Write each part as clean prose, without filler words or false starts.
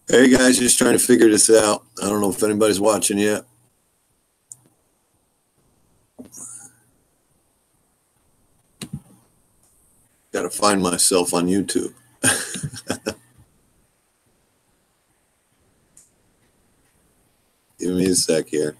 Hey guys, just trying to figure this out. I don't know if anybody's watching yet. Got to find myself on YouTube. Give me a sec here.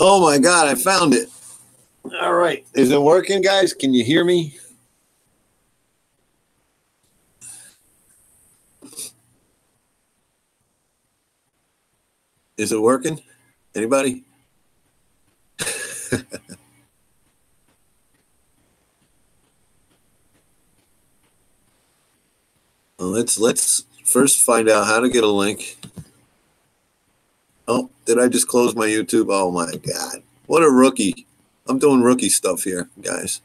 Oh my God, I found it. All right. Is it working, guys? Can you hear me? Is it working? Anybody? Well, let's first find out how to get a link. Oh, did I just close my YouTube? Oh my God. What a rookie. I'm doing rookie stuff here, guys.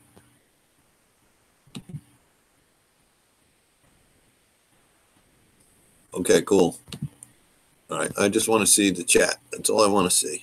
Okay, cool. All right, I just want to see the chat. That's all I want to see.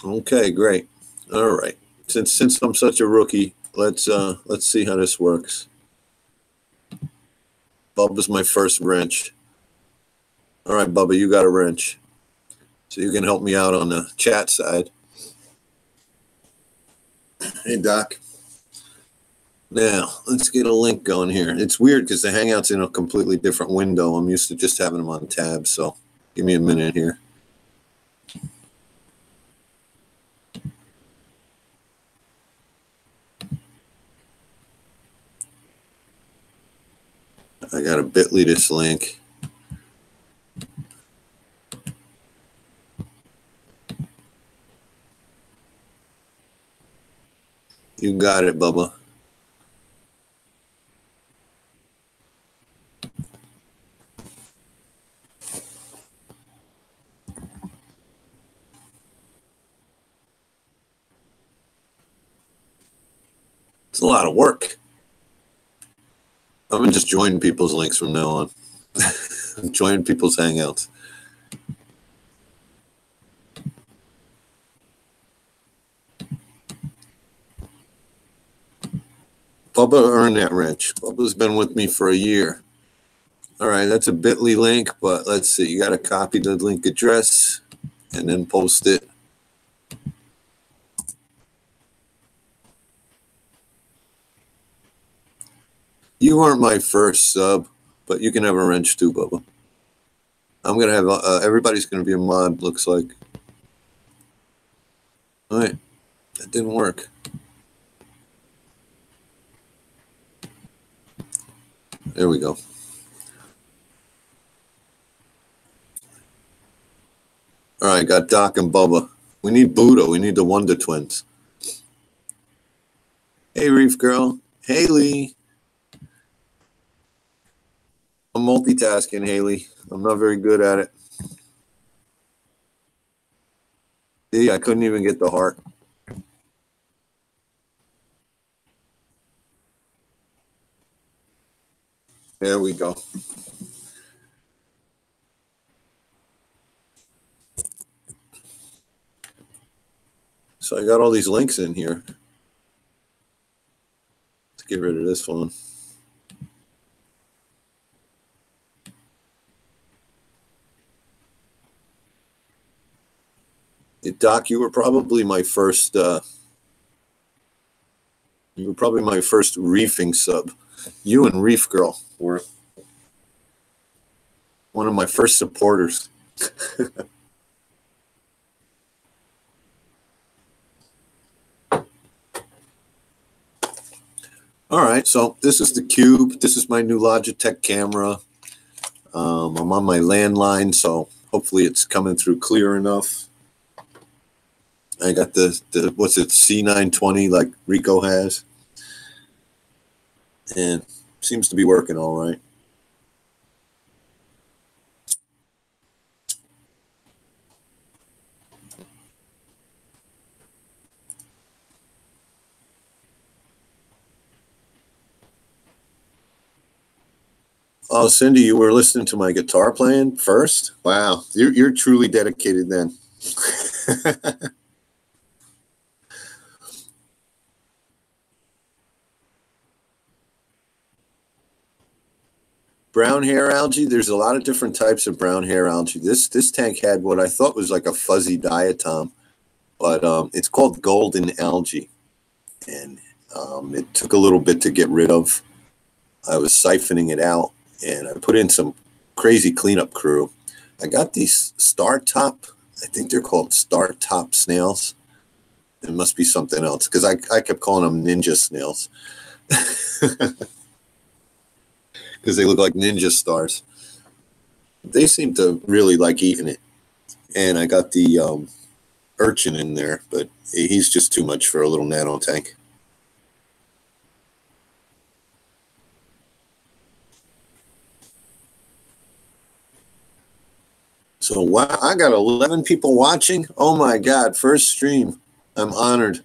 Okay, great. All right. Since I'm such a rookie, let's see how this works. Bubba's my first wrench. All right, Bubba, you got a wrench. So you can help me out on the chat side. Hey, Doc. Now, let's get a link going here. It's weird because the Hangout's in a completely different window. I'm used to just having them on tabs, so give me a minute here. I got to bit.ly this link. You got it, Bubba. It's a lot of work. I'm going to just join people's links from now on. Join people's Hangouts. Bubba earned that wrench. Bubba's been with me for a year. All right, that's a bit.ly link, but let's see. You got to copy the link address and then post it. You weren't my first sub, but you can have a wrench too, Bubba. I'm going to have, everybody's going to be a mod, looks like. All right, that didn't work. There we go. All right, got Doc and Bubba. We need Buddha. We need the Wonder Twins. Hey, Reef Girl. Haley. I'm multitasking, Haley. I'm not very good at it. See, I couldn't even get the heart. There we go. So I got all these links in here. Let's get rid of this one. Doc, you were probably my first reefing sub. You and Reef Girl were one of my first supporters. All right, so this is the Cube. This is my new Logitech camera. I'm on my landline, so hopefully it's coming through clear enough. I got the what's it, C920 like Rico has, and seems to be working all right. Oh, Cindy, you were listening to my guitar playing first? Wow, you're truly dedicated then. Brown hair algae, there's a lot of different types of brown hair algae. This tank had what I thought was like a fuzzy diatom, but it's called golden algae, and it took a little bit to get rid of. I was siphoning it out, and I put in some crazy cleanup crew. I got these star top, I think they're called star top snails. It must be something else, because I kept calling them ninja snails because they look like ninja stars. They seem to really like eating it. And I got the urchin in there, but he's just too much for a little nano tank. So wow, I got 11 people watching. Oh my God, first stream. I'm honored.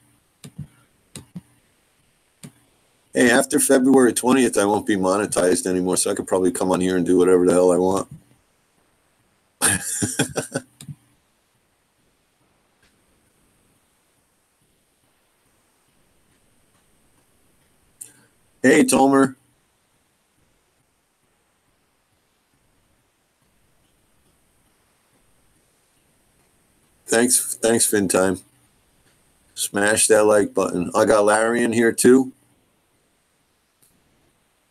Hey, after February 20th, I won't be monetized anymore, so I could probably come on here and do whatever the hell I want. Hey, Tomer. Thanks, FinTime. Smash that like button. I got Larry in here too.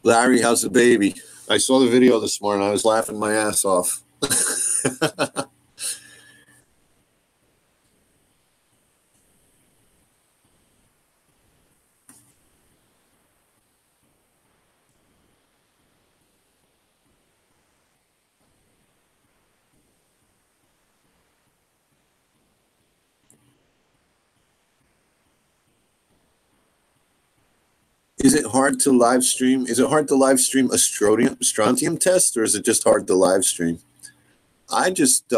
Larry, how's the baby? I saw the video this morning. I was laughing my ass off. Is it hard to live stream? Is it hard to live stream a strontium test, or is it just hard to live stream? I just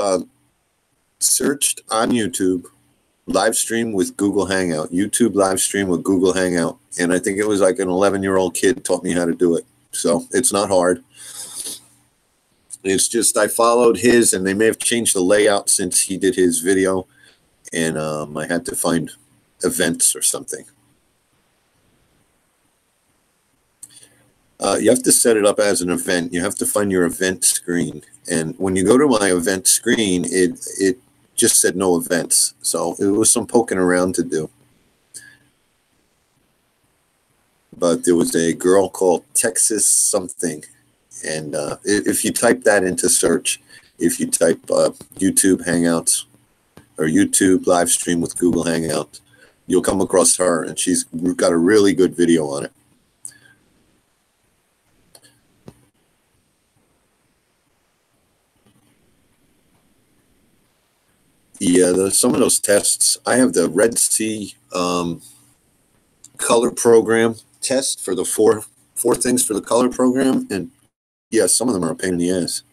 searched on YouTube live stream with Google Hangout, YouTube live stream with Google Hangout. And I think it was like an 11-year-old kid taught me how to do it. So it's not hard. It's just I followed his, and they may have changed the layout since he did his video. And I had to find events or something. You have to set it up as an event. You have to find your event screen. And when you go to my event screen, it just said no events. So it was some poking around to do. But there was a girl called Texas something. And if you type that into search, if you type YouTube Hangouts or YouTube live stream with Google Hangouts, you'll come across her, and she's got a really good video on it. Yeah, some of those tests. I have the Red Sea color program test for the four things for the color program, and yeah, some of them are a pain in the ass.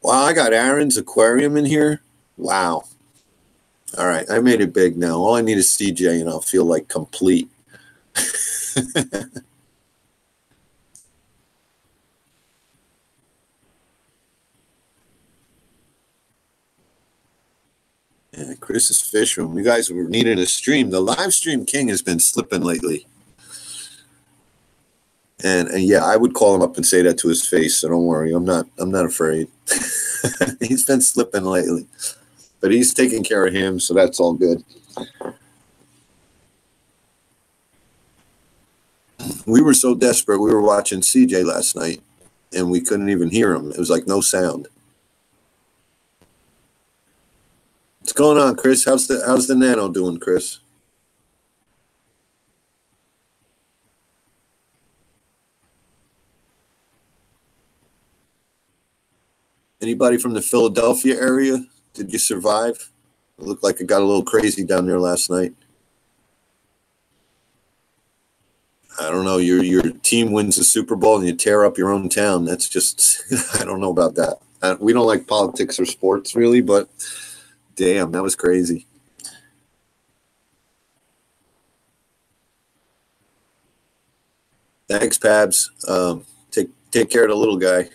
Wow, I got Aaron's aquarium in here. Wow. All right, I made it big now. All I need is CJ, and I'll feel like complete. Yeah, Chris's fish room. You guys were needing a stream. The live stream king has been slipping lately. And yeah, I would call him up and say that to his face. So don't worry, I'm not afraid. He's been slipping lately, but he's taking care of him, so that's all good. We were so desperate. We were watching CJ last night, and we couldn't even hear him. It was like no sound. What's going on, Chris? How's the Nano doing, Chris? Anybody from the Philadelphia area? Did you survive? It looked like it got a little crazy down there last night. I don't know. Your team wins the Super Bowl and you tear up your own town. That's just I don't know about that. We don't like politics or sports really, but damn, that was crazy. Thanks, Pabs. Take care of the little guy.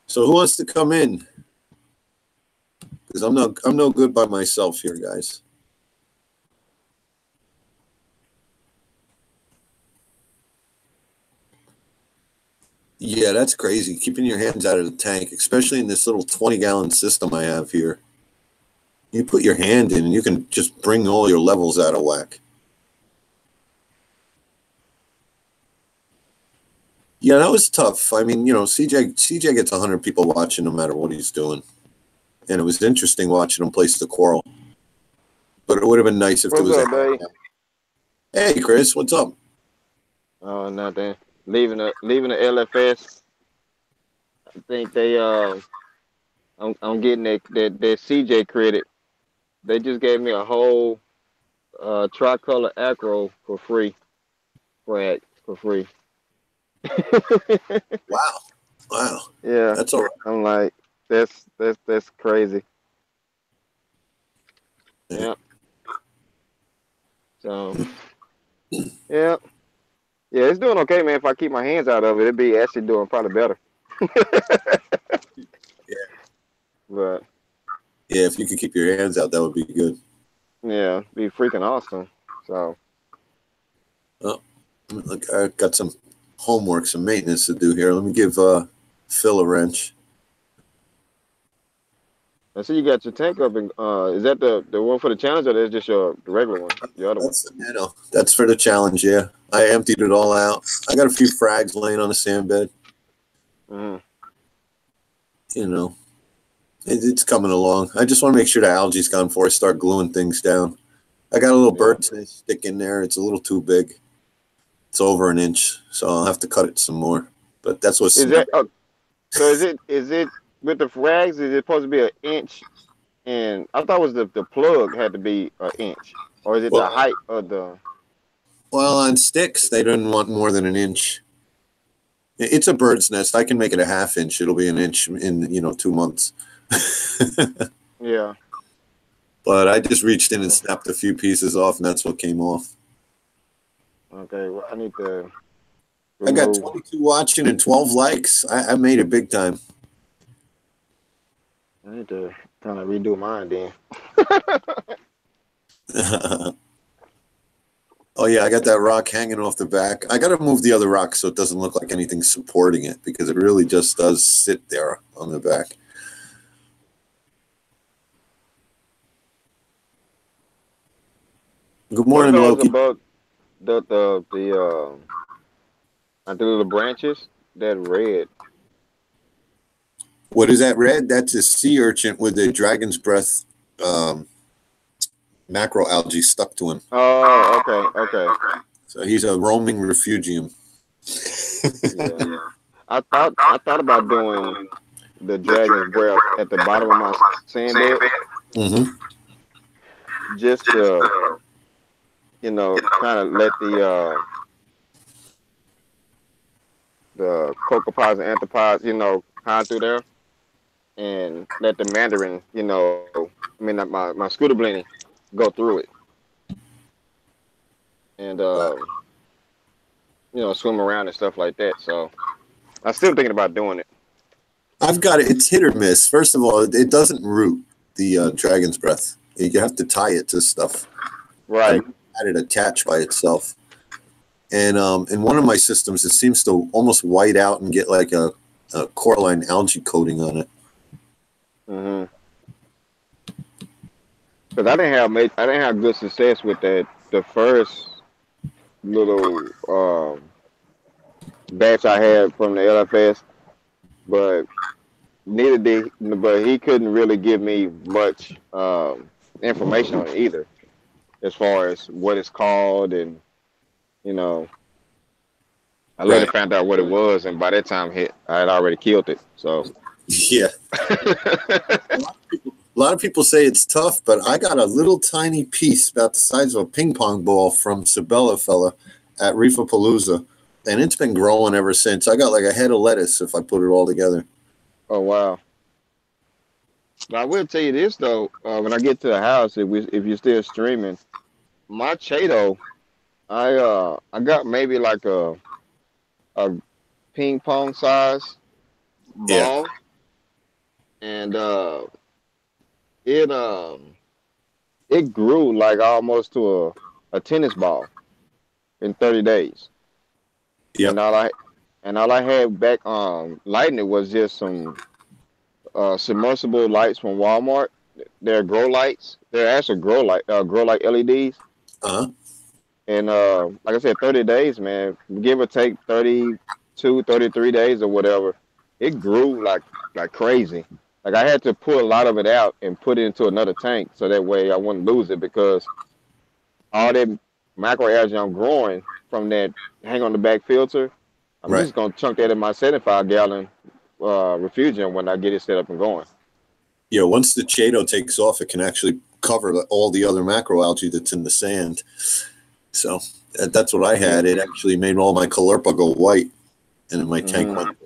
So who wants to come in? Because I'm no good by myself here, guys. Yeah, that's crazy. Keeping your hands out of the tank, especially in this little 20-gallon system I have here. You put your hand in and you can just bring all your levels out of whack. Yeah, that was tough. I mean, CJ gets 100 people watching no matter what he's doing. And it was interesting watching him place the coral. But it would have been nice if there was Dave? Hey, Chris, what's up? Oh, nothing. Leaving the LFS. I think they I'm getting that CJ credit. They just gave me a whole tricolor acro for free. For free. Wow. Yeah. That's all right. I'm like, that's crazy. Yeah. So yeah. Yeah, it's doing okay, man. If I keep my hands out of it, it'd be actually doing probably better. Yeah. But yeah, if you could keep your hands out, that would be good. Yeah, be freaking awesome. So oh, look, I got some homework, some maintenance to do here. Let me give Phil a wrench. I see you got your tank up. And is that the one for the challenge, or that's just the regular one? The other That's the Nano. That's for the challenge. Yeah, I emptied it all out. I got a few frags laying on the sand bed. Mm-hmm. It's coming along. I just want to make sure the algae's gone before I start gluing things down. I got a little bird's nest stick in there. It's a little too big. It's over an inch, so I'll have to cut it some more. But that's what's. Is that so? Is it with the frags? Is it supposed to be an inch? And I thought it was the plug had to be an inch, or is it the height of the? Well, on sticks, they didn't want more than an inch. It's a bird's nest. I can make it a half inch. It'll be an inch in 2 months. Yeah. But I just reached in and snapped a few pieces off, and that's what came off. Okay, well, I need to. I got 22 watching and 12 likes. I made it big time. I need to kind of redo mine then. Oh, yeah, I got that rock hanging off the back. I got to move the other rock so it doesn't look like anything's supporting it, because it really just does sit there on the back. Good morning, Loki. About the little branches, that red. What is that red? That's a sea urchin with a dragon's breath macroalgae stuck to him. Oh, okay. So he's a roaming refugium. Yeah. I thought about doing the dragon's breath at the bottom of my sand bed. Mm-hmm. Just to, kind of let the cocopods and anthropods, hide through there, and let the mandarin, my scooter blenny go through it, and swim around and stuff like that. So I'm still thinking about doing it. I've got it. It's hit or miss. First of all, it doesn't root the dragon's breath. You have to tie it to stuff. Right. I had it attached by itself. And in one of my systems, it seems to almost white out and get like a coralline algae coating on it. Mm-hmm. Because I didn't have good success with that. The first little batch I had from the LFS, but he couldn't really give me much information on it either, as far as what it's called and I later found out what it was, and by that time, I had already killed it. So, Yeah. A lot of people say it's tough, but I got a little tiny piece about the size of a ping pong ball from Sabella fella at Reef, and it's been growing ever since. I got like a head of lettuce if I put it all together. oh wow. But I will tell you this though, when I get to the house, if you're still streaming, my Chato, I got maybe like a ping pong size Yeah. ball, and it it grew like almost to a tennis ball in 30 days. And Yep. all I had back lighting it was just some submersible lights from Walmart. They're grow lights. They're actually grow light LEDs. Uh-huh. And like I said, 30 days, man, give or take 32, 33 days or whatever. It grew like crazy. Like I had to pull a lot of it out and put it into another tank so that way I wouldn't lose it because all that macroalgae I'm growing from that hang on the back filter, I'm Right. just gonna chunk that in my 75-gallon refugium when I get it set up and going. Yeah, once the Chato takes off, it can actually cover all the other macroalgae that's in the sand. So that's what I had. It actually made all my Caulerpa go white, and my tank went.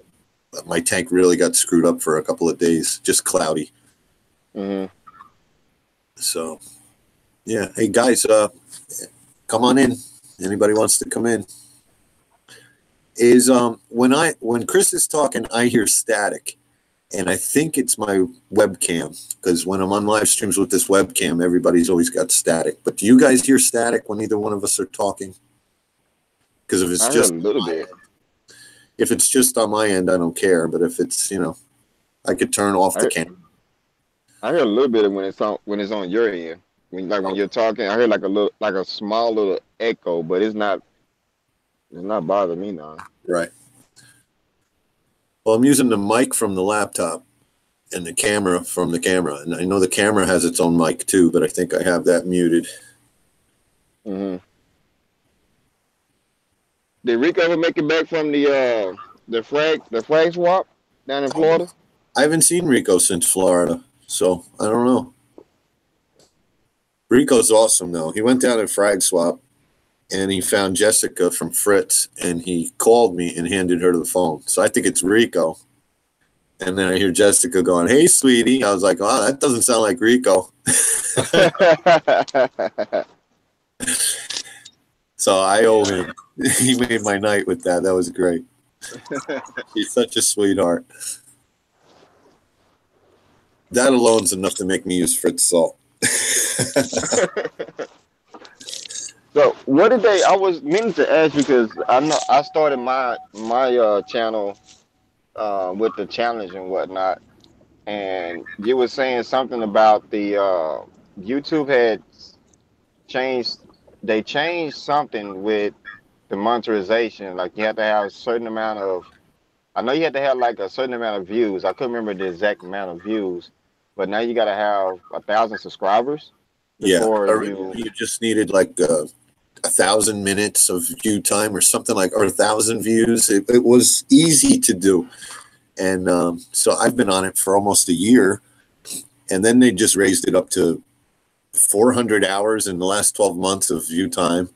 My tank really got screwed up for a couple of days, just cloudy. Mm-hmm. So, yeah. Hey guys, come on in. Anybody wants to come in? Is when Chris is talking, I hear static, and I think it's my webcam because when I'm on live streams with this webcam, everybody's always got static. But do you guys hear static when either one of us are talking? Because if it's I heard just a little bit. if it's just on my end, I don't care. But if it's I could turn off the camera. I heard a little bit of when it's on your end. When you're talking, I heard like a small little echo, but it's not bothering me now. Right. Well, I'm using the mic from the laptop and the camera from the camera, and I know the camera has its own mic too, but I think I have that muted. Mm-hmm. Did Rico ever make it back from the flag swap down in Florida? I haven't seen Rico since Florida, so I don't know. Rico's awesome though. He went down at Frag Swap and he found Jessica from Fritz and he called me and handed her the phone. So I think it's Rico. And then I hear Jessica going, "Hey, sweetie." I was like, "Oh, that doesn't sound like Rico." So I owe him. He made my night with that. That was great. He's such a sweetheart. That alone's enough to make me use Fritz salt. So what did they? I was meaning to ask you because I know I started my channel with the challenge and whatnot, and you were saying something about the YouTube had changed. They changed something with the monetization. Like you have to have a certain amount of. I know you had to have like a certain amount of views. I couldn't remember the exact amount of views, but now you got to have 1,000 subscribers before you just needed like 1,000 minutes of view time or something or 1,000 views. It was easy to do. And so I've been on it for almost a year. And then they just raised it up to 400 hours in the last 12 months of view time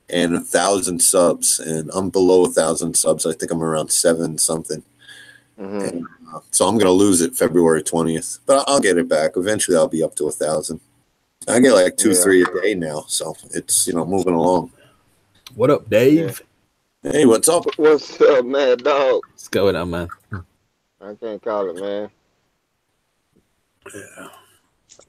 and 1,000 subs. And I'm below 1,000 subs. I think I'm around 7 something. Mm-hmm. And, so I'm going to lose it February 20th. But I'll get it back. Eventually I'll be up to 1,000. I get like 2-3 a day now, so it's moving along. What up, Dave? Yeah. Hey, what's up? What's up, man, dog? What's going on, man? I can't call it, man. Yeah.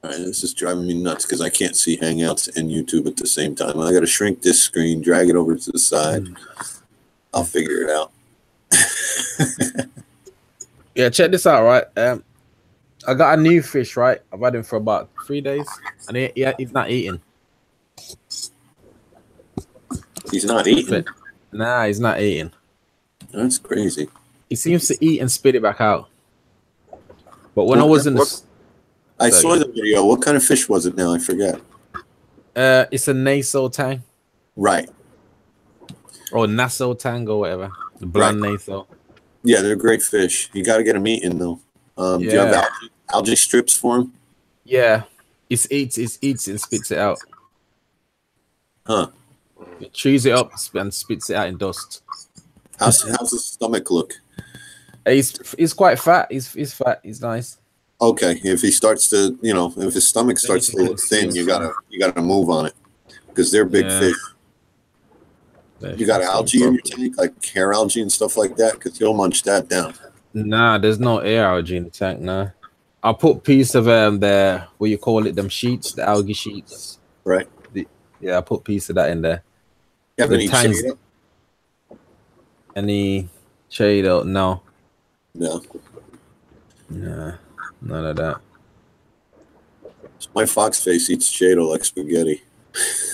All right, this is driving me nuts because I can't see Hangouts and YouTube at the same time. I got to shrink this screen, drag it over to the side. I'll figure it out. Yeah, check this out, right? I got a new fish, right? I've had him for about 3 days, and he's not eating. He's not eating? Nah, he's not eating. That's crazy. He seems to eat and spit it back out. But when I was in the... I saw the video. What kind of fish was it now? I forget. It's a Naso tang. Right. Or Naso tang or whatever. The blonde natho. Yeah, they're great fish. You got to get them eaten though. Do you have Yeah. algae strips for them? Yeah. It eats and spits it out. Huh? It chews it up and spits it out in dust. How's the stomach look? He's quite fat. He's fat. He's nice. Okay, if he starts to, if his stomach starts to look thin, you gotta move on it because they're big fish. You got algae in your tank, like hair algae and stuff like that, because you'll munch that down. Nah, there's no air algae in the tank. Nah, I put piece of the what you call it, them sheets, the algae sheets. Right. I put piece of that in there. You have any Cheeto? Any Cheeto? No. No. Nah, none of that. My fox face eats Cheeto like spaghetti.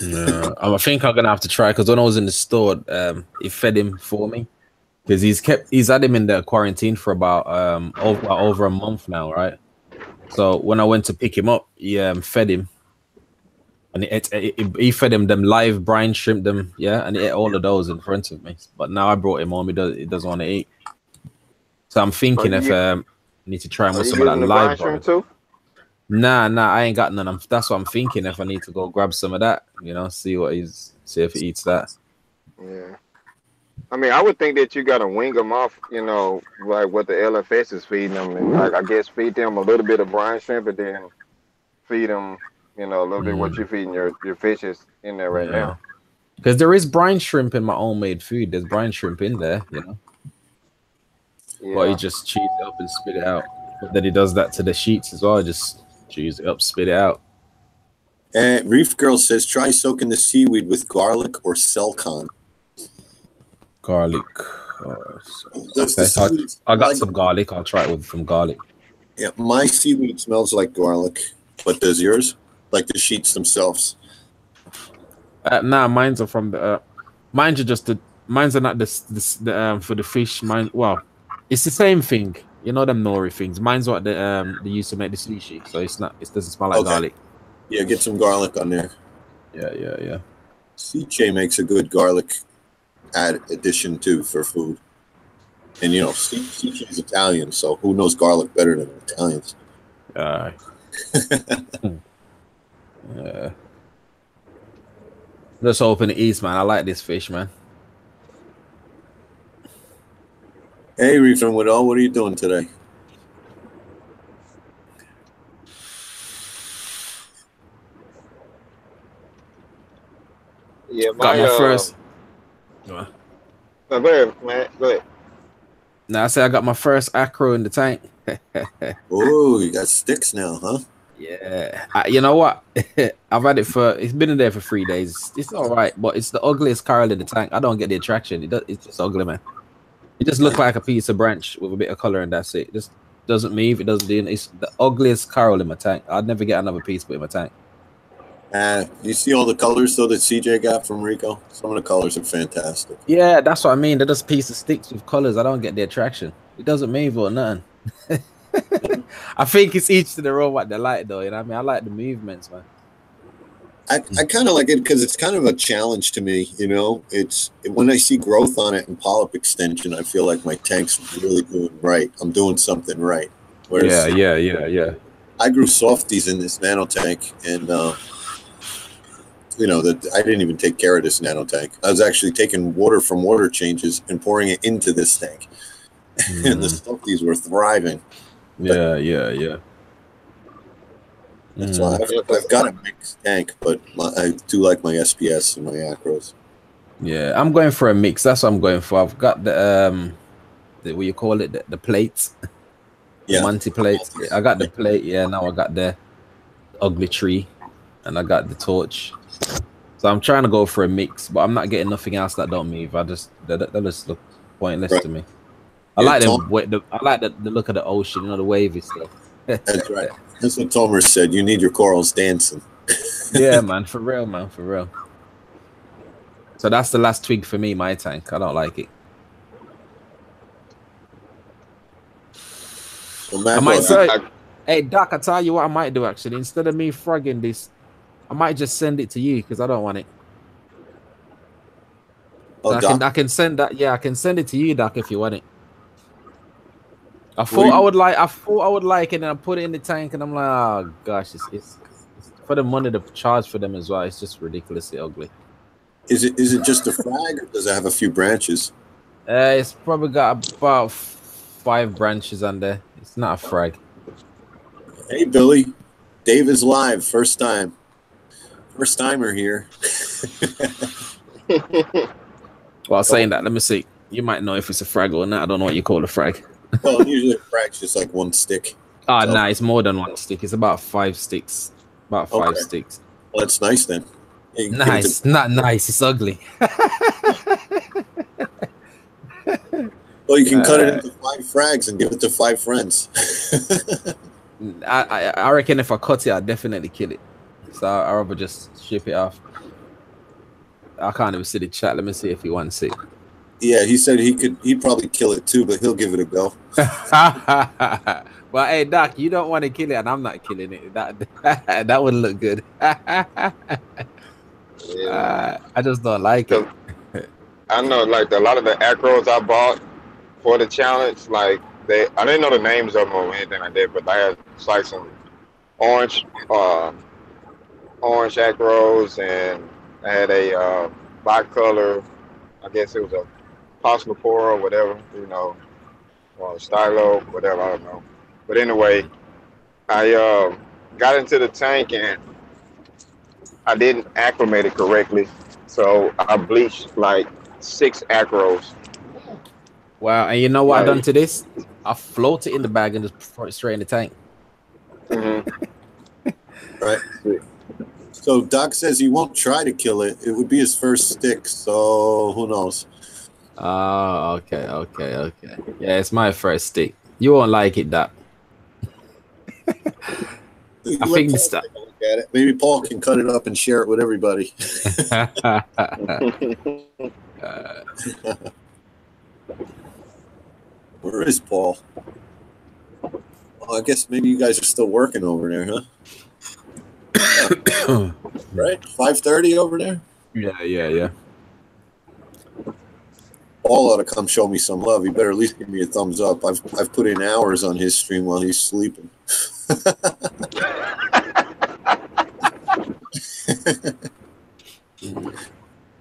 No, I think I'm gonna have to try because when I was in the store, he fed him for me because he's had him in the quarantine for about over a month now, right? So when I went to pick him up, he fed him, and he fed him them live brine shrimp, and he ate all of those in front of me. But now I brought him home, he doesn't want to eat. So I'm thinking I need to try him with some of that live shrimp too. Nah, I ain't got none. That's what I'm thinking. If I need to go grab some of that, see if he eats that. Yeah, I mean, I would think that you gotta wing them off, like what the LFS is feeding them, and like I guess feed them a little bit of brine shrimp, and then feed them, a little bit what you're feeding your fishes in there right now. Because there is brine shrimp in my homemade food. There's brine shrimp in there, Yeah. But he just chews it up and spit it out. But then he does that to the sheets as well. Just chews it up, spit it out. Reef Girl says, try soaking the seaweed with garlic or Selcon. Garlic. I got some garlic. I'll try it with some garlic. Yeah, my seaweed smells like garlic. But does yours? Like the sheets themselves? Nah, mine's are from the. Mine's are just the. Mine's are not the for the fish. Well, it's the same thing. You know them nori things. Mine's what they used to make the sushi, so it's not. It doesn't smell like garlic. Yeah, get some garlic on there. Yeah. CJ makes a good garlic addition too for food. And CJ is Italian, so who knows garlic better than Italians? Yeah. Let's open the east, man. I like this fish, man. Hey, Reef and Woodall, what are you doing today? Yeah, got my first. Go ahead, man. Go ahead. Now I say I got my first acro in the tank. Oh, you got sticks now, huh? Yeah. You know what? I've had it's been in there for 3 days. It's all right, but it's the ugliest coral in the tank. I don't get the attraction. It's just ugly, man. It just looks like a piece of branch with a bit of color, and that's it. It just doesn't move. It doesn't do anything. It's the ugliest coral in my tank. I'd never get another piece put in my tank. You see all the colors though that CJ got from Rico? Some of the colors are fantastic. Yeah, that's what I mean. They're just piece of sticks with colors. I don't get the attraction. It doesn't move or nothing. I think it's each to their own what they like, though. You know what I mean? I like the movements, man. I kind of like it because it's kind of a challenge to me. It's when I see growth on it and polyp extension, I feel like my tank's really doing right. I'm doing something right. Whereas yeah. I grew softies in this nano tank, and I didn't even take care of this nano tank. I was actually taking water from water changes and pouring it into this tank, and the softies were thriving. Yeah. So I've got a mixed tank, but I do like my SPS and my acros. Yeah, I'm going for a mix. That's what I'm going for. I've got the what you call it, the plates, the multi plates. I got the plate. Yeah, now I got the ugly tree, and I got the torch. So I'm trying to go for a mix, but I'm not getting nothing else that don't move. They just look pointless to me. I like the look of the ocean, the wavy stuff. That's right. That's what Tomer said. You need your corals dancing. Yeah, man, for real, man, for real. So that's the last twig for me, my tank. I don't like it. Well, I might say, hey, Doc, I tell you what I might do, actually. Instead of me frogging this, I might just send it to you because I don't want it. So Oh, Doc. I can send that. Yeah, I can send it to you, Doc, if you want it. I What do thought you- I thought I would like it, and I put it in the tank, and I'm like, oh gosh, it's for the money to charge for them as well. It's just ridiculously ugly. Is it just a frag, or does it have a few branches? It's probably got about 5 branches on there. It's not a frag. Hey, Billy. Dave is live. First timer here. Well, saying that, let me see. You might know if it's a frag or not. I don't know what you call a frag. Well, usually a frag's just like one stick. Ah, So- nah, it's more than 1 stick. It's about 5 sticks. About 5 Okay. sticks. Well, that's nice then. You can give it Nice, not nice. It's ugly. Well, you can cut it into 5 frags and give it to 5 friends. I reckon if I cut it, I'd definitely kill it. So I'd rather just ship it off. I can't even see the chat. Let me see if he wants it. Yeah, he said he'd probably kill it too, but he'll give it a go. Well, hey Doc, you don't want to kill it, and I'm not killing it. That would look good. Yeah. I just don't like it. I know, like a lot of the acros I bought for the challenge, like I didn't know the names of them or anything like that, but I had like some orange acros, and I had a bicolor. I guess it was a Cosmopora or whatever, or stylo, whatever, I don't know. But anyway, I got into the tank and I didn't acclimate it correctly, so I bleached like 6 acros. Wow, and you know what I done to this? I float it in the bag and just throw it straight in the tank. Mm-hmm. Right. So Doc says he won't try to kill it. It would be his first stick, so who knows? Oh, okay. Yeah, it's my first stick. You won't like it, Doc. I think Paul take a look at it. Maybe Paul can cut it up and share it with everybody. Where is Paul? Oh, I guess maybe you guys are still working over there, huh? Right? 5:30 over there? Yeah. Paul ought to come show me some love. He better at least give me a thumbs up. I've put in hours on his stream while he's sleeping.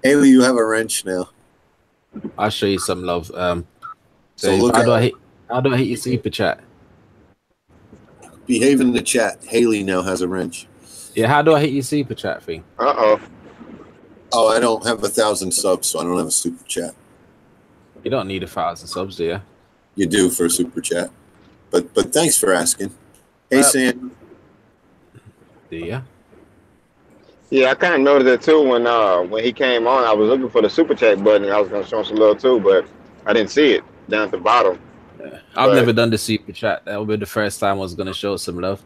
Haley, you have a wrench now. I'll show you some love. So Dave, look how at do I hit your super chat? behave in the chat. Haley now has a wrench. Yeah, how do I hit your super chat thing? Oh, I don't have 1,000 subs, so I don't have a super chat. You don't need 1,000 subs, do you? You do for a super chat. But thanks for asking. Hey, Sam. Do you? Yeah, I kind of noticed that too when he came on. I was looking for the super chat button. I was gonna show him some love too, but I didn't see it down at the bottom. I've never done the super chat. That will be the first time I was gonna show some love.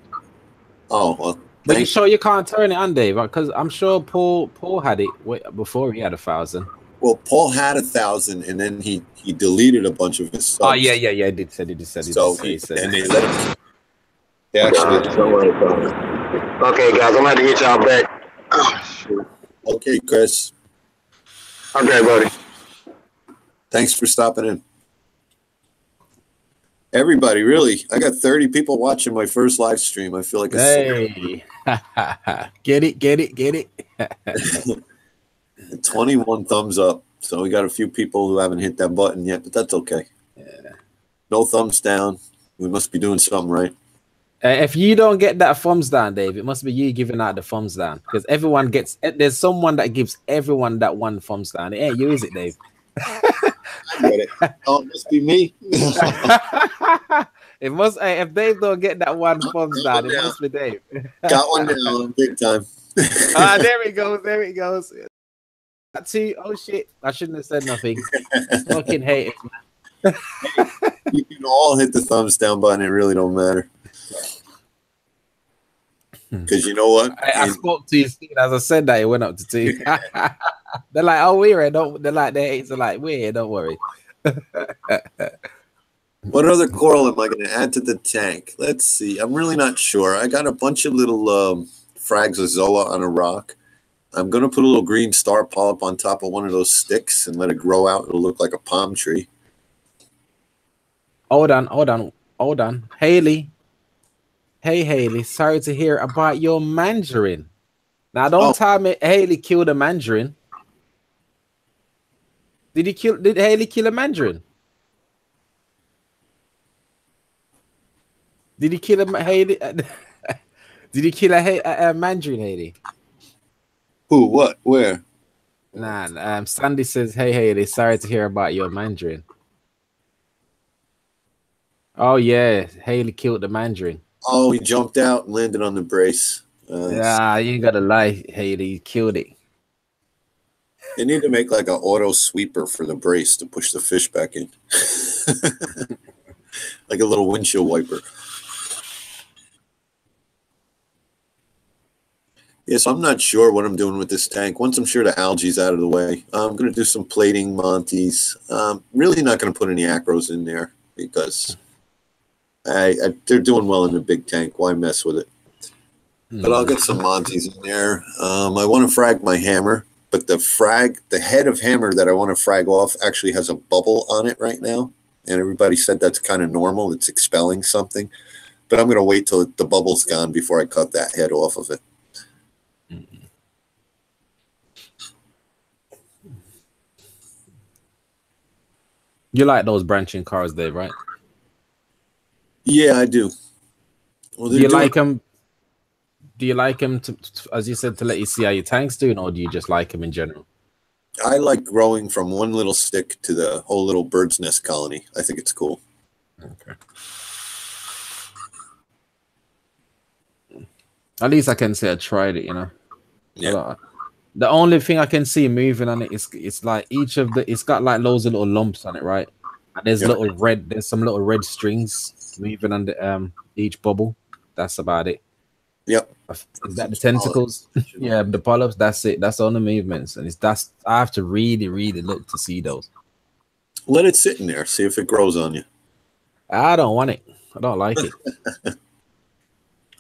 Oh well, but you sure you can't turn it on, Dave? Because I'm sure Paul had it before he had 1,000. Well, Paul had 1,000, and then he deleted a bunch of his subs. Oh yeah. He did say. And they let him. They actually. Okay, guys, I'm gonna have to get y'all back. Okay, Chris. Okay, buddy. Thanks for stopping in. Everybody, really, I got 30 people watching my first live stream. I feel like hey, get it. 21 thumbs up. So we got a few people who haven't hit that button yet, but that's okay. Yeah. No thumbs down. We must be doing something right. If you don't get that thumbs down, Dave, it must be you giving out the thumbs down, because everyone gets. There's someone that gives everyone that one thumbs down. It ain't you, is it, Dave? I get it. Oh, it must be me. It must. If Dave don't get that one thumbs down, it must be Dave. Got one down, big time. There he goes. See, oh shit! I shouldn't have said nothing. Fucking hate it. You can all hit the thumbs down button. It really don't matter. Because you know what? I spoke to you, Steve, as I said that, it went up to 2. They're like, oh, we're here. They're like, we're here. Don't worry. What other coral am I going to add to the tank? Let's see. I'm really not sure. I got a bunch of little frags of Zola on a rock. I'm going to put a little green star polyp on top of one of those sticks and let it grow out. It'll look like a palm tree. Hold on. Haley. Hey, Haley. Sorry to hear about your mandarin. Now, don't tell me Haley killed a mandarin. Did Haley kill a mandarin? Did he kill a Haley? Did he kill a mandarin, Haley? Who? What? Where? Nah. Sandy says, "Hey, Haley. Sorry to hear about your mandarin." Oh yeah, Haley killed the mandarin. Oh, he jumped out and landed on the brace. Yeah, you ain't gotta lie, Haley. You killed it. They need to make like an auto sweeper for the brace to push the fish back in. Like a little windshield wiper. Yes, I'm not sure what I'm doing with this tank. Once I'm sure the algae's out of the way, I'm going to do some plating Montes. Really not going to put any acros in there because they're doing well in the big tank. Why mess with it? But I'll get some Montes in there. I want to frag my hammer, but the head of hammer that I want to frag off actually has a bubble on it right now. And everybody said that's kind of normal. It's expelling something. But I'm going to wait till the bubble's gone before I cut that head off of it. You like those branching cars there, right? Yeah, I do. Well, Do you like them? Do you like them to, as you said, to let you see how your tank's doing, or do you just like them in general? I like growing from one little stick to the whole little bird's nest colony. I think it's cool. Okay. At least I can say I tried it, you know. Yeah. The only thing I can see moving on it is it's like it's got like loads of little lumps on it, right? And there's some little red strings moving on the each bubble. That's about it. Yep. Is that the tentacles? Yeah, the polyps. That's it. That's all the movements, and I have to really, really look to see those. Let it sit in there. See if it grows on you. I don't want it. I don't like it.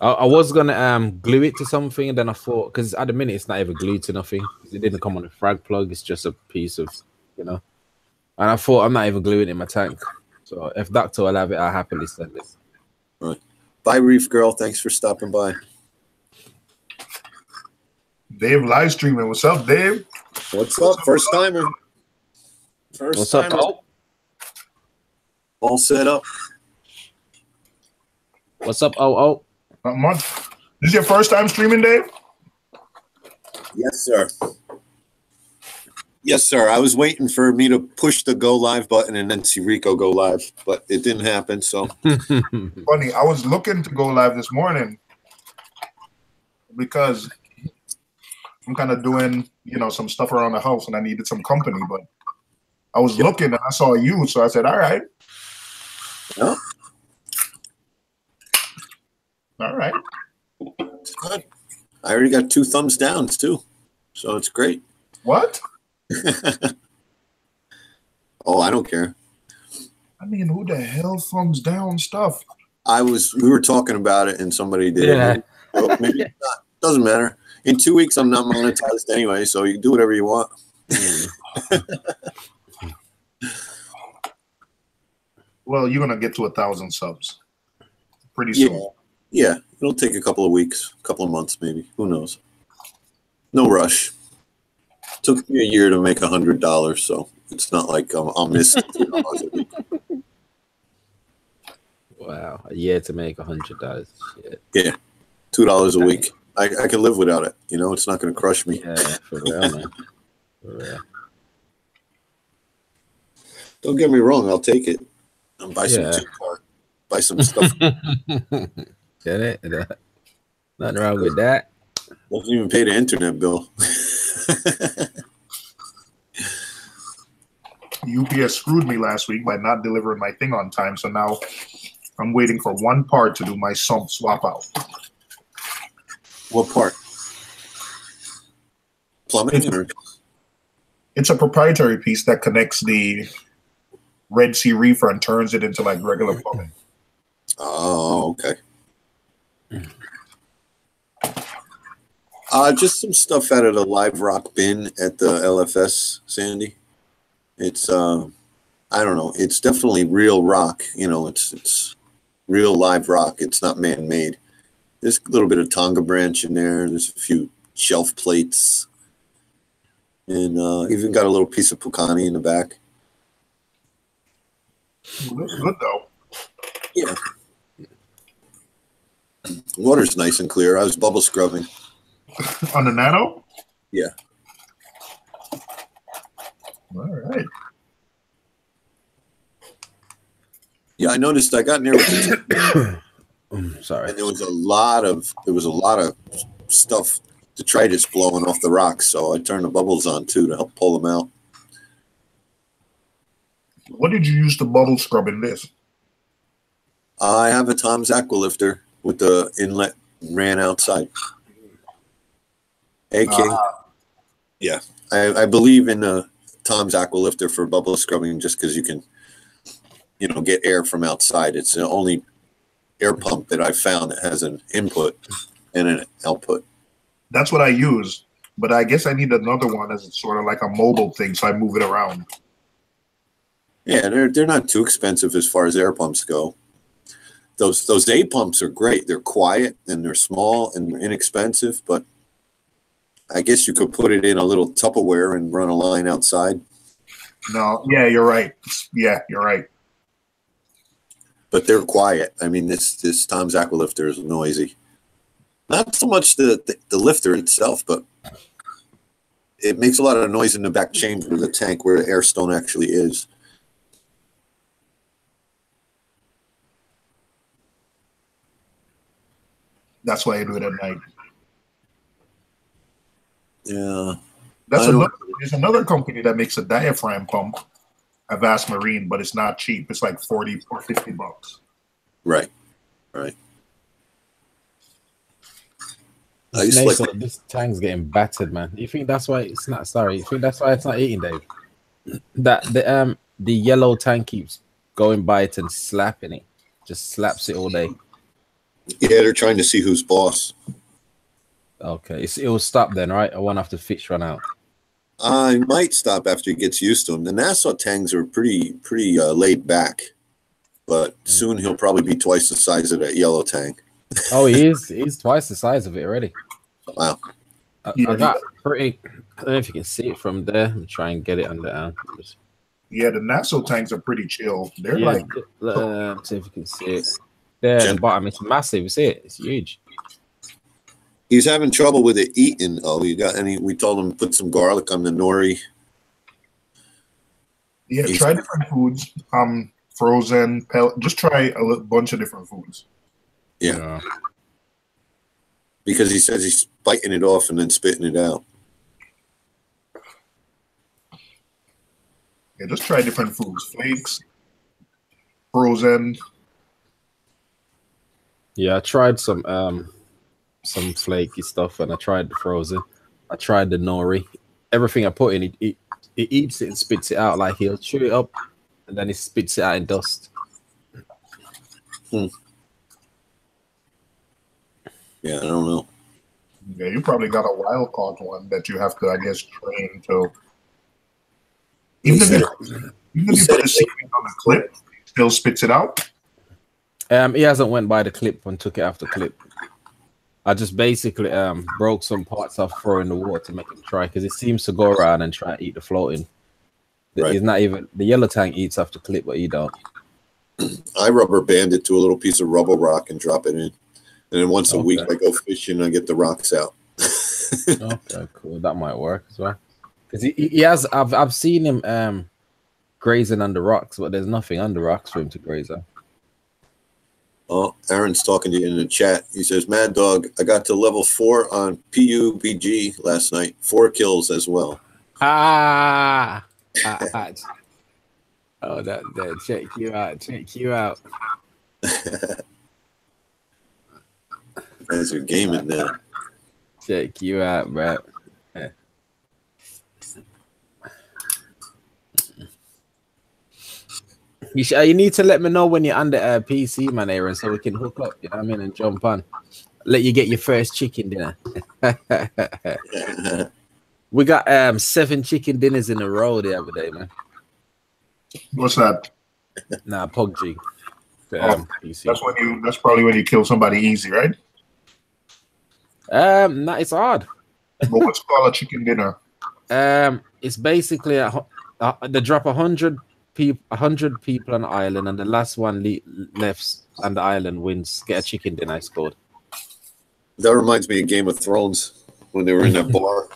I was gonna glue it to something, and then I thought, because at the minute it's not even glued to nothing. It didn't come on a frag plug. It's just a piece of, you know. And I thought I'm not even gluing it in my tank. So if Doctor will have it, I'll happily send it. All right. Bye, Reef Girl. Thanks for stopping by. Dave live streaming. What's up, Dave? What's up? First timer. What's up, Cole? All set up. What's up, Oh? Not much. This is your first time streaming, Dave? Yes, sir. Yes, sir. I was waiting for me to push the go live button and then see Rico go live, but it didn't happen. So funny. I was looking to go live this morning because I'm kind of doing, some stuff around the house and I needed some company, but I was looking and I saw you, so I said, all right. Yeah. All right. It's good. I already got 2 thumbs downs too, so it's great. What? Oh, I don't care. I mean, who the hell thumbs down stuff? We were talking about it and somebody did. Yeah. Well, maybe not. Doesn't matter. In 2 weeks, I'm not monetized anyway, so you can do whatever you want. Well, you're gonna get to 1,000 subs pretty soon. Yeah, it'll take a couple of weeks, a couple of months, maybe. Who knows? No rush. Took me a year to make $100, so it's not like I'll miss $2 a week. Wow, a year to make $100. Shit. Yeah, $2 a week. I can live without it. It's not going to crush me. Yeah, for real, man. For real. Don't get me wrong. I'll take it. I'll buy some two-car. Buy some stuff. Get it? Nothing wrong with that. Doesn't even pay the internet bill. UPS screwed me last week by not delivering my thing on time, so now I'm waiting for one part to do my sump swap out. What part? Plumbing? It's a proprietary piece that connects the Red Sea Reefer and turns it into like regular plumbing. Oh, okay. Just some stuff out of the live rock bin at the LFS, Sandy. It's I don't know. It's definitely real rock. You know, it's real live rock. It's not man-made. There's a little bit of Tonga branch in there. There's a few shelf plates, and even got a little piece of Pukani in the back. Looks good though. Yeah. Water's nice and clear. I was bubble scrubbing. On the Nano? Yeah. All right. Yeah, I noticed I got near with the Sorry. and there was a lot of stuff, detritus blowing off the rocks, so I turned the bubbles on too to help pull them out. What did you use to bubble scrub in this? I have a Tom's Aqualifter with the inlet ran outside. Hey, King. Yeah, I believe in Tom's Aqualifter for bubble scrubbing just because you can, you know, get air from outside. It's the only air pump that I've found that has an input and an output. That's what I use, but I guess I need another one as it's sort of like a mobile thing, so I move it around. Yeah, they're not too expensive as far as air pumps go. Those A pumps are great. They're quiet and they're small and they're inexpensive, but I guess you could put it in a little Tupperware and run a line outside. No, yeah, you're right. Yeah, you're right. But they're quiet. I mean, this Tom's Aqualifter is noisy. Not so much the lifter itself, but it makes a lot of noise in the back chamber of the tank where the air stone actually is. That's why I do it at night. Yeah. There's another company that makes a diaphragm pump, Avast Marine, but it's not cheap. It's like 40 or 50 bucks. Right. Right. This tank's getting battered, man. You think that's why it's not? Sorry, you think that's why it's not eating, Dave? That the yellow tank keeps going by it and slapping it, just slaps it all day. Yeah, they're trying to see who's boss. Okay, it will stop then, right? I won't have to fish run out. I might stop after he gets used to them. The Nassau tangs are pretty laid back, but soon he'll probably be twice the size of that yellow tank. Oh, he's twice the size of it already. Wow. I got pretty. I don't know if you can see it from there. I'm trying to get it under. Yeah, the Nassau tanks are pretty chill. They're like. See if you can see it. There at the bottom, it's massive. You see it? It's huge. He's having trouble with it eating. Oh, you got any? We told him to put some garlic on the nori. Yeah, try different foods. Frozen, just try a bunch of different foods. Yeah. Because he says he's biting it off and then spitting it out. Yeah, just try different foods. Flakes, frozen. Yeah, I tried some flaky stuff, and I tried the frozen. I tried the nori. Everything I put in, it eats it and spits it out. Like he'll chew it up, and then he spits it out in dust. Yeah, I don't know. Yeah, you probably got a wild caught one that you have to, I guess, train to. Even if you put the seaweed on the clip, it still spits it out. He hasn't went by the clip and took it off the clip. I just basically broke some parts off, throw in the water to make him try, because it seems to go around and try to eat the floating. Right. He's not even the yellow tank eats off the clip, but he don't. I rubber band it to a little piece of rubble rock and drop it in, and then once a week I go fishing and I get the rocks out. Okay, cool. That might work as well. Because he has. I've seen him grazing under rocks, but there's nothing under rocks for him to graze on. Oh, Aaron's talking to you in the chat. He says, Mad Dog, I got to level 4 on PUBG last night. 4 kills as well. Oh, that check you out. Check you out. Guys are gaming now. Check you out, bro. Yeah. You need to let me know when you're under PC, man, Aaron, so we can hook up, you know what I mean, and jump on. let you get your first chicken dinner. We got 7 chicken dinners in a row the other day, man. What's that? Nah, PUBG. PC. That's probably when you kill somebody easy, right? Nah, it's hard. But what's called a chicken dinner? It's basically they drop 100 people on the island, and the last one left on the island wins. Get a chicken dinner. It's called. That reminds me of Game of Thrones when they were in that bar.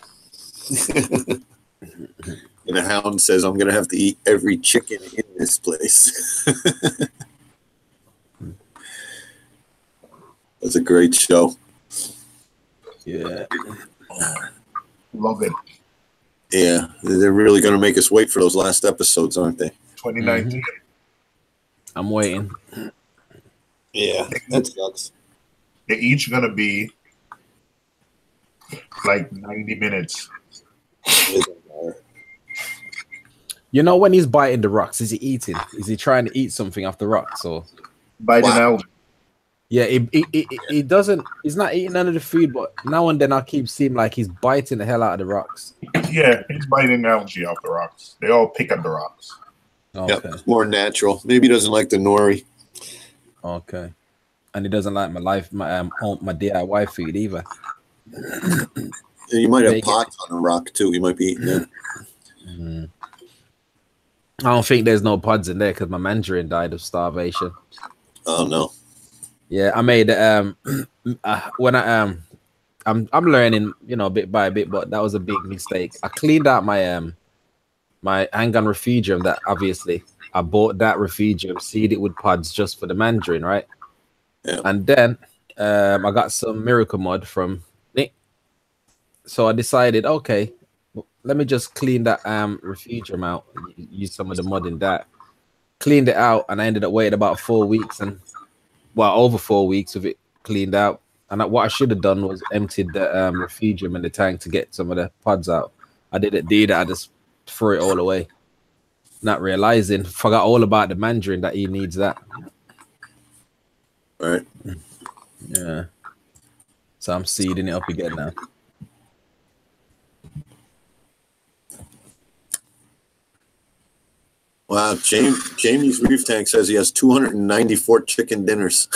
And the hound says, I'm going to have to eat every chicken in this place. That's a great show. Yeah. Love it. Yeah, they're really going to make us wait for those last episodes, aren't they? 2019. I'm waiting. Yeah, that sucks. They're each going to be like 90 minutes. You know, when he's biting the rocks, is he eating? Is he trying to eat something off the rocks? Or Biting out. Yeah, he doesn't. He's not eating none of the food, but now and then I keep seeing like he's biting the hell out of the rocks. Yeah, he's biting algae off the rocks. They all pick at the rocks. Okay. Yep, more natural. Maybe he doesn't like the nori. Okay. And he doesn't like my DIY food either. You might have pots on a rock too. You might be eating them. I don't think there's no pods in there because my mandarin died of starvation. Oh no. Yeah, I made when I'm learning, you know, bit by bit, but that was a big mistake. I cleaned out my my handgun refugium. That obviously I bought that refugium, seeded it with pods just for the mandarin, right? Yeah. And then I got some miracle mud from Nick, so I decided, okay, let me just clean that refugium out, use some of the mud in that. Cleaned it out, and I ended up waiting about 4 weeks and. Well, over 4 weeks of it cleaned out. And what I should have done was emptied the refugium in the tank to get some of the pods out. I didn't do that. I just threw it all away. Not realizing, forgot all about the mandarin that he needs that. All right. Yeah. So I'm seeding it up again now. Wow, Jamie's Reef Tank says he has 294 chicken dinners.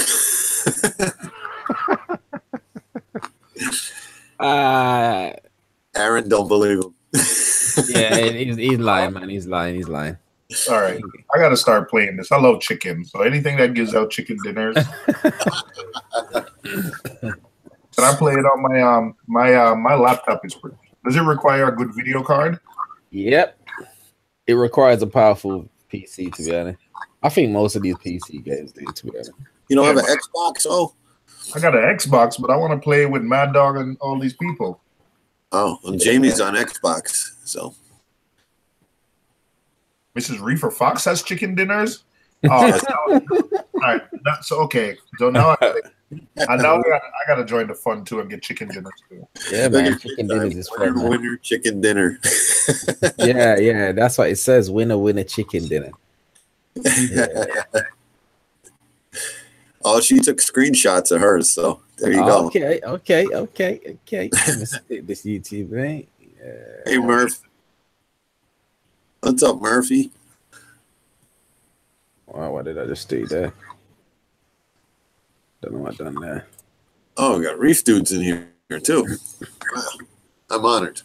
Aaron don't believe him. Yeah, he's lying, man. He's lying. All right, I got to start playing this. I love chicken, so anything that gives out chicken dinners. Can I play it on my laptop? Does it require a good video card? Yep. It requires a powerful PC, to be honest. I think most of these PC games do, to be honest. You don't have an Xbox, oh? I got an Xbox, but I want to play with Mad Dog and all these people. Oh, and Jamie's on Xbox, so. Mrs. Reefer Fox has chicken dinners? Oh, all right. So, okay. So now I got to join the fun, too, and get chicken dinners, too. Yeah, man. Chicken dinners is fun, man. Winner chicken dinner. Yeah. That's what it says. Winner, chicken dinner. Yeah. Oh, she took screenshots of hers, so there you go. Okay. This YouTube, right? Yeah. Hey, Murph. What's up, Murphy? Wow, what did I just do there? Don't know what I done there. Oh, we got Reef dudes in here too. Wow. I'm honored.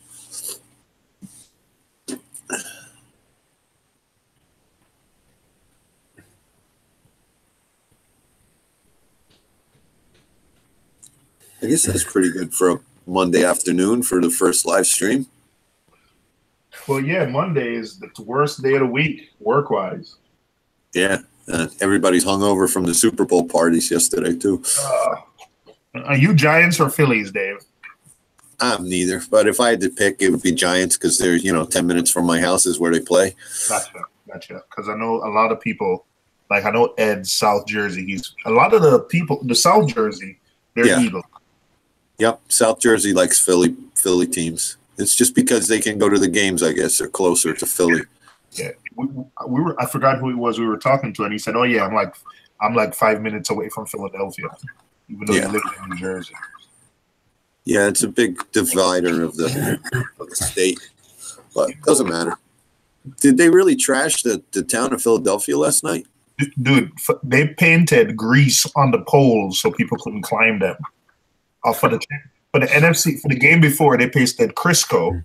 I guess that's pretty good for a Monday afternoon for the first live stream. Well, yeah, Monday is the worst day of the week, work-wise. Yeah, everybody's hungover from the Super Bowl parties yesterday, too. Are you Giants or Phillies, Dave? I'm neither, but if I had to pick, it would be Giants because they're, 10 minutes from my house is where they play. Gotcha. Because I know a lot of people, like I know Ed, South Jersey. A lot of the people, the South Jersey, they're Eagles. Yep, South Jersey likes Philly teams. It's just because they can go to the games, I guess. They're closer to Philly. Yeah, we were. I forgot who it was we were talking to, and he said, "Oh yeah, I'm like 5 minutes away from Philadelphia." even though he lives in New Jersey. Yeah, it's a big divider of the state, but it doesn't matter. Did they really trash the town of Philadelphia last night? Dude, they painted grease on the poles so people couldn't climb them. For the NFC, for the game before, they pasted Crisco,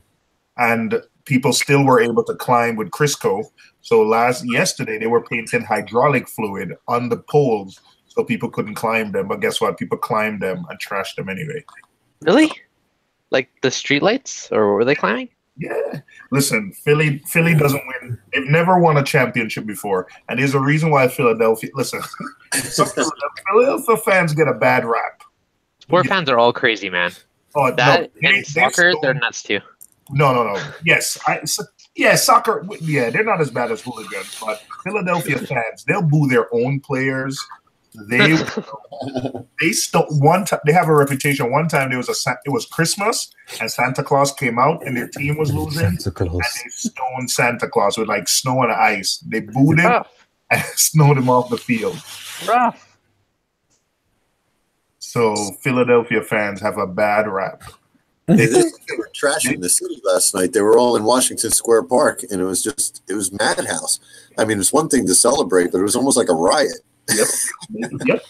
and people still were able to climb with Crisco. So yesterday, they were painting hydraulic fluid on the poles so people couldn't climb them. But guess what? People climbed them and trashed them anyway. Really? Like the streetlights, or were they climbing? Yeah. Listen, Philly doesn't win. They've never won a championship before, and there's a reason why Philadelphia. Listen, some Philadelphia fans get a bad rap. Sport fans are all crazy, man. Oh, that and soccer, they're nuts too. No. Yes, soccer. Yeah, they're not as bad as hooligans, but Philadelphia fans, they'll boo their own players. They stole one time. They have a reputation. One time it was Christmas and Santa Claus came out and their team was losing. And they stoned Santa Claus with like snow and ice. They booed him and snowed him off the field. Rough. So Philadelphia fans have a bad rap. They were trashing the city last night. They were all in Washington Square Park, and it was madhouse. I mean, it's one thing to celebrate, but it was almost like a riot. Yep.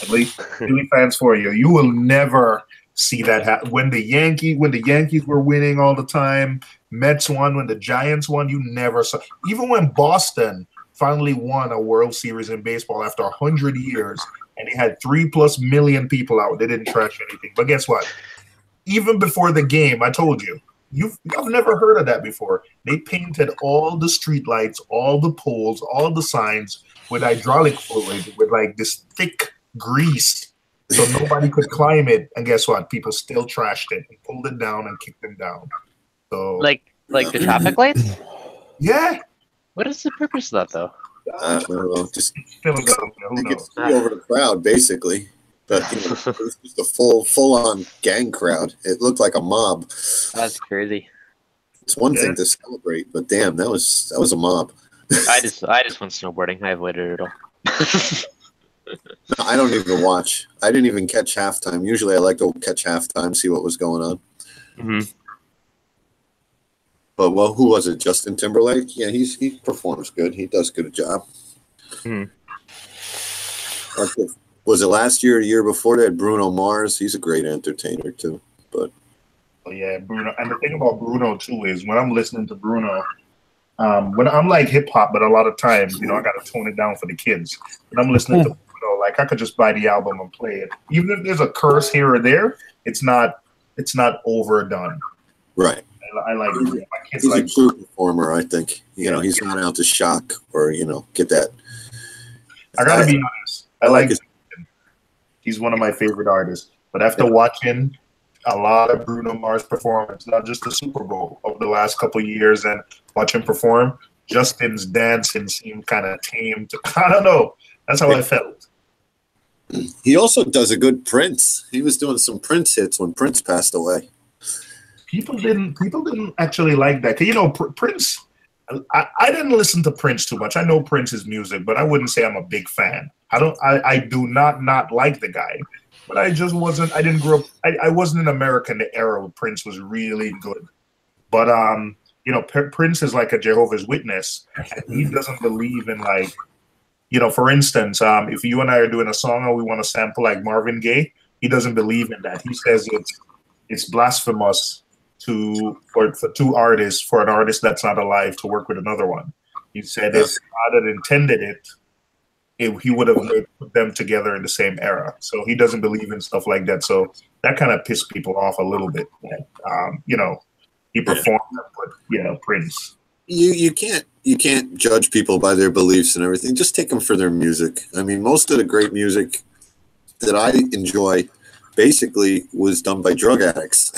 At least Philly fans for you. You will never see that happen. When the Yankees were winning all the time, Mets won, when the Giants won, you never saw. Even when Boston finally won a World Series in baseball after 100 years, and they had 3+ million people out, they didn't trash anything. But guess what? Even before the game, I told you, I've never heard of that before. They painted all the streetlights, all the poles, all the signs with hydraulic fluid, with like this thick grease, so nobody could climb it. And guess what? People still trashed it and pulled it down and kicked them down. So like the traffic lights? Yeah. What is the purpose of that though? I don't know. Just who knows? over the crowd, basically. But it was just a full-on gang crowd. It looked like a mob. That's crazy. It's one thing to celebrate, but damn, that was a mob. I just went snowboarding. I avoided it all. No, I don't even watch. I didn't even catch halftime. Usually I like to catch halftime, see what was going on. Mm-hmm. But, well, who was it? Justin Timberlake? Yeah, he performs good. He does a good job. Mm-hmm. Was it last year or the year before that? Bruno Mars. He's a great entertainer, too. But yeah, Bruno. And the thing about Bruno, too, is when I'm listening to Bruno, when I'm like hip-hop, but a lot of times, I got to tone it down for the kids. When I'm listening to Bruno, like, I could just buy the album and play it. Even if there's a curse here or there, it's not overdone. Right. I like it. My kids he's like a true performer, I think. He's not out to shock or, get that. I got to be honest. I like his. He's one of my favorite artists. But after watching a lot of Bruno Mars performance, not just the Super Bowl, over the last couple of years, and watch him perform, Justin's dancing seemed kind of tame. I don't know. That's how I felt. He also does a good Prince. He was doing some Prince hits when Prince passed away. People didn't actually like that. Prince. I didn't listen to Prince too much. I know Prince's music, but I wouldn't say I'm a big fan. I do not like the guy, but I just wasn't. I didn't grow up. I wasn't in America in the era where Prince was really good. But Prince is like a Jehovah's Witness, and he doesn't believe in like, for instance, if you and I are doing a song and we want to sample like Marvin Gaye, he doesn't believe in that. He says it's blasphemous for two artists, for an artist that's not alive to work with another one. He said if God had intended it, he would have put them together in the same era. So he doesn't believe in stuff like that. So that kind of pissed people off a little bit. He performed, but Prince. You can't judge people by their beliefs and everything. Just take them for their music. I mean, most of the great music that I enjoy basically was done by drug addicts.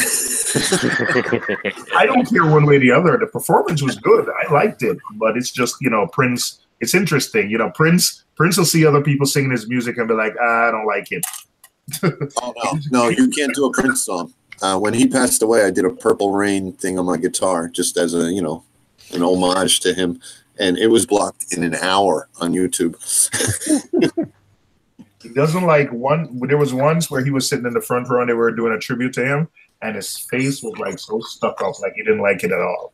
I don't care one way or the other. The performance was good. I liked it, but it's just, Prince. It's interesting. Prince will see other people singing his music and be like, I don't like it. Oh, no, you can't do a Prince song. When he passed away, I did a Purple Rain thing on my guitar just as a, an homage to him. And it was blocked in an hour on YouTube. He doesn't like one. There was once where he was sitting in the front row and they were doing a tribute to him, and his face was like so stuck up, like he didn't like it at all.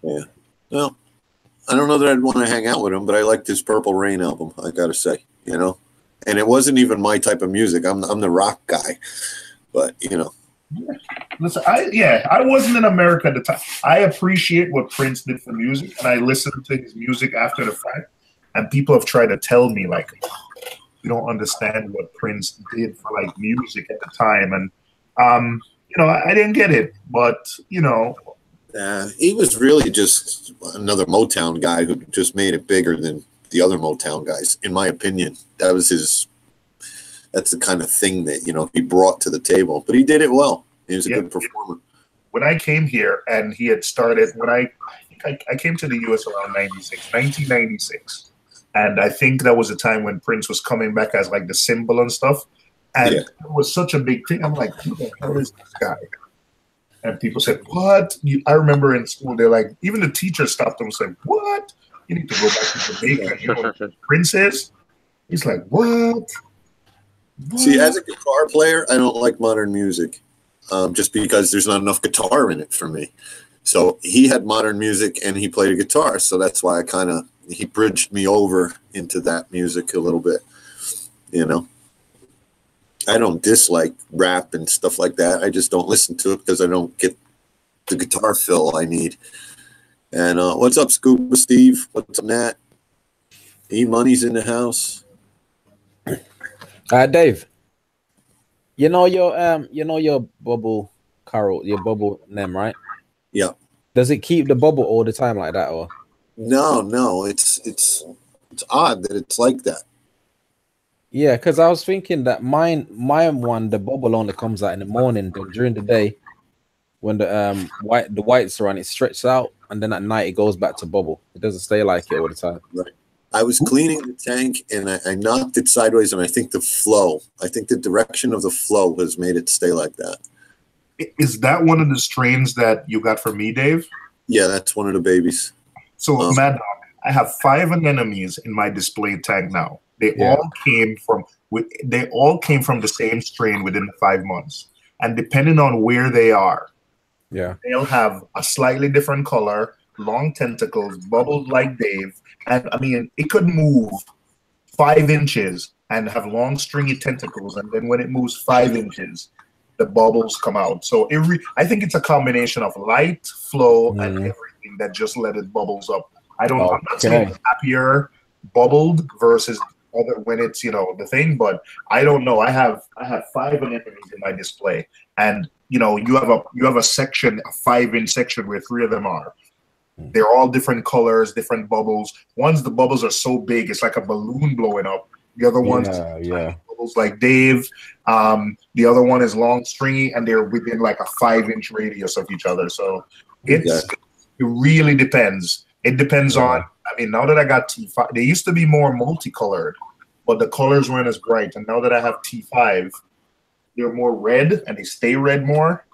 Yeah. Well, I don't know that I'd want to hang out with him, but I liked his Purple Rain album. I gotta say, and it wasn't even my type of music. I'm the rock guy, but Listen, I wasn't in America at the time. I appreciate what Prince did for music, and I listened to his music after the fact. And people have tried to tell me, like, you don't understand what Prince did for like music at the time, and I didn't get it. But he was really just another Motown guy who just made it bigger than the other Motown guys, in my opinion. That's the kind of thing that he brought to the table, but he did it well. He was a good performer. When I came here and he had started, I came to the U.S. around 1996. And I think that was a time when Prince was coming back as like the symbol and stuff. And it was such a big thing. I'm like, who the hell is this guy? And people said, what? I remember in school, they're like, even the teacher stopped them and said, what? You need to go back to Jamaica. You know what Prince is? He's like, what? See, as a guitar player, I don't like modern music just because there's not enough guitar in it for me. So he had modern music and he played a guitar. So that's why he bridged me over into that music a little bit. I don't dislike rap and stuff like that. I just don't listen to it because I don't get the guitar fill I need. And what's up, Scuba Steve? What's up, Nat? E-Money's in the house. Dave, you know your bubble, Carol, your bubble name, right? Yeah. Does it keep the bubble all the time like that, or? No, it's odd that it's like that. Yeah, because I was thinking that my one, the bubble only comes out in the morning. Then during the day, when the whites are on, it stretches out, and then at night it goes back to bubble. It doesn't stay like it all the time. Right. I was cleaning the tank and I knocked it sideways, and I think the direction of the flow has made it stay like that. Is that one of the strains that you got from me, Dave? Yeah, that's one of the babies. So, Mad Dog, I have 5 anemones in my display tank now. They all came from the same strain within 5 months, and depending on where they are, they'll have a slightly different color, long tentacles, bubbles like Dave. And I mean, it could move 5 inches and have long stringy tentacles, and then when it moves 5 inches, the bubbles come out. So I think it's a combination of light, flow, and everything that just let it bubbles up. I'm not saying happier bubbled versus other when it's the thing, but I don't know. I have 5 anemones in my display, and you have a section, a 5-inch section where 3 of them are. They're all different colors, different bubbles. The bubbles are so big, it's like a balloon blowing up. The other one's bubbles like Dave. The other one is long, stringy, and they're within like a 5-inch radius of each other. So it really depends. It depends on. I mean, now that I got T5, they used to be more multicolored, but the colors weren't as bright. And now that I have T5, they're more red, and they stay red more.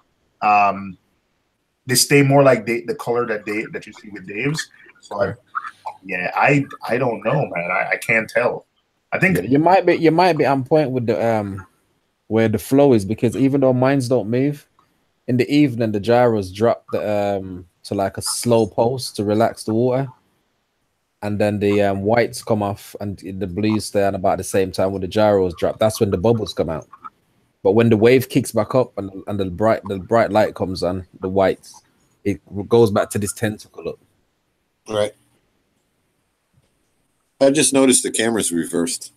They stay more like the color that you see with Dave's. So I don't know, man. I can't tell. I think you might be on point with the where the flow is, because even though mines don't move in the evening, the gyros drop the to like a slow pulse to relax the water, and then the whites come off and the blues stay on about the same time when the gyros drop. That's when the bubbles come out. But when the wave kicks back up and the bright light comes on, the whites, it goes back to this tentacle look. Right. I just noticed the camera's reversed.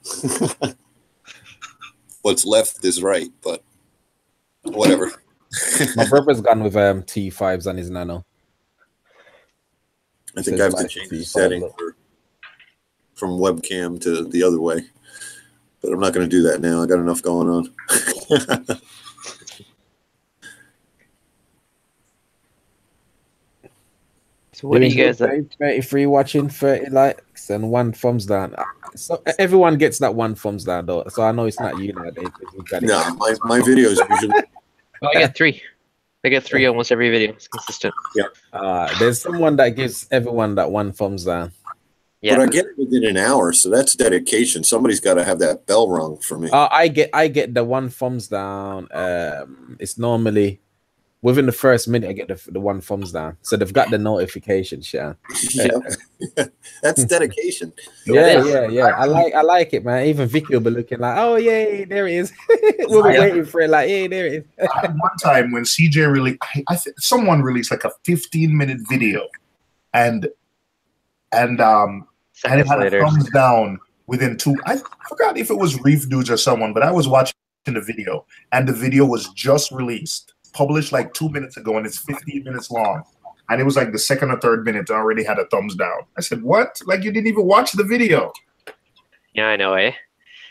What's left is right, but whatever. My brother's gone with T5s on his Nano. I think I have to change the setting from webcam to the other way. But I'm not going to do that now. I got enough going on. So what do you guys 33 watching, 30 likes, and 1 thumbs down. So everyone gets that 1 thumbs down though. So I know it's not you nowadays. No, my videos usually. Oh, I get 3. I get 3 almost every video. It's consistent. Yeah. There's someone that gives everyone that 1 thumbs down. Yeah. But I get it within an hour, so that's dedication. Somebody's got to have that bell rung for me. I get the one thumbs down. It's normally within the first minute I get the one thumbs down. So they've got the notification, Sean. Yeah, that's dedication. Yeah. I like it, man. Even Vicky will be looking like, oh yay, there it is. We'll be waiting for it, like, hey, there it is. One time when CJ released, someone released like a 15-minute video, and it had a thumbs down within 2. I forgot if it was Reef Dudes or someone, but I was watching the video, and the video was just released, published like 2 minutes ago, and it's 15 minutes long. And it was like the second or third minute, I already had a thumbs down. I said, what? Like, you didn't even watch the video. Yeah, I know, eh?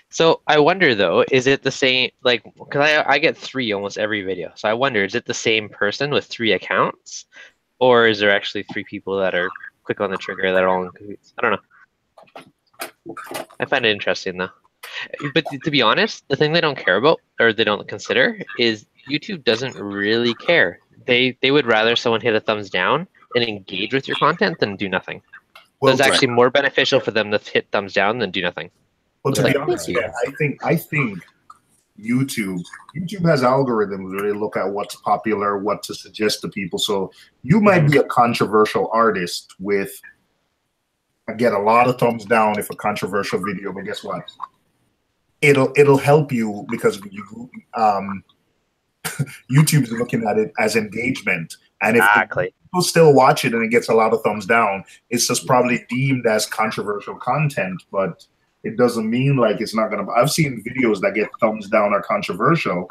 So I wonder, though, is it the same, like, because I get 3 almost every video. So I wonder, is it the same person with 3 accounts? Or is there actually 3 people that are quick on the trigger that are all in cahoots? I don't know. I find it interesting, though. But to be honest, the thing they don't care about, or they don't consider, is YouTube doesn't really care. They would rather someone hit a thumbs down and engage with your content than do nothing. Well, So it's actually more beneficial for them to hit thumbs down than do nothing. Well, to be honest, yeah, I think YouTube has algorithms where they look at what's popular, what to suggest to people. So you might be a controversial artist with, I get a lot of thumbs down if a controversial video, but guess what? It'll help you because you YouTube is looking at it as engagement, and if people still watch it and it gets a lot of thumbs down, it's just probably deemed as controversial content, but it doesn't mean like it's not gonna. I've seen videos that get thumbs down or controversial,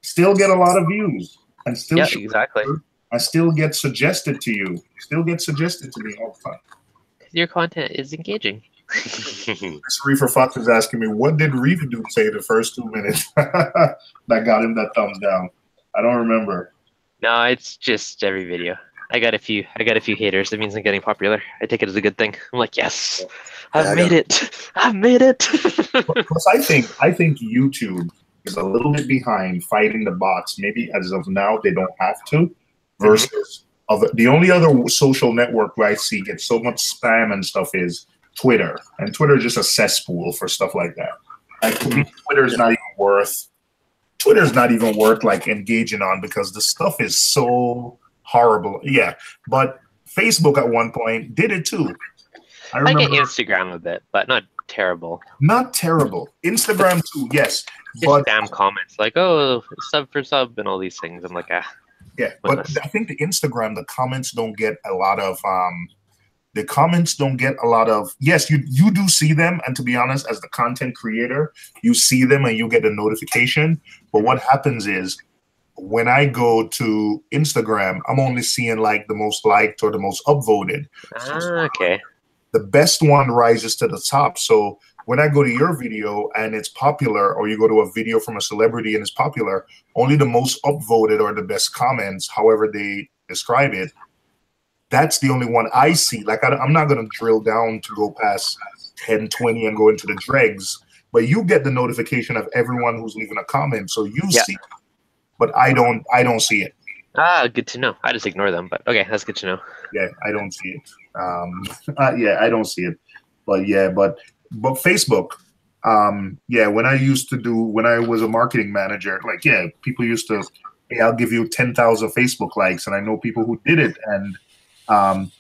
still get a lot of views, and still I still get suggested to you, still get suggested to me all the time. Your content is engaging. This Reefer Fox is asking me, what did Reef Dude say the first 2 minutes that got him that thumbs down? I don't remember. No, it's just every video. I got a few haters. That means I'm getting popular. I take it as a good thing. I'm like, yes, I've made it. I've made it. Plus, I think YouTube is a little bit behind fighting the bots. Maybe as of now they don't have to. Versus the only other social network where I see get so much spam and stuff is Twitter, and Twitter is just a cesspool for stuff like that. Like, to me, Twitter's not even worth like engaging on because the stuff is so horrible. Yeah, but Facebook at one point did it too. I get Instagram a bit, but not terrible. Not terrible. Instagram too, yes. Just spam comments like, oh, sub for sub and all these things. I'm like, ah. Yeah, but I think the Instagram, the comments don't get a lot of yes, you do see them, and to be honest, as the content creator, you see them and you get a notification. But what happens is when I go to Instagram, I'm only seeing like the most liked or the most upvoted. Okay. The best one rises to the top. So when I go to your video and it's popular, or you go to a video from a celebrity and it's popular, only the most upvoted or the best comments, however they describe it, that's the only one I see. Like, I'm not going to drill down to go past 10, 20 and go into the dregs, but you get the notification of everyone who's leaving a comment. So you see it, but I don't see it. Good to know. I just ignore them, but okay, that's good to know. Yeah, I don't see it. I don't see it. But Facebook, when I was a marketing manager, like, people used to, hey, I'll give you 10,000 Facebook likes, and I know people who did it. And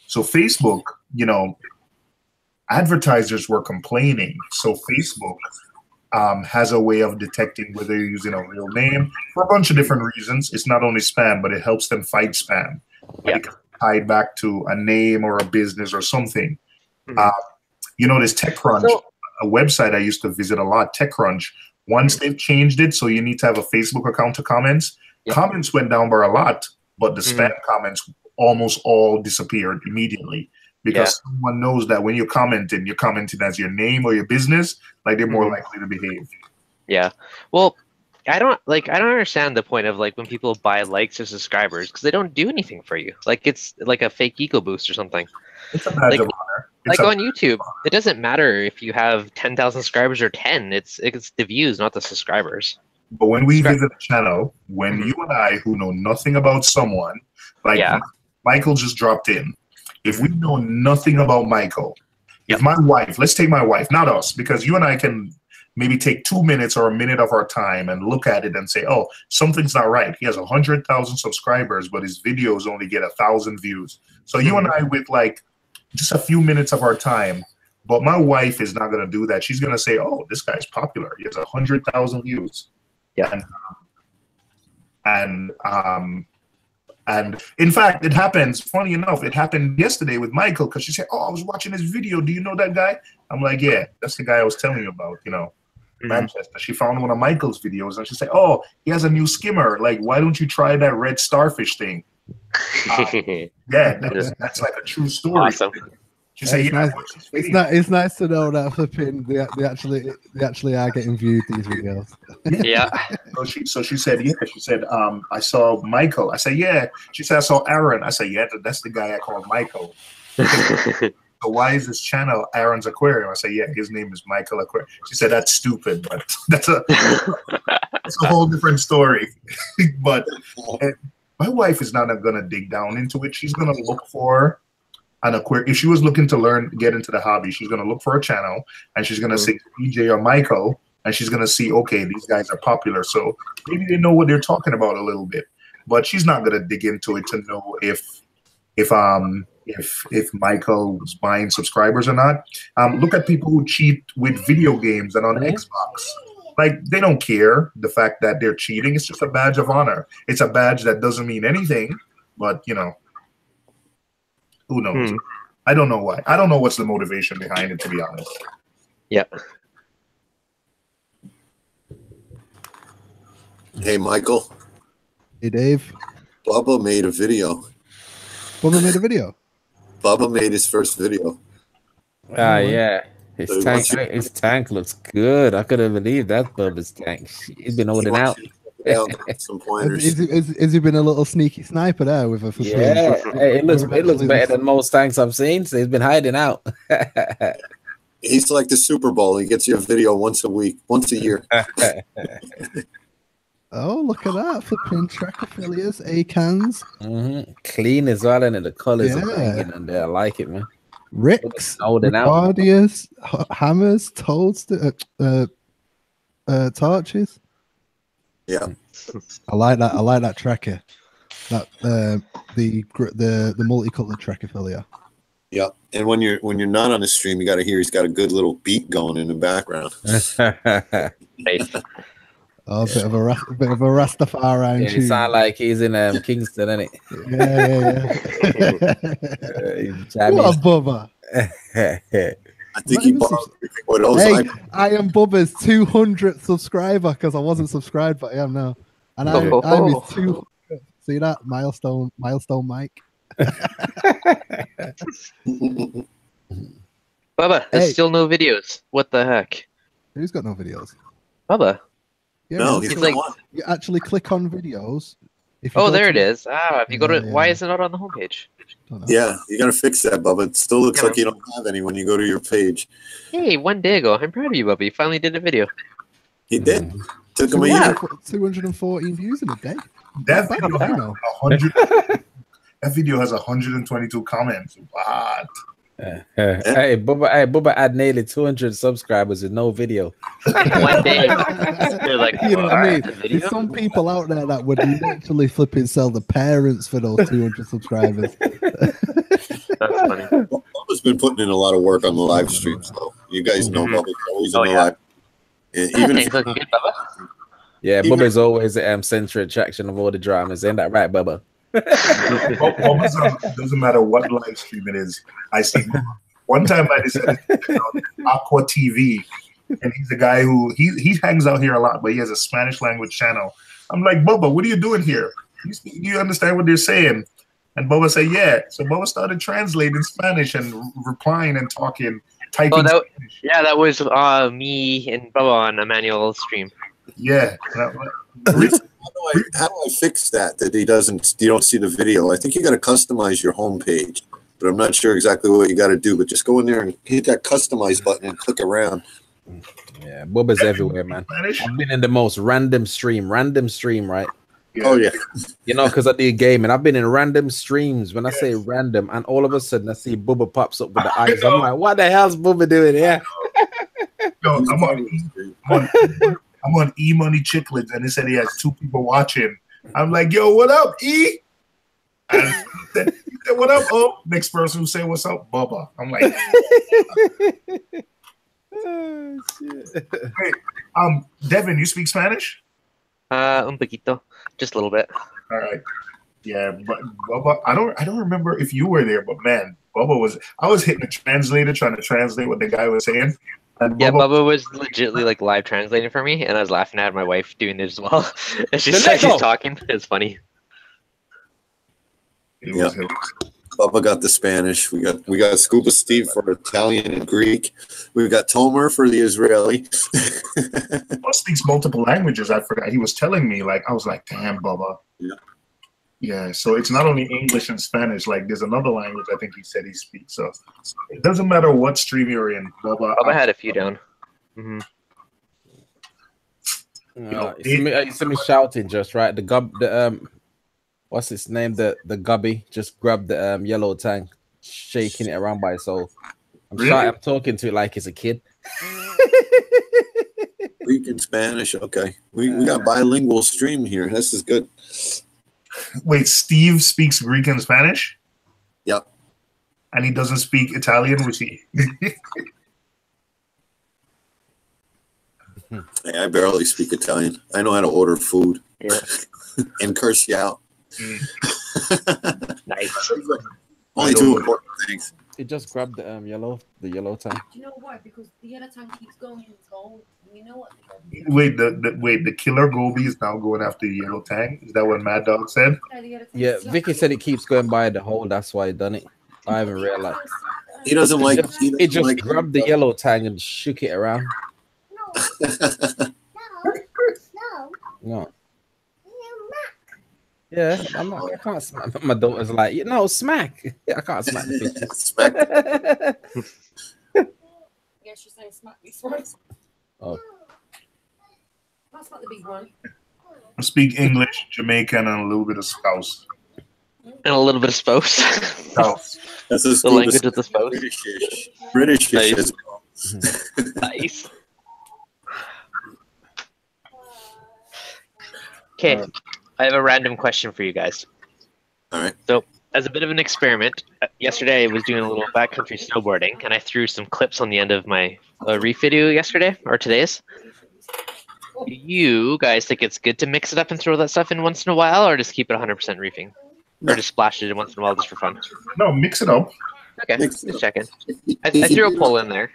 so Facebook, advertisers were complaining. So Facebook has a way of detecting whether you're using a real name for a bunch of different reasons. It's not only spam, but it helps them fight spam. It can tie it back to a name or a business or something. This TechCrunch, a website I used to visit a lot, TechCrunch, once they've changed it, so you need to have a Facebook account to comments. Comments went down by a lot, but the spam comments almost all disappeared immediately. Because someone knows that when you're commenting as your name or your business, like, they're more likely to behave. Yeah. Well, I don't understand the point of like when people buy likes or subscribers, because they don't do anything for you. Like, it's like a fake ego boost or something. It's a badge of honor. Like on YouTube, it doesn't matter if you have 10,000 subscribers or 10. It's the views, not the subscribers. But when we visit a channel, when you and I, who know nothing about someone, like Michael just dropped in. If we know nothing about Michael If my wife, let's take my wife, not us, because you and I can maybe take 2 minutes or a minute of our time and look at it and say, oh, something's not right. He has 100,000 subscribers, but his videos only get 1,000 views. So you and I, with like just a few minutes of our time, but my wife is not going to do that. She's going to say, oh, this guy's popular. He has 100,000 views. Yeah. And in fact, it happens, funny enough, it happened yesterday with Michael, because she said, oh, I was watching his video. Do you know that guy? I'm like, yeah, that's the guy I was telling you about, you know, Manchester. She found one of Michael's videos and she said, oh, he has a new skimmer. Like, why don't you try that red starfish thing? Yeah, that's like a true story. Awesome. She said, yeah, it's nice to know that flipping they actually are getting viewed, these videos. Yeah. So she said, yeah. She said, I saw Michael. I said, yeah. She said, I saw Aaron. I said, yeah, that's the guy I call Michael. So why is this channel Aaron's Aquarium? I said, yeah, his name is Michael Aquarium. She said, that's stupid, but that's a whole different story. But my wife is not going to dig down into it. She's going to look for an aquarium. If she was looking to get into the hobby, she's going to look for a channel and she's going to see DJ or Michael, and she's going to see, okay, these guys are popular, so maybe they know what they're talking about a little bit. But she's not going to dig into it to know if Michael was buying subscribers or not. Look at people who cheat with video games and on Xbox. Like, they don't care the fact that they're cheating. It's just a badge of honor. It's a badge that doesn't mean anything, but you know, who knows? I don't know why. I don't know what's the motivation behind it, to be honest. Yeah. Hey, Michael. Hey, Dave. Bubba made a video. Bubba made a video? Bubba made his first video. Yeah. His tank looks good. I couldn't believe that's Bubba's tank. He's been holding out. Some pointers. Has he been a little sneaky sniper there with a it looks better than most tanks I've seen. So he's been hiding out. He's like the Super Bowl. He gets you a video once a year. Oh, look at that. Flipping track affiliates, A-cans. Clean as well, and the colors are banging on there. I like it, man. Ricks, holding out. Ricardius, hammers, torches. Yeah, I like that. I like that tracker. That the multicolored tracker filia. Yeah, and when you're not on the stream, you got to hear he's got a good little beat going in the background. Nice. Oh, a bit of a Rastafari. Yeah, he sound like he's in Kingston, isn't it? Yeah. What a Bubba. I think he borrowed what else. Hey, I am Bubba's 200th subscriber because I wasn't subscribed, but I am now. And I'm his 200th. See that? Milestone Mike. Bubba, there's still no videos. What the heck? Who's got no videos? Bubba. Yeah, no, he's like, you actually click on videos. There it is. If you go to, why is it not on the homepage? Yeah, you got to fix that, Bubba. It still looks like you don't have any when you go to your page. Hey, one day ago, I'm proud of you, Bubba. You finally did a video. He did. Took him a year. 214 views in a day. That video has 122 comments. What? Hey, Bubba had nearly 200 subscribers with no video. One day, they're like, you know what I mean? There's some people out there that would literally flipping sell the parents for those 200 subscribers. That's funny. Bubba's been putting in a lot of work on the live streams, though. You guys know Bubba's always on the live. Even if looking good, Bubba. Yeah, Bubba's always the center attraction of all the dramas. Ain't that right, Bubba? It doesn't matter what live stream it is. I see. One time I decided on Aqua TV, and he's a guy who he hangs out here a lot, but he has a Spanish language channel. I'm like, Bubba, what are you doing here? You understand what they're saying? And Bubba said, yeah. So Bubba started translating Spanish and replying and talking, typing. That was me and Bubba on Emmanuel's stream. Yeah. How do I fix that you don't see the video? I think you got to customize your homepage, but I'm not sure exactly what you got to do. But just go in there and hit that customize button and click around. Yeah, Bubba's everywhere, man. I've been in the most random stream, right? Oh yeah. You know, because I do gaming. I've been in random streams. When I say random, and all of a sudden I see Bubba pops up with the eyes. I'm like, what the hell's Bubba doing here? Yo, I'm on E Money Chicklets, and he said he has 2 people watching. I'm like, yo, what up, E? And he said, what up? Oh, next person who say what's up, Bubba. I'm like, Oh, shit. hey, Devin, you speak Spanish? Un poquito, just a little bit. All right. Yeah, but Bubba, I don't remember if you were there, but man, I was hitting the translator trying to translate what the guy was saying. And Yeah, Bubba was legitly like live translating for me, and I was laughing at my wife doing it as well. And she's talking. It's funny. Yeah. Bubba got the Spanish. We got Scuba Steve for Italian and Greek. We've got Tomer for the Israeli. Bubba speaks multiple languages. I forgot. He was telling me, like, I was like, damn, Bubba. Yeah. Yeah, so it's not only English and Spanish. Like, there's another language I think he said he speaks. So it doesn't matter what stream you're in, Bubba. Bubba had a few down. You see me shouting just right. What's his name? The gubby just grabbed the yellow tank, shaking it around by itself. I'm talking to it like it's a kid. Greek and Spanish. Okay, we got bilingual stream here. This is good. Wait, Steve speaks Greek and Spanish? Yep. And he doesn't speak Italian, which he. Hey, I barely speak Italian. I know how to order food. Yeah. And curse you out. Nice. Only 2 important things. He just grabbed the yellow tank. Do you know why? Because the yellow tank keeps going and it's gold. You know what? Wait, the killer Gobi is now going after the yellow tank. Is that what Mad Dog said? Yeah, Vicky said it keeps going by the hole. That's why he done it. I haven't realized. He doesn't like. He just grabbed the yellow tang and shook it around. No. Yeah, I can't smack. My daughter's like, smack. I can't smack the bitch. Smack. Yeah, she's saying smack these ones. Oh. That's not the big one. I speak English, Jamaican, and a little bit of Scouse. And a little bit of spouse. Scouse. That's the language of the spouse. British Nice. as well. Nice. Okay, I have a random question for you guys. All right. So, as a bit of an experiment, yesterday I was doing a little backcountry snowboarding, and I threw some clips on the end of my Reef video yesterday, or today's. Do you guys think it's good to mix it up and throw that stuff in once in a while, or just keep it 100% reefing? Or just splash it in once in a while just for fun? No, mix it up. Okay, just checking. I threw a poll in there.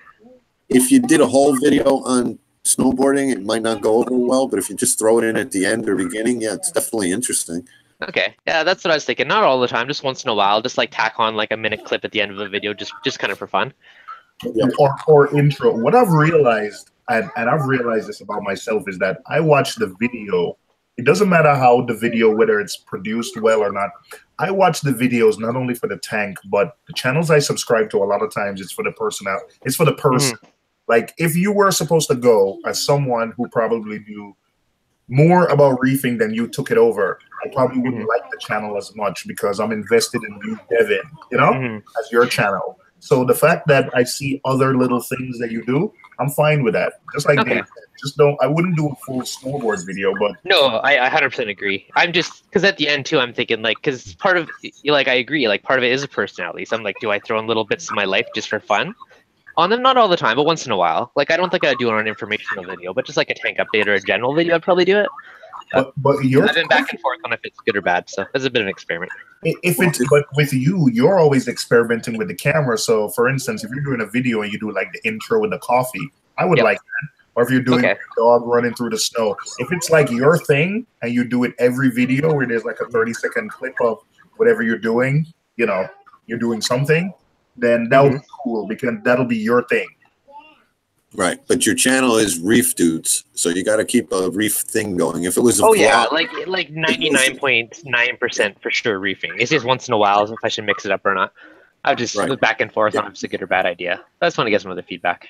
If you did a whole video on snowboarding, it might not go over well, but if you just throw it in at the end or beginning, yeah, it's definitely interesting. Okay, yeah, that's what I was thinking. Not all the time, just once in a while. Just like tack on like a minute clip at the end of a video, just kind of for fun. Yeah. Or intro. What I've realized, and I've realized this about myself, is that I watch the video. It doesn't matter how the video, whether it's produced well or not. I watch the videos not only for the tank, but the channels I subscribe to. A lot of times, it's for the person out. It's for the person. Like, if you were supposed to go as someone who probably knew more about reefing than you took it over, I probably wouldn't like the channel as much because I'm invested in you, Devin, as your channel. So the fact that I see other little things that you do, I'm fine with that. Just like Dave said, I wouldn't do a full snowboard video, but no, I 100% agree. I'm just because at the end too, I'm thinking like because part of like I agree, like part of it is a personality. So I'm like, do I throw in little bits of my life just for fun? On them, not all the time, but once in a while. Like I don't think I'd do it on an informational video, but just like a tank update or a general video, I'd probably do it. But I've been back and forth on if it's good or bad, so it's a bit of an experiment. But with you, you're always experimenting with the camera. So, for instance, if you're doing a video and you do like the intro with the coffee, I would like that. Or if you're doing a dog running through the snow, if it's like your thing and you do it every video where there's like a 30-second clip of whatever you're doing, you're doing something, then that would be cool because that'll be your thing. Right, but your channel is Reef Dudes, so you got to keep a reef thing going. If it was a vlog, yeah, like 99.9% for sure reefing. It's just once in a while if I should mix it up or not. I've just back and forth on if it's a good or bad idea. I just want to get some other feedback.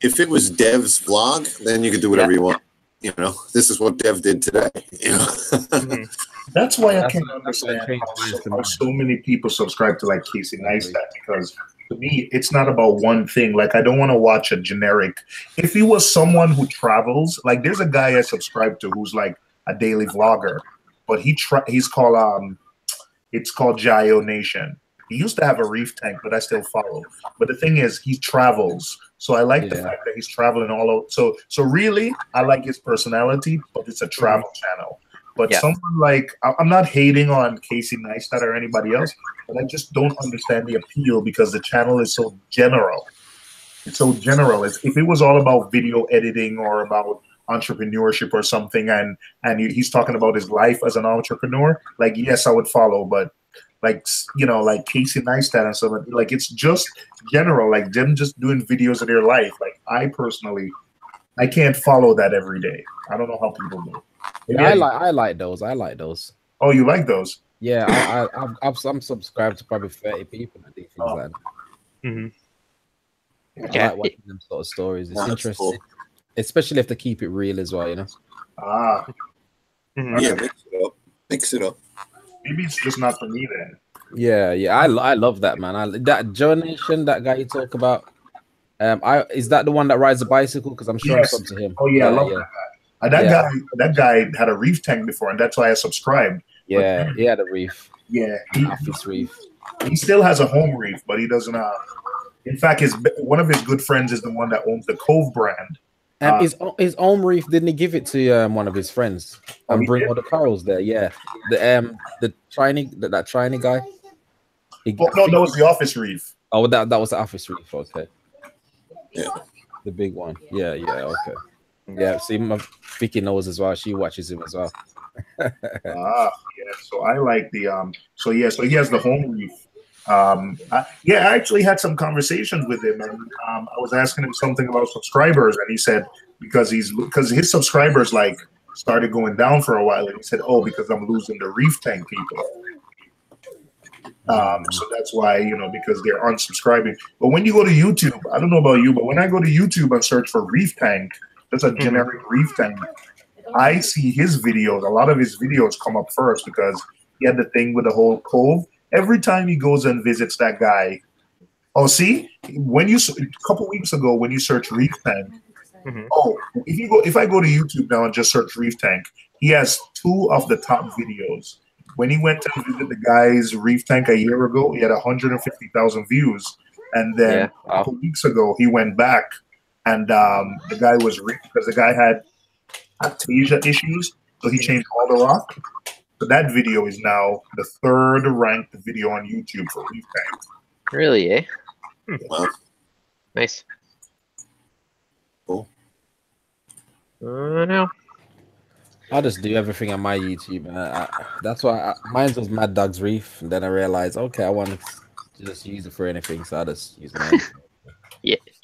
If it was Dev's vlog, then you could do whatever you want. you know, this is what Dev did today. You know? Mhm. That's why I That's can't what understand changed how things to how me. so many people subscribe to like Casey Neistat, because to me it's not about one thing. Like I don't want to watch a generic. If he was someone who travels, like there's a guy I subscribe to who's like a daily vlogger, but he's called it's called Jayo Nation. He used to have a reef tank, but I still follow. But the thing is, he travels, so I like the Yeah. fact that he's traveling all over. So really, I like his personality, but it's a travel channel. But Yeah. someone like I'm not hating on Casey Neistat or anybody else, but I just don't understand the appeal because the channel is so general. It's so general. If it was all about video editing or about entrepreneurship or something, and he's talking about his life as an entrepreneur, like yes, I would follow. But like like Casey Neistat and stuff, like it's just general, like them just doing videos of their life. Like I personally, I can't follow that every day. I don't know how people do. Yeah, I like those. I like those. Oh, you like those? Yeah, I'm subscribed to probably 30 people that do things like that. Mhm. I Okay. like watching them sort of stories. It's That's interesting, cool. especially if they keep it real as well. You know. Ah, Mhm. Yeah, mix it up. Mix it up. maybe it's just not for me then. Yeah, yeah. I love that, man. That Joe Nation, that guy you talk about. Is that the one that rides a bicycle? Because I'm sure Yes. I'm sub to him. Oh yeah, I love yeah. that guy. That guy had a reef tank before, and that's why I subscribed. Yeah, he had a reef, Yeah, office reef. he still has a home reef, but he doesn't. In fact, one of his good friends is the one that owns the Cove brand. His own reef, didn't he give it to one of his friends and he bring did? all the corals there? Yeah, the tiny that tiny guy. Oh no, that was the Office reef. Oh, that was the office reef. Okay, Yeah. the big one. Yeah, okay. Yeah, see, my Vicky knows as well. She watches him as well. Yeah. So I like the So yeah, so he has the home reef. I actually had some conversations with him, and I was asking him something about subscribers, and he said because his subscribers like started going down for a while, and he said, "Oh, because I'm losing the reef tank people." So that's why, because they're unsubscribing. But when you go to YouTube, I don't know about you, but when I go to YouTube and search for reef tank, that's a generic reef tank. I see his videos. A lot of his videos come up first because he had the thing with the whole cove. Every time he goes and visits that guy, see, a couple weeks ago when you search reef tank, if I go to YouTube now and just search reef tank, he has 2 of the top videos. When he went to visit the guy's reef tank a year ago, he had 150,000 views, and then a couple weeks ago he went back, and the guy was because the guy had aphasia issues, so he changed all the rock. So that video is now the 3rd ranked video on YouTube for reef tank. Really, eh? Wow. Nice. Cool. No. I just do everything on my YouTube. That's why mine was Mad Dog's Reef, and then I realized, okay, I want to just use it for anything, so I just use mine.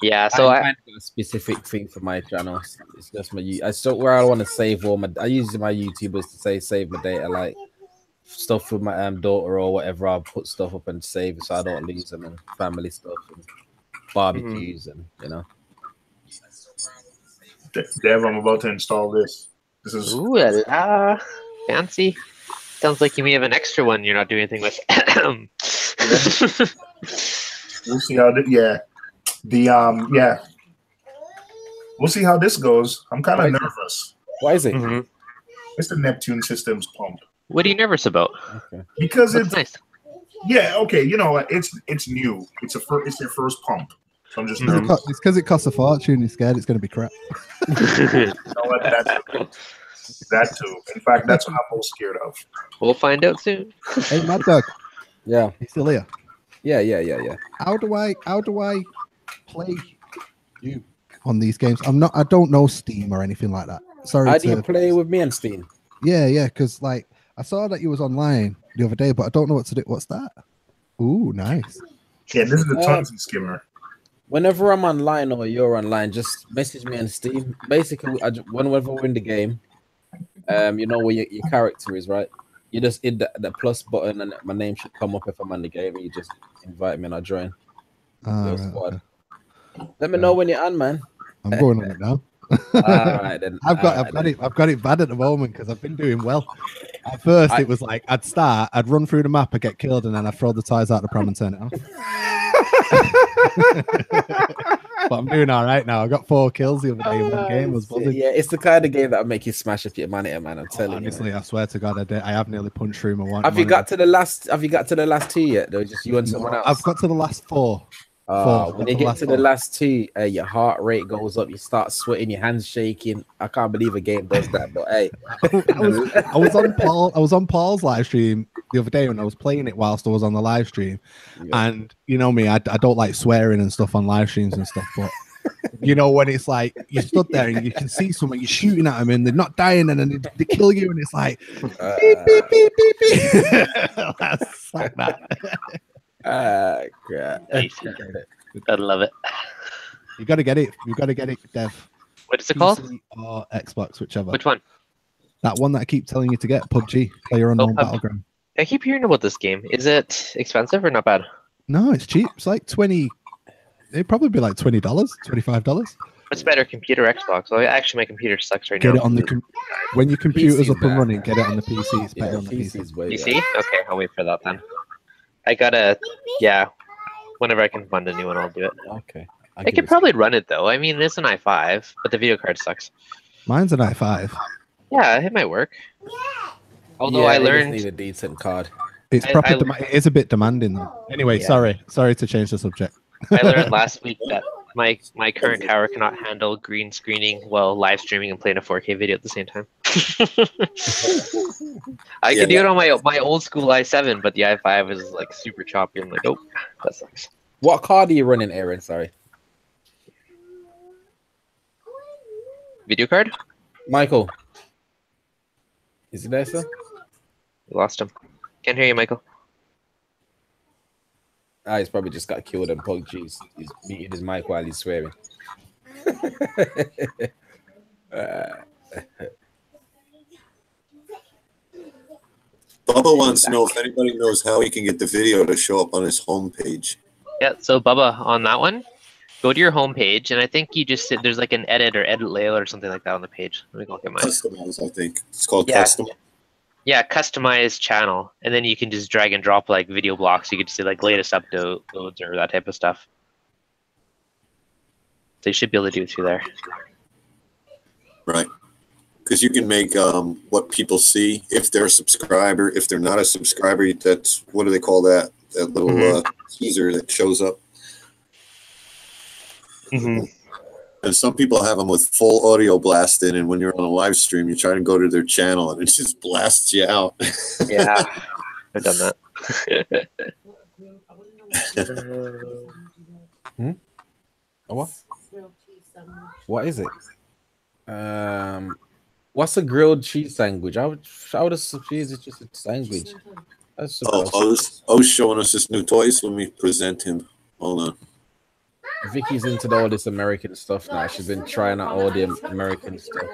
Yeah. So I find a specific thing for my channel. It's just where I want to save all my. I use my YouTubers to save my data, like stuff with my daughter or whatever. I'll put stuff up and save it so I don't lose them, and family stuff and barbecues and Dev, I'm about to install this. This is ooh la la, fancy. Sounds like you may have an extra one you're not doing anything with. We'll see how we'll see how this goes. I'm kind of nervous. Why is it? It's the Neptune Systems pump. What are you nervous about? Okay. Because Looks nice. Yeah, okay. You know what? It's new. It's their first pump. So I'm just nervous. It's because it costs a fortune. You're scared it's going to be crap. You know what? That too. In fact, that's what I'm most scared of. We'll find out soon. Hey, Mad Dog. Yeah. You still here? Yeah. How do I play you on these games? I don't know Steam or anything like that. Sorry. How do you play with me on Steam? Yeah, because like I saw that you was online the other day, but I don't know what to do. What's that? Ooh, nice. Yeah, this is the Tunsy skimmer. Whenever I'm online or you're online, just message me on Steam. Basically, whenever we're in the game, you know where your character is, right? You just hit the plus button and my name should come up if I'm on the game. And you just invite me and I join your squad. Okay. Let me know when you're on, man. I'm going on it now. Alright then. I've got it bad at the moment because I've been doing well. At first, it was like I'd run through the map, I'd get killed, and then I'd throw the ties out the pram and turn it off. But I'm doing all right now. I got 4 kills the other day in one game. Was buzzing. Yeah, it's the kind of game that will make you smash up your monitor, man. I'm telling Honestly, you. I swear to God, I have nearly punched through my one. Have you got to the last 2 yet? Though, just you and someone else. I've got to the last 4. When you get to the last 2, your heart rate goes up. You start sweating, your hands shaking. I can't believe a game does that. But hey, I was on Paul's live stream the other day when I was playing it whilst I was on the live stream, and you know me, I don't like swearing and stuff on live streams and stuff, but. You know, when it's like you stood there and you can see someone, you're shooting at them and they're not dying, and then they kill you, and it's like beep, beep, beep, beep, beep. That's like that. I love it. You got to get it. You got to get it, Dev. What is it called? Or Xbox, whichever. Which one? That one that I keep telling you to get, PUBG, PlayerUnknown Battleground. I keep hearing about this game. Is it expensive or not bad? No, it's cheap. It's like 20. It'd probably be like $20, $25. What's better, computer or Xbox? Well, actually, my computer sucks right now. Get it on the when your computer's up and running. Get it on the PC. It's better on the PC. PC? Okay, I'll wait for that then. I gotta, whenever I can fund a new one, I'll do it. Okay. I could probably run it though. I mean, it's an i5, but the video card sucks. Mine's an i5. Yeah, it might work. Although I learned need a decent card. It's it is a bit demanding though. Anyway, sorry to change the subject. I learned last week that my current tower cannot handle green screening while live streaming and playing a 4K video at the same time. I could do it on my old school i7, but the i5 is like super choppy. I'm like, oh, that sucks. What card are you running, Aaron? Sorry. Video card? Michael. Is he there, sir? We lost him. Can't hear you, Michael. He's probably just got killed and PUBG. He's muted his mic while he's swearing. Bubba wants to know if anybody knows how he can get the video to show up on his homepage. Yeah, so Bubba, on that one, go to your homepage, and I think you just there's like an edit layout or something like that on the page. Let me go look at mine. Customize, I think. It's called custom. Yeah, customize channel, and then you can just drag and drop like video blocks. You can just see like latest uploads or that type of stuff. So you should be able to do it through there. Right. Because you can make what people see if they're a subscriber. If they're not a subscriber, that's, what do they call that? That little teaser that shows up. Mm-hmm. And some people have them with full audio blasted, and when you're on a live stream, you try to go to their channel, and it just blasts you out. Yeah, I've done that. What? What is it? What's a grilled cheese sandwich? I would assume it's just a sandwich. O's showing us this new toy, so let me present him. Hold on. Vicky's into all this American stuff now. She's been trying out all the American stuff.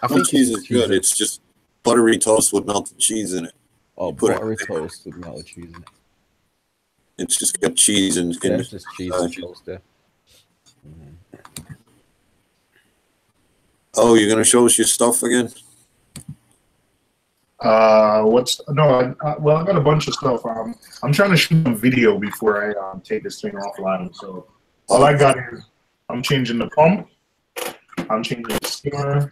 I think cheese is good. It's just buttery toast with melted cheese in it. Oh, buttery toast with melted cheese in it. It's just got cheese and it's just cheese and toast there. Oh, you're gonna show us your stuff again? I got a bunch of stuff. I'm trying to shoot a video before I take this thing offline. So all I got is I'm changing the pump, I'm changing the skimmer.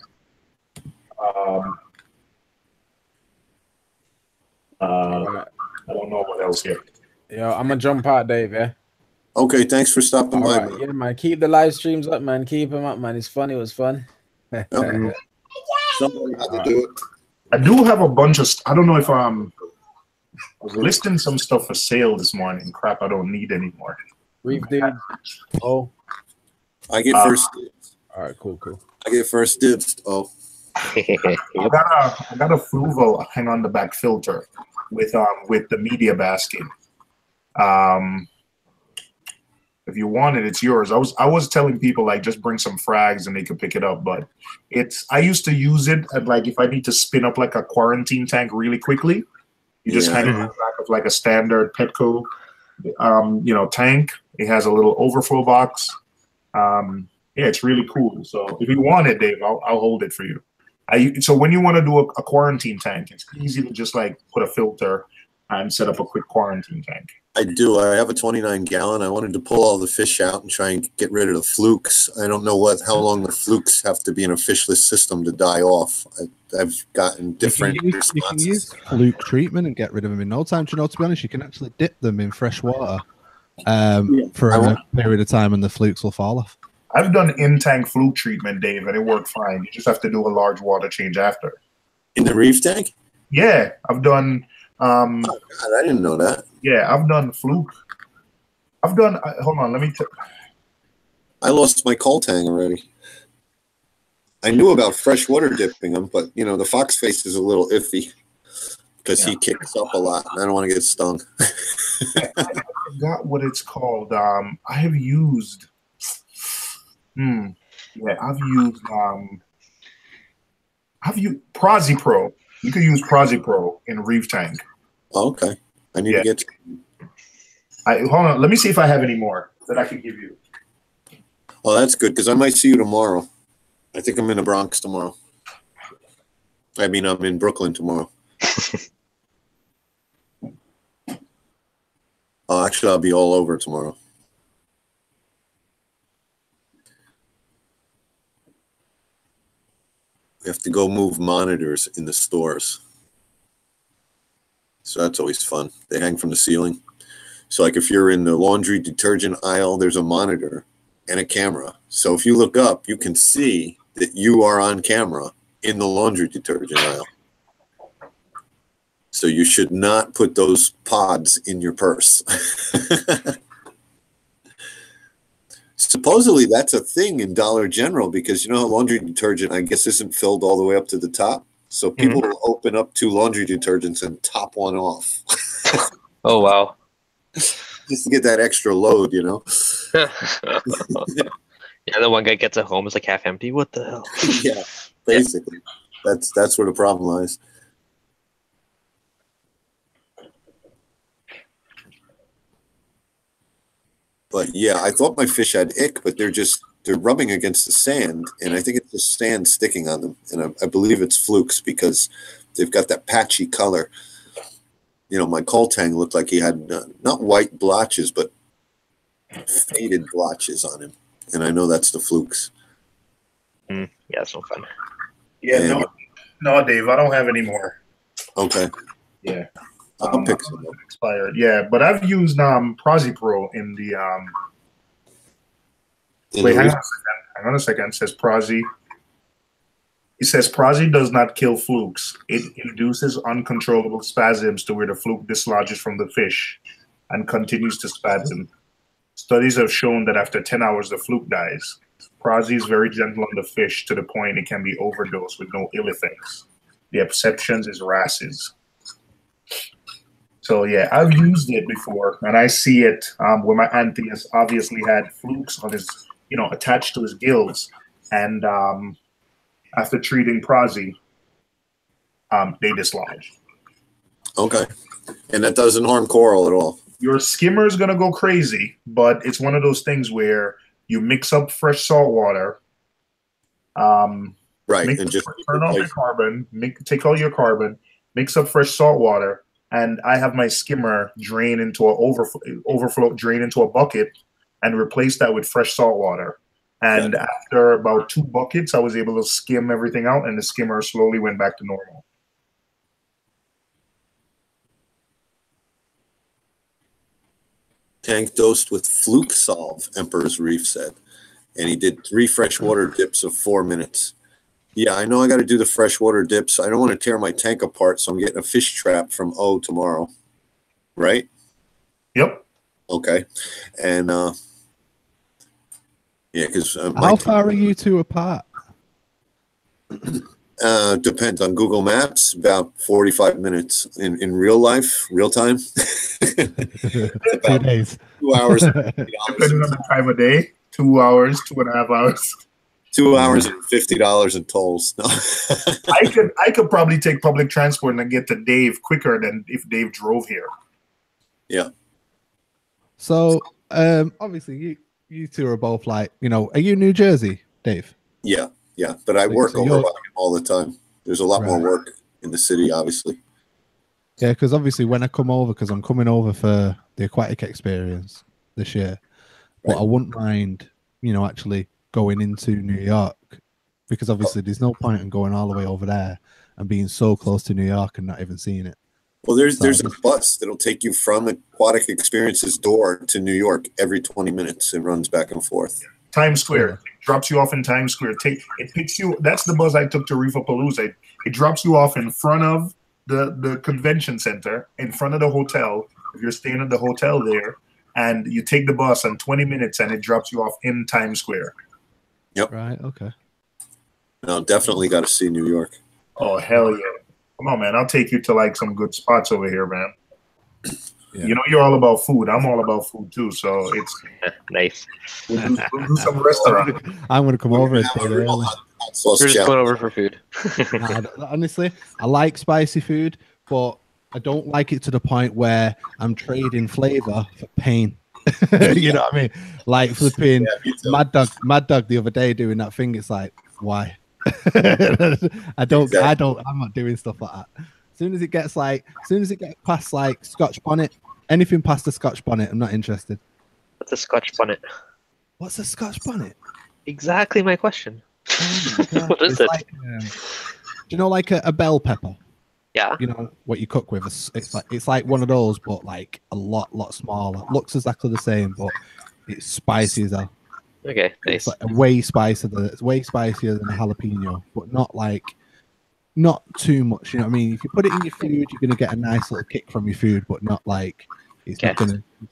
I don't know what else yet. Yo, I'm gonna jump out, Dave. Yeah. Okay, thanks for stopping by. Right. Yeah, man. Keep the live streams up, man. Keep them up, man. It's funny. It was fun. Okay. Somebody had to do it. I do have a bunch of. I don't know if I was listing some stuff for sale this morning. Crap, I don't need anymore. Reef, dude. Oh, I get first dibs. All right, cool. I get first dibs. Oh, I got a Fruvo hang on the back filter with the media basket. If you want it, it's yours. I was telling people like just bring some frags and they could pick it up, but I used to use it at like if I need to spin up like a quarantine tank really quickly, you just hang it on the back of like a standard Petco tank. It has a little overflow box. Yeah, it's really cool. So if you want it, Dave, I'll hold it for you. So when you want to do a quarantine tank, it's easy to just like put a filter and set up a quick quarantine tank. I do. I have a 29-gallon. I wanted to pull all the fish out and try and get rid of the flukes. I don't know how long the flukes have to be in a fishless system to die off. I've gotten different responses. You can use fluke treatment and get rid of them in no time. Do you know, to be honest, you can actually dip them in fresh water for a period of time and the flukes will fall off. I've done in-tank fluke treatment, Dave, and it worked fine. You just have to do a large water change after. In the reef tank? Yeah, I've done... oh, God, I didn't know that. Yeah, I've done fluke. I've done... hold on, let me... I lost my coal tang already. I knew about freshwater dipping them, but, you know, the fox face is a little iffy because he kicks up a lot, and I don't want to get stung. I forgot what it's called. I have used... yeah, I've used Prozipro. You can use Prozipro in Reef tank. Oh, okay. I need to get hold on, let me see if I have any more that I can give you. Oh, that's good, because I might see you tomorrow. I think I'm in the Bronx tomorrow. I mean, I'm in Brooklyn tomorrow. Oh, actually, I'll be all over tomorrow. We have to go move monitors in the stores. So that's always fun. They hang from the ceiling. So like if you're in the laundry detergent aisle, there's a monitor and a camera. So if you look up, you can see that you are on camera in the laundry detergent aisle. So you should not put those pods in your purse. Supposedly that's a thing in Dollar General because, you know, laundry detergent, I guess, isn't filled all the way up to the top. So people will open up 2 laundry detergents and top one off. Oh, wow. Just to get that extra load, you know? Yeah, the one guy gets it home, it's like half empty. What the hell? Yeah, basically. That's where the problem lies. But yeah, I thought my fish had ick, but they're rubbing against the sand, and I think it's just sand sticking on them. And I believe it's flukes because they've got that patchy color. You know, my coal tang looked like he had not white blotches, but faded blotches on him. And I know that's the flukes. Yeah, it's no fun. Yeah, no, Dave, I don't have any more. Okay. Yeah. I'll pick some up. Expired. Yeah, but I've used Prozipro in the wait, hang on a second. It says Prozi. It says Prozi does not kill flukes. It induces uncontrollable spasms to where the fluke dislodges from the fish and continues to spasm. Studies have shown that after 10 hours, the fluke dies. Prozi is very gentle on the fish to the point it can be overdosed with no ill effects. The exceptions is wrasses. So yeah, I've used it before, and I see it where my auntie has obviously had flukes on his, you know, attached to his gills, and after treating Prozi, they dislodge. Okay, and that doesn't harm coral at all. Your skimmer is gonna go crazy, but it's one of those things where you mix up fresh salt water. Right, and just turn off your carbon. Take all your carbon. Mix up fresh salt water. And I have my skimmer drain into an overflow, drain into a bucket, and replace that with fresh salt water. And after about 2 buckets, I was able to skim everything out, and the skimmer slowly went back to normal. Tank dosed with fluke solve, Emperor's Reef said. And he did 3 freshwater dips of 4 minutes. Yeah, I know I got to do the freshwater dips. I don't want to tear my tank apart, so I'm getting a fish trap from O tomorrow. Right? Yep. Okay. And, yeah, because... how far are you 2 apart? Depends on Google Maps, about 45 minutes. In real life, real time. 2 days. 2 hours. Depending on the time of day, 2 hours, 2.5 hours. 2 hours and $50 in tolls. No. I could probably take public transport and get to Dave quicker than if Dave drove here. Yeah. So obviously You two are both like, are you New Jersey, Dave? Yeah, but I work So over you're- by him all the time. There's a lot more Right. work in the city, obviously. Yeah, because obviously when I come over, because I'm coming over for the aquatic experience this year, but Right. I wouldn't mind, actually going into New York, because obviously there's no point in going all the way over there and being so close to New York and not even seeing it. Well, there's So a bus that'll take you from Aquatic Experience's door to New York every 20 minutes. It runs back and forth. Times Square drops you off in Times Square. It picks you. That's the bus I took to Reefapalooza. It drops you off in front of the convention center, in front of the hotel. If you're staying at the hotel there, and you take the bus in 20 minutes, and it drops you off in Times Square. Yep. Right. Okay. No, definitely got to see New York. Oh hell yeah! Come on, man. I'll take you to like some good spots over here, man. Yeah. You're all about food. I'm all about food too. So it's Nice. we'll do some restaurant. I'm gonna come over and stay there. Real hot sauce We're just challenge. going over for food. Honestly, I like spicy food, but I don't like it to the point where I'm trading flavor for pain. You know what I mean? Like flipping Yeah, me too. Mad Dog the other day doing that thing. It's like, why? I'm not doing stuff like that. As soon as it gets past like Scotch bonnet, anything past the Scotch bonnet, I'm not interested. What's a Scotch bonnet? What's a Scotch bonnet? Exactly my question. Oh my God. What is It's it? like, do you know like a bell pepper? Yeah. You know what you cook with? It's like one of those, but like a lot smaller. Looks exactly the same, but it's spicy as hell. Okay. It's Nice. like way spicier than a jalapeno, but not too much. You know what I mean? If you put it in your food, you're gonna get a nice little kick from your food, but not like it's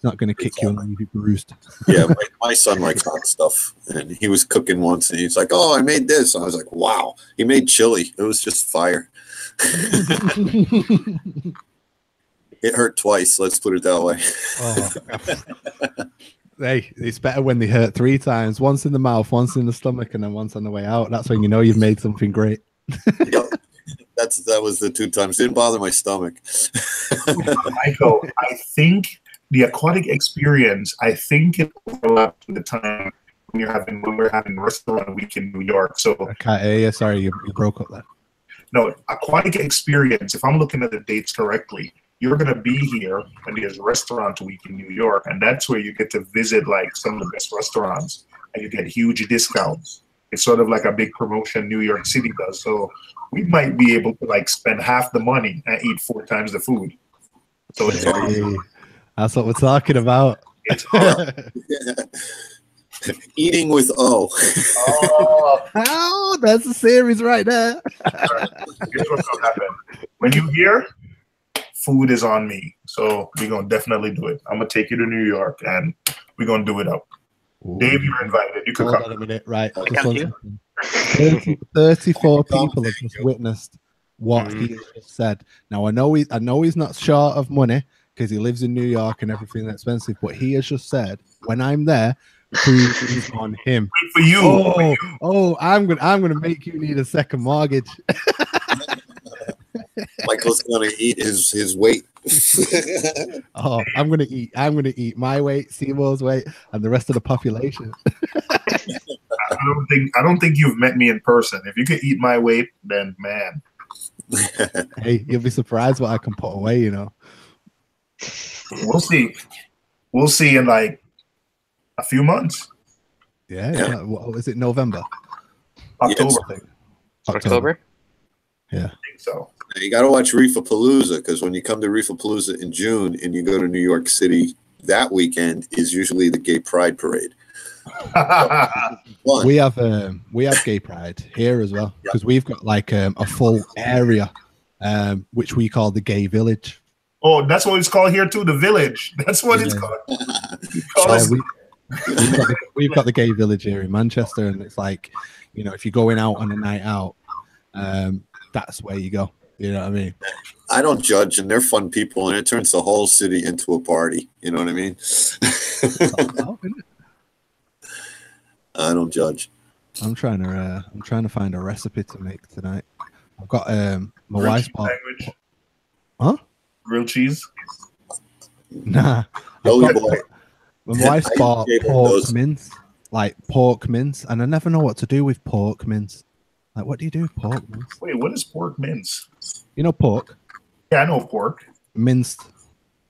not gonna kick you and leave you bruised. Yeah, my son likes hot stuff, and he was cooking once, and he's like, "Oh, I made this." I was like, "Wow!" He made chili. It was just fire. It hurt twice. Let's put it that way. Oh. Hey, it's better when they hurt 3 times. Once in the mouth, once in the stomach, and then once on the way out. That's when you know you've made something great. Yep. That was the 2 times. Didn't bother my stomach. Michael, I think the aquatic experience, I think it overlaps with the time when we're having restaurant week in New York. So I can't hear you. Sorry, you broke up there. no, aquatic experience, if I'm looking at the dates correctly, you're going to be here when there's restaurant week in New York, and that's where you get to visit like some of the best restaurants, and you get huge discounts. It's sort of like a big promotion New York City does. So we might be able to like spend half the money and eat 4 times the food. So it's Hey, that's what we're talking about. it's Eating with O. Oh, that's a series right there. Here's what's gonna happen. When you hear, food is on me. So we're gonna definitely do it. I'm gonna take you to New York and we're gonna do it up. Dave, you're invited. You can Hold come. on a minute, right? I Just got one you. second. 34 people have just witnessed what he has just said. Now I know he's not short of money because he lives in New York and everything's expensive, but he has just said, when I'm there, food is on him. Wait for you. I'm gonna make you need a second mortgage. Michael's gonna eat his weight. Oh, I'm gonna eat my weight, Seymour's weight, and the rest of the population. I don't think you've met me in person. If you could eat my weight, then man. Hey, you'll be surprised what I can put away, you know. We'll see. We'll see in like a few months. Yeah. What is it? November? October. I think. October? Yeah. I think so. You got to watch Reefapalooza, because when you come to Reefapalooza in June and you go to New York City, that weekend is usually the Gay Pride Parade. Fun. We have gay pride here as well, because we've got like a full area which we call the gay village. Oh, that's what it's called here too, the village. That's what it's called. We've got the gay village here in Manchester, and it's like, you know, if you're going out on a night out, that's where you go. You know what I mean? I don't judge, and they're fun people, and it turns the whole city into a party. You know what I mean? I don't judge. I'm trying to find a recipe to make tonight. I've got my wife's pot. Language. Huh? Grilled cheese. Nah. Billy boy. My wife I bought appreciate pork those. mince, like pork mince, and I never know what to do with pork mince. Like, what do you do with pork mince? Wait, what is pork mince? You know pork Yeah, I know pork. minced.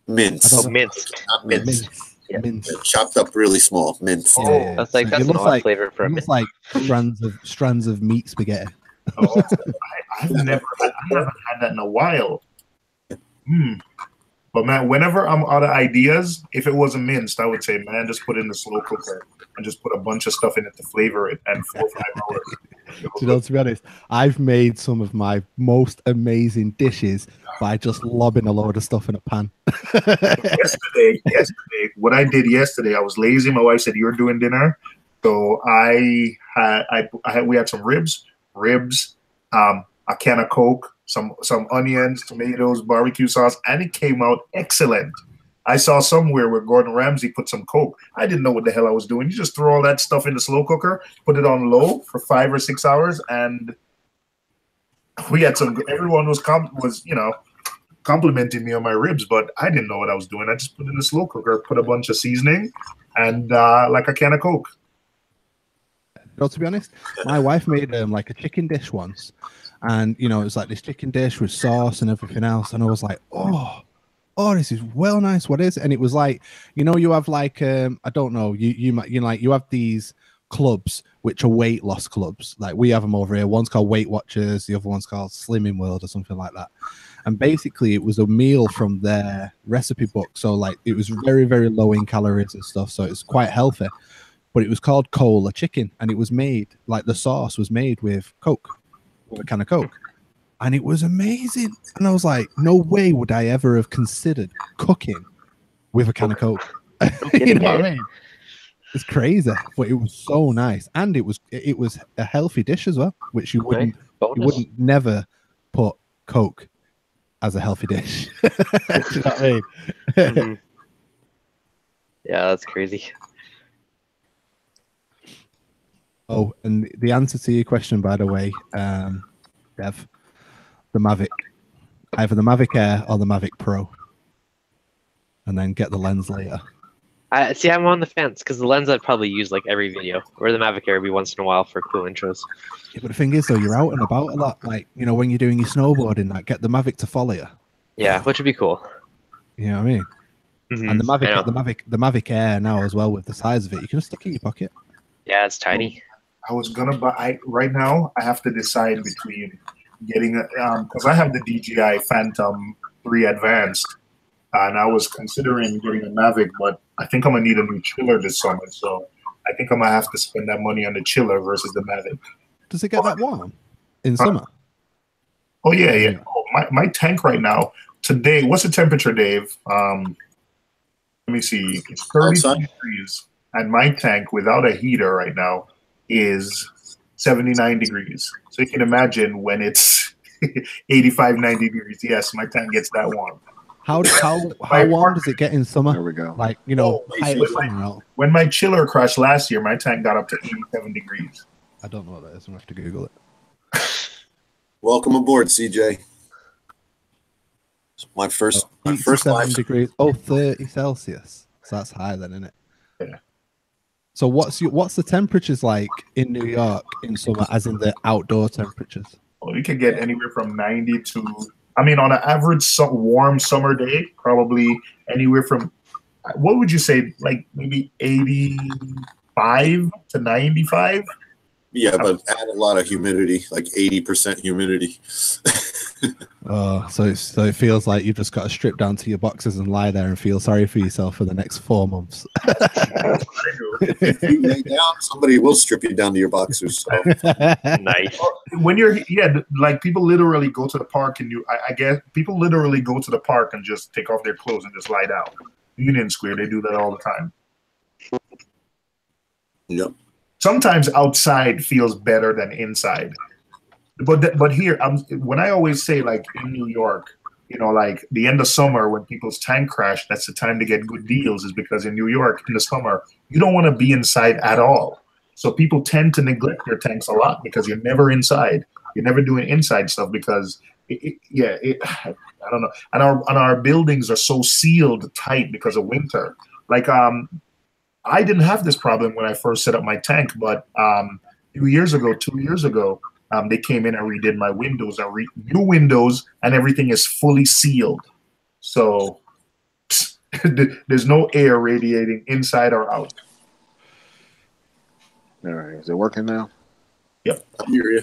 Mince. I Oh, don't know. minced. Not mince. Mince. Yeah. Mince. Chopped up really small. Mince. Yeah, yeah. That's like So that's it an looks odd like flavor for a it mint. looks like strands of meat spaghetti. Oh, I haven't had that in a while. But man, whenever I'm out of ideas, if it wasn't minced, I would say, man, just put it in the slow cooker and just put a bunch of stuff in it to flavor it, and 4 or 5 hours. You know, to be honest, I've made some of my most amazing dishes by just lobbing a load of stuff in a pan. yesterday, what I did yesterday, I was lazy. My wife said, "You're doing dinner," so we had some ribs, a can of Coke, some onions, tomatoes, barbecue sauce, and it came out excellent. I saw somewhere where Gordon Ramsay put some Coke. I didn't know what the hell I was doing. You just throw all that stuff in the slow cooker, put it on low for 5 or 6 hours, and we had some. Everyone was complimenting me on my ribs, but I didn't know what I was doing. I just put it in the slow cooker, put a bunch of seasoning, and like a can of Coke. No, to be honest, my wife made like a chicken dish once, and it was like this chicken dish with sauce and everything else, and I was like, oh, this is well nice. What is it? And it was like, you have like I don't know, you have these clubs which are weight loss clubs. Like we have them over here. One's called Weight Watchers, the other one's called Slimming World or something like that. And basically, it was a meal from their recipe book. So like it was very, very low in calories and stuff. So it's quite healthy. But it was called Cola Chicken, and it was made like the sauce was made with Coke, with a can of Coke, and it was amazing. And I was like, no way would I ever have considered cooking with a can of Coke. You know what I mean? It's crazy, but it was so nice, and it was a healthy dish as well, which you wouldn't never put Coke as a healthy dish. Do you know what I mean? Mm-hmm. Yeah, that's crazy. Oh, and the answer to your question, by the way, Dev, the Mavic, either the Mavic Air or the Mavic Pro, and then get the lens later. See, I'm on the fence because the lens I'd probably use like every video, or the Mavic Air would be once in a while for cool intros. Yeah, but the thing is, though, you're out and about a lot. Like when you're doing your snowboarding, like get the Mavic to follow you. Yeah, which would be cool. You know what I mean? Mm-hmm. And the Mavic Air now as well, with the size of it, you can just stick it in your pocket. Yeah, it's tiny. I was gonna buy. Right now, I have to decide between getting because I have the DJI Phantom 3 Advanced, and I was considering getting a Mavic, but I think I'm gonna need a new chiller this summer. So I think I'm gonna have to spend that money on the chiller versus the Mavic. Does it get that warm in summer? Oh yeah. Oh, my tank right now today. What's the temperature, Dave? Let me see. It's 32 degrees, and my tank without a heater right now is 79 degrees. So you can imagine when it's 85, 90 degrees. Yes, my tank gets that warm. How warm does it get in summer? There we go. Like, when my chiller crashed last year, my tank got up to 87 degrees. I don't know what that is. I'm going to have to Google it. Welcome aboard, CJ. It's my first live degrees. Oh, 30 Celsius. So that's high then, isn't it? Yeah. So what's the temperatures like in New York in summer, as in the outdoor temperatures? Well, you can get anywhere from 90 to, on an average warm summer day, probably anywhere from, what would you say, like maybe 85 to 95? Yeah, but add a lot of humidity, like 80% humidity. So it feels like you've just got to strip down to your boxes and lie there and feel sorry for yourself for the next 4 months. If you lay down, somebody will strip you down to your boxers. So. Nice. When you're, like people literally go to the park and I guess people literally go to the park and just take off their clothes and just lie down. Union Square, they do that all the time. Yep. Sometimes outside feels better than inside. But here, when I always say, like in New York, like the end of summer when people's tank crash, that's the time to get good deals, is because in New York in the summer, you don't want to be inside at all. So people tend to neglect their tanks a lot because you're never inside. You're never doing inside stuff because, I don't know. And our buildings are so sealed tight because of winter. Like I didn't have this problem when I first set up my tank, but 2 years ago, they came in and redid my windows, new windows, and everything is fully sealed. So there's no air radiating inside or out. All right, is it working now? Yep. I hear you.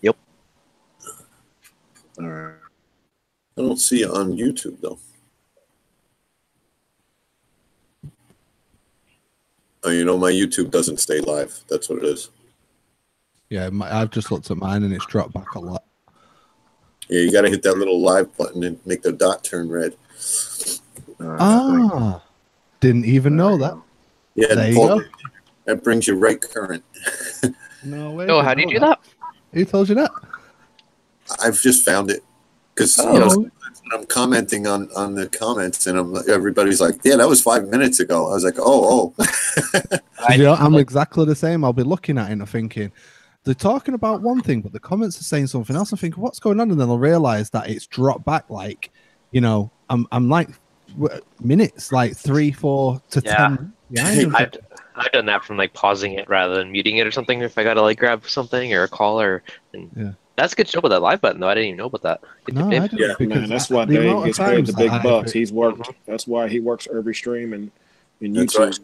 Yep. All right. I don't see it on YouTube though. Oh, you know, my YouTube doesn't stay live. That's what it is. Yeah, I've just looked at mine and it's dropped back a lot. Yeah, you got to hit that little live button and make the dot turn red. Didn't even know that. Yeah, There you go. that brings you right current. No way. Oh, how do you do that? Who told you that? I've just found it because you know sometimes when I'm commenting on the comments and everybody's like, "Yeah, that was 5 minutes ago." I was like, "Oh." You know, I'm exactly the same. I'll be looking at it and thinking they're talking about one thing, but the comments are saying something else. I'm thinking, what's going on? And then I'll realize that it's dropped back. Like, you know, I'm like minutes, like 3, 4 to 10. Yeah, I've done that from like pausing it rather than muting it or something. If I gotta like grab something or a call that's good to know about that live button though. I didn't even know about that. No, I didn't, because man, that's why the Dave amount of gets paid the times big that bucks. He's worked. That's why he works every stream and YouTube.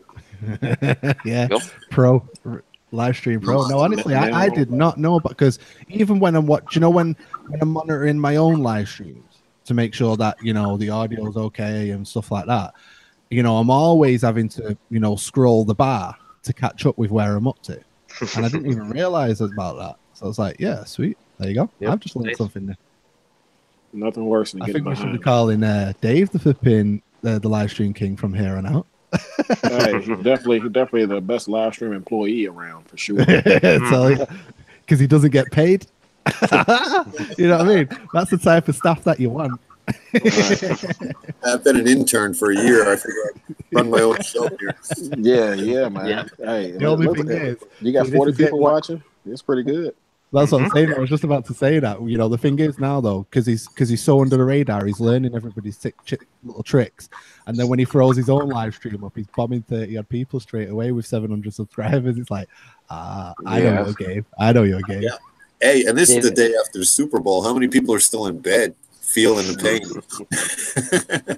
Right. Yeah, Yep. pro live stream pro. No, honestly, I did not know, because even when I'm when I'm monitoring my own live streams to make sure that, you know, the audio is okay and stuff like that, you know, I'm always having to, you know, scroll the bar to catch up with where I'm up to, and I didn't even realize about that. So I was like, yeah, sweet, there you go. I've just learned something new. Nothing worse than I getting think we should be behind. calling Dave the flipping the live stream king from here on out. Hey, he's definitely the best live stream employee around for sure. So, because he doesn't get paid. You know what I mean? That's the type of staff that you want. I've been an intern for a year. I figure I run my own show here. Yeah, man. Yeah. Hey, The only thing is, you got so 40 this is people watching. It's pretty good. That's what I'm saying. I was just about to say that. You know, the thing is now though, because he's so under the radar, he's learning everybody's little tricks, and then when he throws his own live stream up, he's bombing 30 odd people straight away with 700 subscribers. It's like, I know your game. I know your game. Yeah. Hey, and this is the day after the Super Bowl. How many people are still in bed feeling the pain?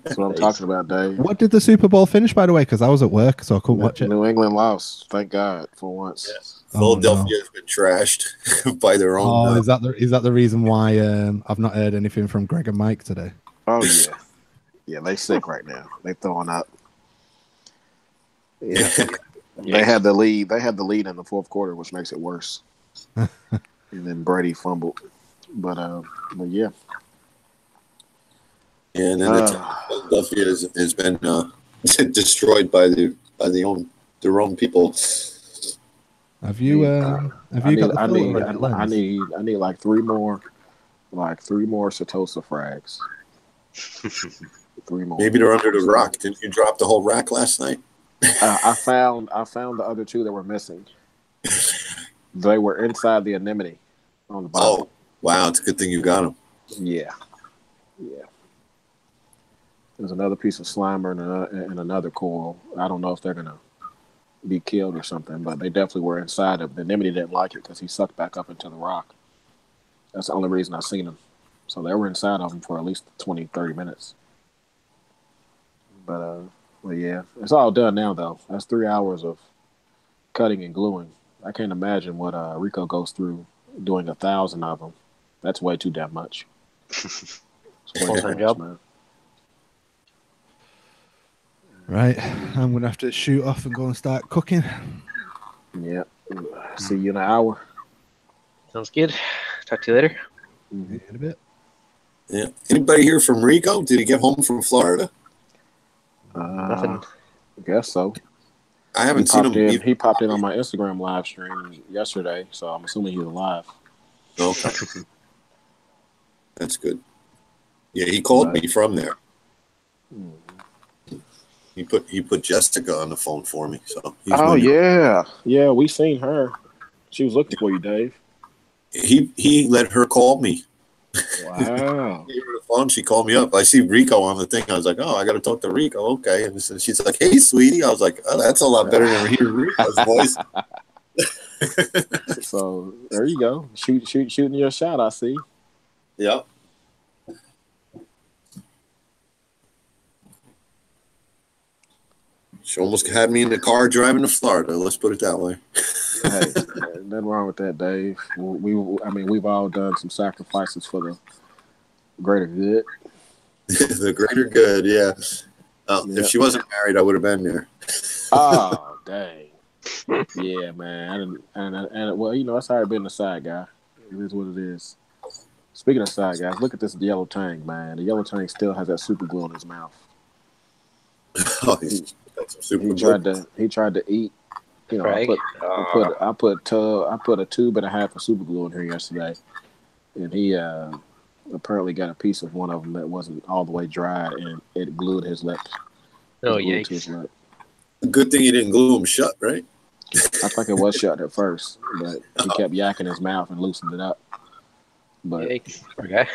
That's what I'm talking about, Dave. What did the Super Bowl finish, by the way? Because I was at work, so I couldn't watch it. New England lost. Thank God for once. Yes. Philadelphia has been trashed by their own. Oh, is that the reason why I've not heard anything from Greg and Mike today? Oh yeah, yeah. They sick right now. They throwing up. Yeah. They had the lead. They had the lead in the fourth quarter, which makes it worse. And then Brady fumbled. But yeah. Yeah, and then Philadelphia has been destroyed by their own people. Have you got the I need like three more Satosa frags. 3 more. Maybe they're under the rock. Didn't you drop the whole rack last night? I found the other 2 that were missing. They were inside the anemone on the bottom. Oh, wow! It's a good thing you got them. Yeah. There's another piece of Slimer and another coral. I don't know if they're gonna be killed or something, but they definitely were inside of the anemone. Didn't like it because he sucked back up into the rock. That's the only reason I've seen them. So they were inside of them for at least 20, 30 minutes. But well, yeah, it's all done now though. That's 3 hours of cutting and gluing. I can't imagine what Rico goes through doing 1,000 of them. That's way too damn much. Full-time job, man. Right, I'm gonna have to shoot off and go and start cooking. Yeah. See you in an hour. Sounds good. Talk to you later. In a bit. Yeah. Anybody here from Rico? Did he get home from Florida? Nothing. I guess so. I haven't seen him. He popped in on my Instagram live stream yesterday, so I'm assuming he's alive. Okay. That's good. Yeah, he called me from there. He put Jessica on the phone for me. So yeah, we seen her. She was looking for you, Dave. He let her call me. Wow. Gave her the phone. She called me up. I see Rico on the thing. I was like, oh, I got to talk to Rico. Okay. And so she's like, hey, sweetie. I was like, oh, that's a lot better than hearing Rico's voice. So there you go. Shooting your shot, I see. Yep. She almost had me in the car driving to Florida. Let's put it that way. Hey, nothing wrong with that, Dave. We've all done some sacrifices for the greater good. The greater good, yeah. Yeah. If she wasn't married, I would have been there. Oh, dang. Yeah, man. And well, that's how I've been a side guy. It is what it is. Speaking of side guys, look at this yellow tank, man. The yellow tank still has that super glue in his mouth. Oh, he's got some super glue. He tried to eat. I put a tube and a half of super glue in here yesterday, and he apparently got a piece of one of them that wasn't all the way dry, and it glued his lips. Oh, To his lip. Good thing he didn't glue them shut, right? I think it was shut at first, but he kept yakking his mouth and loosened it up. But Yikes. Okay.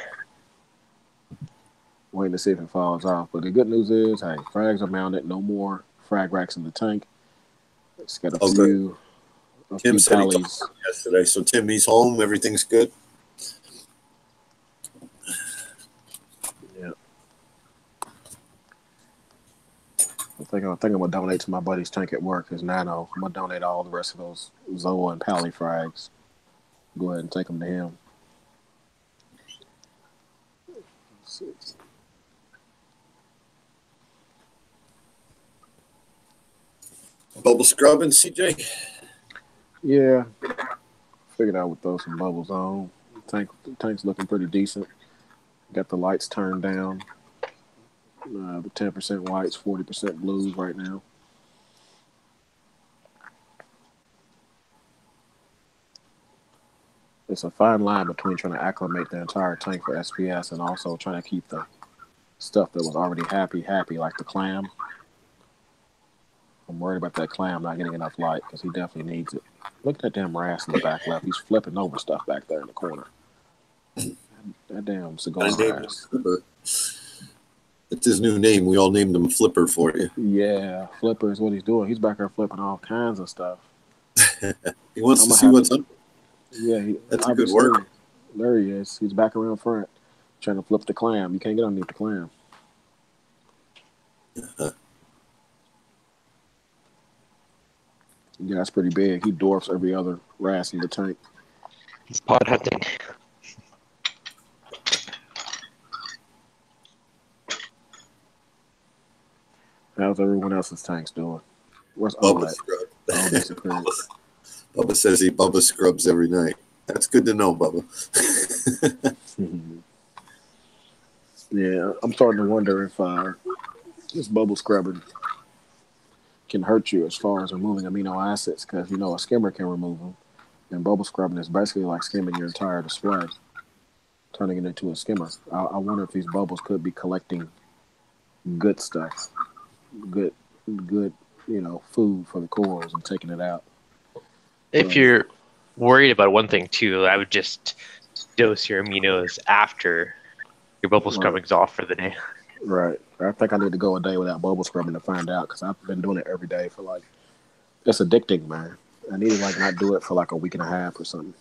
waiting to see if it falls off. But the good news is, hey, frags are mounted. No more frag racks in the tank. It's got a few Tim said he tallies. talked yesterday. So Tim, he's home. Everything's good. Yeah. I think I'm gonna donate to my buddy's tank at work. His Nano. I'm gonna donate all the rest of those Zoa and Pally frags. Go ahead and take them to him. Let's see. Bubble scrubbing, CJ. Yeah, figured I would throw some bubbles on. The tank's looking pretty decent. Got the lights turned down. The 10% whites, 40% blues right now. It's a fine line between trying to acclimate the entire tank for SPS and also trying to keep the stuff that was already happy, like the clam. I'm worried about that clam not getting enough light because he definitely needs it. Look at that damn Ras in the back left. He's flipping over stuff back there in the corner. That damn cigar Ras. It's his new name. We all named him Flipper for you. Yeah, Flipper is what he's doing. He's back there flipping all kinds of stuff. He wants to see what's up. Yeah, that's a good work. There he is. He's back around front trying to flip the clam. You can't get underneath the clam. Yeah, that's pretty big. He dwarfs every other Ras in the tank. He's pod hunting. How's everyone else's tanks doing? Where's Bubba Olet? Scrub? Bubba says he Bubba scrubs every night. That's good to know, Bubba. Yeah, I'm starting to wonder if this bubble scrubbing can hurt you as far as removing amino acids, because a skimmer can remove them, and bubble scrubbing is basically like skimming your entire display, turning it into a skimmer. I wonder if these bubbles could be collecting good stuff, good food for the corals and taking it out. If you're worried about one thing too, I would just dose your aminos after your bubble scrubbing's off for the day. Right. I think I need to go a day without bubble scrubbing to find out, because I've been doing it every day for it's addicting, man. I need to not do it for a week and a half or something.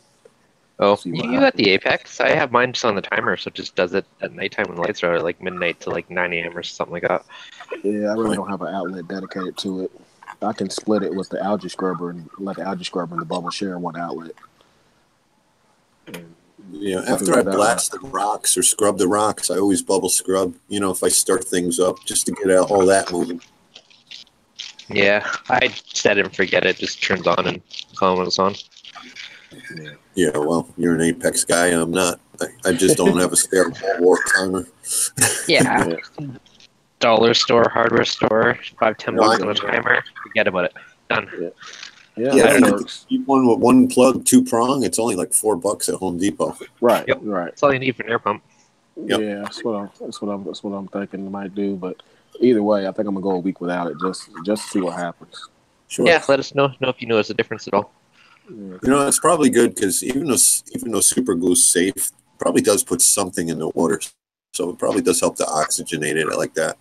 Oh, you can do that at the Apex. I have mine just on the timer, so it just does it at nighttime when the lights are at midnight to 9 a.m. or something like that. Yeah, I really don't have an outlet dedicated to it. I can split it with the algae scrubber and let the algae scrubber and the bubble share one outlet. Yeah, after I blast the rocks or scrub the rocks, I always bubble scrub, if I start things up, just to get all that moving. Yeah, I set it and forget it. Just turns on and call when it's on. Yeah, well, you're an Apex guy. I'm not. I just don't have a spare war timer. Yeah. Dollar store, hardware store, $5-10 on a timer. Forget about it. Done. Yeah, keep one with one plug, 2-prong. It's only $4 at Home Depot. Right, yep. Right. That's all you need for an air pump. Yep. Yeah, that's what I'm thinking I might do. But either way, I think I'm gonna go a week without it, just to see what happens. Sure. Yeah, let us know if you notice a difference at all. It's probably good, because even though super glue's safe, probably does put something in the water. So it probably does help to oxygenate it like that.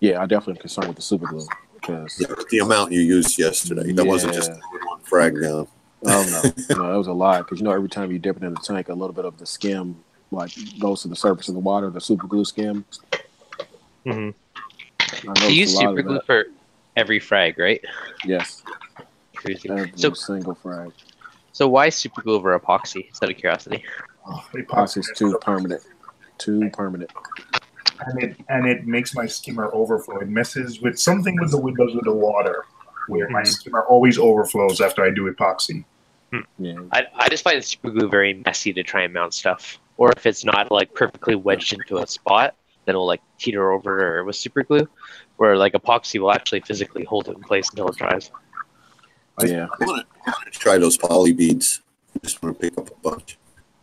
Yeah, I definitely am concerned with the super glue because The amount you used yesterday, that wasn't just one frag down. Oh no, no, it was a lot because every time you dip it in the tank, a little bit of the skim like goes to the surface of the water, the super glue skim. So you use super glue for every frag, right? Yes. Crazy. Every single frag. So why super glue over epoxy? Just out of curiosity. Epoxy is too permanent. Too permanent. And it makes my skimmer overflow. It messes with something with the windows with the water, where my skimmer always overflows after I do epoxy. Yeah. I just find super glue very messy to try and mount stuff. Or if it's not like perfectly wedged into a spot, then it'll like teeter over or with super glue. Where like epoxy will actually physically hold it in place until it dries. I want to try those poly beads. I just want to pick up a bunch.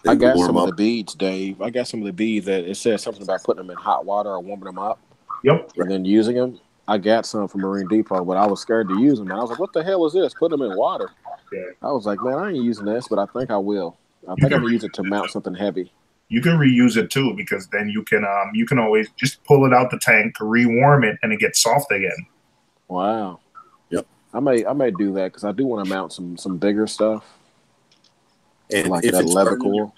I got some of the beads, Dave. I got some of the beads that it says something about putting them in hot water or warming them up. Yep. And then using them. I got some from Marine Depot, but I was scared to use them. And I was like, what the hell is this? Put them in water. Yeah. I was like, man, I ain't using this, but I think I will. I think I'm going to use it to mount something heavy. You can reuse it too, because then you can always just pull it out the tank, rewarm it, and it gets soft again. Wow. Yep. I may do that because I do want to mount some bigger stuff. And like if that it's leather burning coral.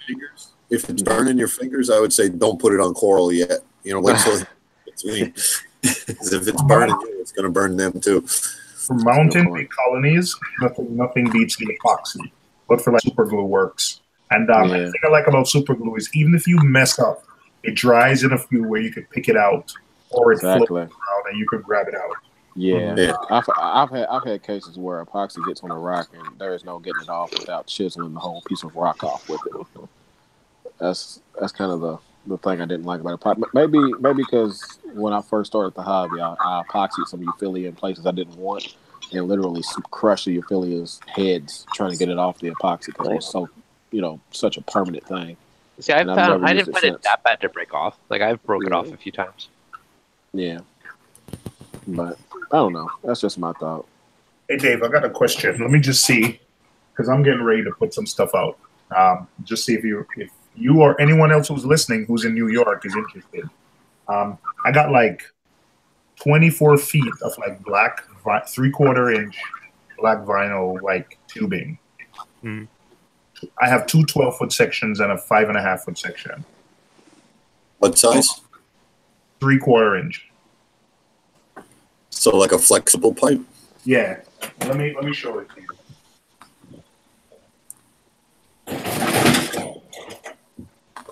If it's burning your fingers, I would say don't put it on coral yet. Wait till it's between. If it's burning you, it's going to burn them too. For mountain big colonies, nothing beats the epoxy. But for like super glue works. And the thing I like about super glue is even if you mess up, it dries in a few where you could pick it out, or it floats around and you could grab it out. Yeah, I've had cases where epoxy gets on a rock and there is no getting it off without chiseling the whole piece of rock off with it. That's kind of the thing I didn't like about epoxy. Maybe because when I first started the hobby, I epoxied some Euphyllia in places I didn't want and literally crushed the Euphyllia's heads trying to get it off the epoxy because it was so such a permanent thing. See, I didn't find it that bad to break off. Like I've broke it off a few times. Yeah. But I don't know. That's just my thought. Hey, Dave, I got a question. Let me just see, because I'm getting ready to put some stuff out. Just see if you or anyone else who's listening who's in New York is interested. I got like 24 feet of like black 3/4 inch black vinyl like tubing. I have two 12-foot sections and a 5.5-foot section. What size? 3/4 inch. So like a flexible pipe? Yeah. Let me show it to you.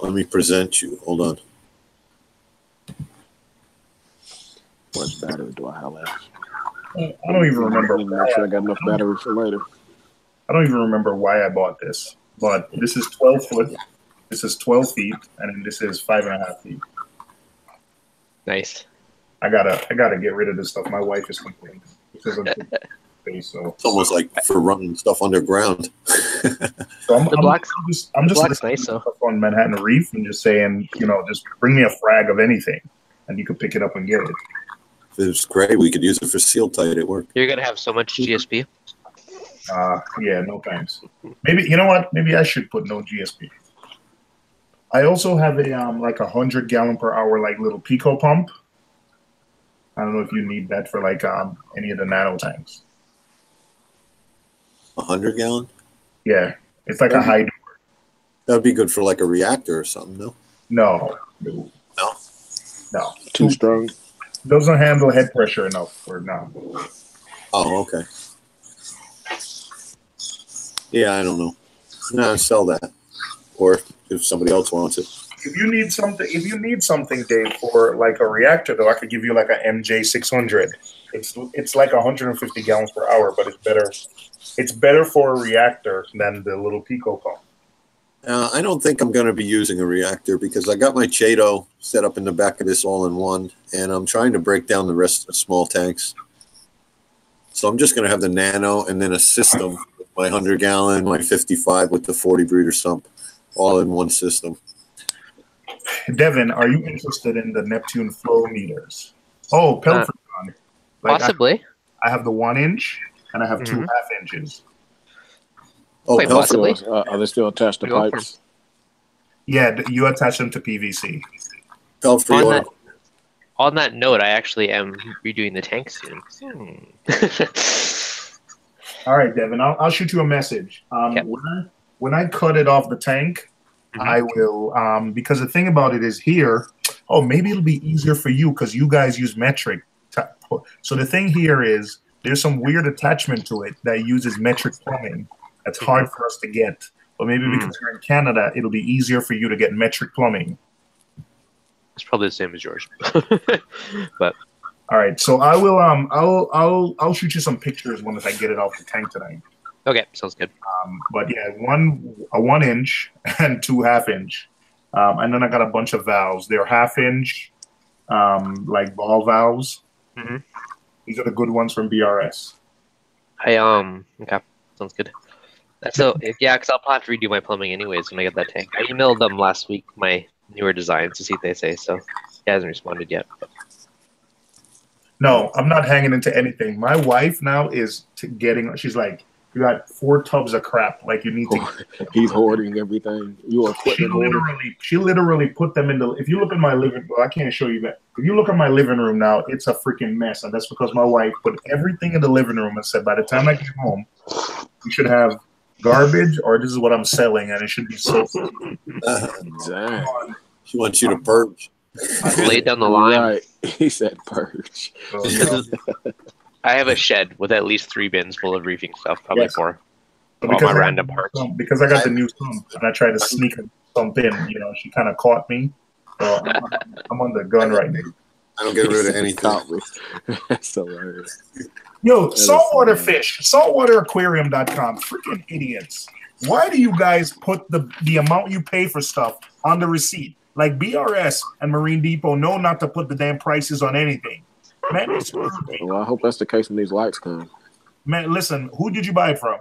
Let me present you. Hold on. What battery do I have left? I don't even remember. Make sure I got enough battery for later. I don't even remember why I bought this, but this is 12 foot. This is 12 feet, and then this is 5.5 feet. Nice. I gotta get rid of this stuff. My wife is complaining. So it's almost like for running stuff underground. So I'm just nice, stuff on Manhattan Reef and just saying, just bring me a frag of anything, and you can pick it up and get it. If it was great, we could use it for seal tight at work. You're gonna have so much GSP. Yeah, no thanks. Maybe you know what? Maybe I should put no GSP. I also have a like 100 gallon per hour like little Pico pump. I don't know if you need that for like any of the Nano tanks. 100 gallon? Yeah, it's like a high door. That'd be good for like a reactor or something, no? No. Too strong. Doesn't handle head pressure enough for now. Oh, okay. Yeah, I don't know. No, sell that, or if somebody else wants it. If you need something, Dave, for like a reactor, though, I could give you like a MJ600. It's like 150 gallons per hour, but it's better. It's better for a reactor than the little Pico pump. I don't think I'm going to be using a reactor because I got my Chato set up in the back of this all-in-one, and I'm trying to break down the rest of the small tanks. So I'm just going to have the Nano and then a system with my 100-gallon, my 55 with the 40 breeder sump, all in one system. Devin, are you interested in the Neptune flow meters? Oh, Pelfrey. Possibly. I have the 1 inch and I have 2 1/2 inches. Oh, possibly. Are they still attached to pipes? Yeah, you attach them to PVC. Fell free On order. On that note, I actually am redoing the tank soon. All right, Devin, I'll shoot you a message. Okay. When I cut it off the tank, I will, because the thing about it is here, maybe it'll be easier for you because you guys use metric. So the thing here is there's some weird attachment to it that uses metric plumbing. That's hard for us to get. But maybe because you're in Canada, it'll be easier for you to get metric plumbing. It's probably the same as yours. But all right, so I will I'll shoot you some pictures once I get it off the tank tonight. okay, sounds good. But yeah, a 1 inch and 2 half-inch. And then I got a bunch of valves. They're half-inch, like ball valves. These are the good ones from BRS. Okay, sounds good. So yeah, because I'll have to redo my plumbing anyways when I get that tank. I emailed them last week my newer designs to see what they say. So he hasn't responded yet. No, I'm not hanging into anything. My wife now is she's like, you got 4 tubs of crap. Like you need to. He's hoarding everything. You are she literally put them in the. If you look at my living room, I can't show you that. If you look at my living room now, it's a freaking mess, and that's because my wife put everything in the living room and said, by the time I get home, you should have garbage, or this is what I'm selling, and it should be sold. She wants you to purge. Lay down the line. Right. He said purge. I have a shed with at least 3 bins full of reefing stuff, probably 4. So all my random parts. Because I got the new sump, and I tried to sneak something in, she kind of caught me. So I'm on the gun right now. I don't get rid of anything. That's hilarious. Yo, saltwater fish, saltwateraquarium.com. Freaking idiots. Why do you guys put the amount you pay for stuff on the receipt? Like BRS and Marine Depot know not to put the damn prices on anything. Man, well, I hope that's the case when these lights come. Man, listen, who did you buy it from?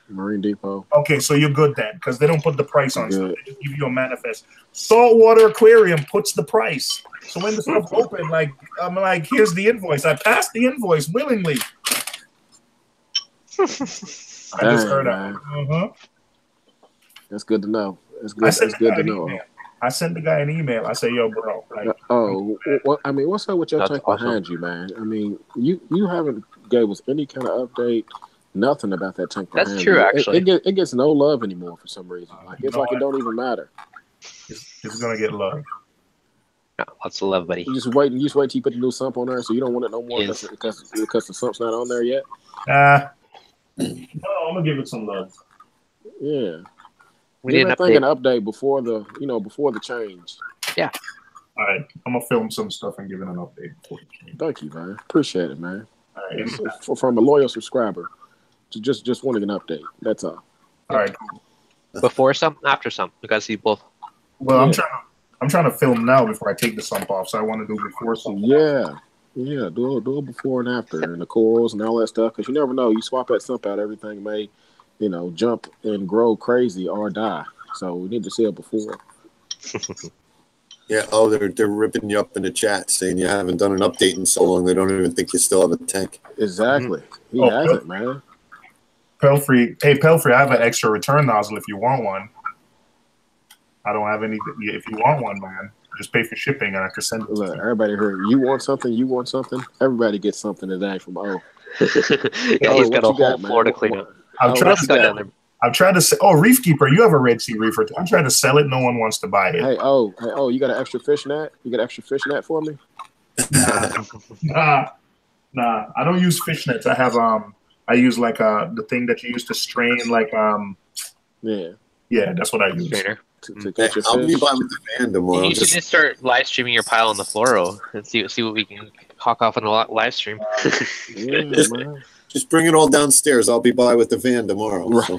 Marine Depot. Okay, so you're good then, because they don't put the price on stuff. They just give you a manifest. Saltwater Aquarium puts the price. So when the stuff open, I'm like, here's the invoice. I passed the invoice willingly. I just heard that. That's good to know. That's good to know. I sent the guy an email. I say, yo, bro. What's up with your tank behind you, man? I mean, you haven't gave us any kind of update, nothing about that tank behind you. That's true, actually. It gets no love anymore for some reason. It's like it don't even matter. It's going to get love. No, lots of love, buddy. You just wait till you put the new sump on there, so you don't want it no more because the sump's not on there yet? No, I'm going to give it some love. Yeah. We need an update before the change. Yeah. All right. I'm going to film some stuff and give it an update. Thank you, man. Appreciate it, man. All right. From a loyal subscriber. Just wanting an update. That's all. All right. Before some, after some. We got to see both. Well, I'm trying to film now before I take the sump off, so I want to do before some. Yeah. Do it before and after, and the corals and all that stuff, because you never know. You swap that sump out, everything may, jump and grow crazy or die. So we need to see it before. Yeah. Oh, they're ripping you up in the chat saying you haven't done an update in so long. They don't even think you still have a tank. Exactly. He hasn't, man. Pelfrey, I have an extra return nozzle if you want one. I don't have anything. If you want one, man, just pay for shipping and I can send it. Look, everybody here, you want something. Everybody gets something today from O. He's got a whole floor to clean up. I'm trying to say, Reef Keeper, you have a Red Sea Reefer. I'm trying to sell it. No one wants to buy it. Hey, you got an extra fish net? You got an extra fish net for me? Nah, I don't use fish nets. I have I use the thing that you use to strain yeah, that's what I use. Strainer. To catch your I'll fish. be by with the van tomorrow. You should just start live streaming your pile on the Floro and see what we can hawk off on the live stream. Just bring it all downstairs. I'll be by with the van tomorrow. So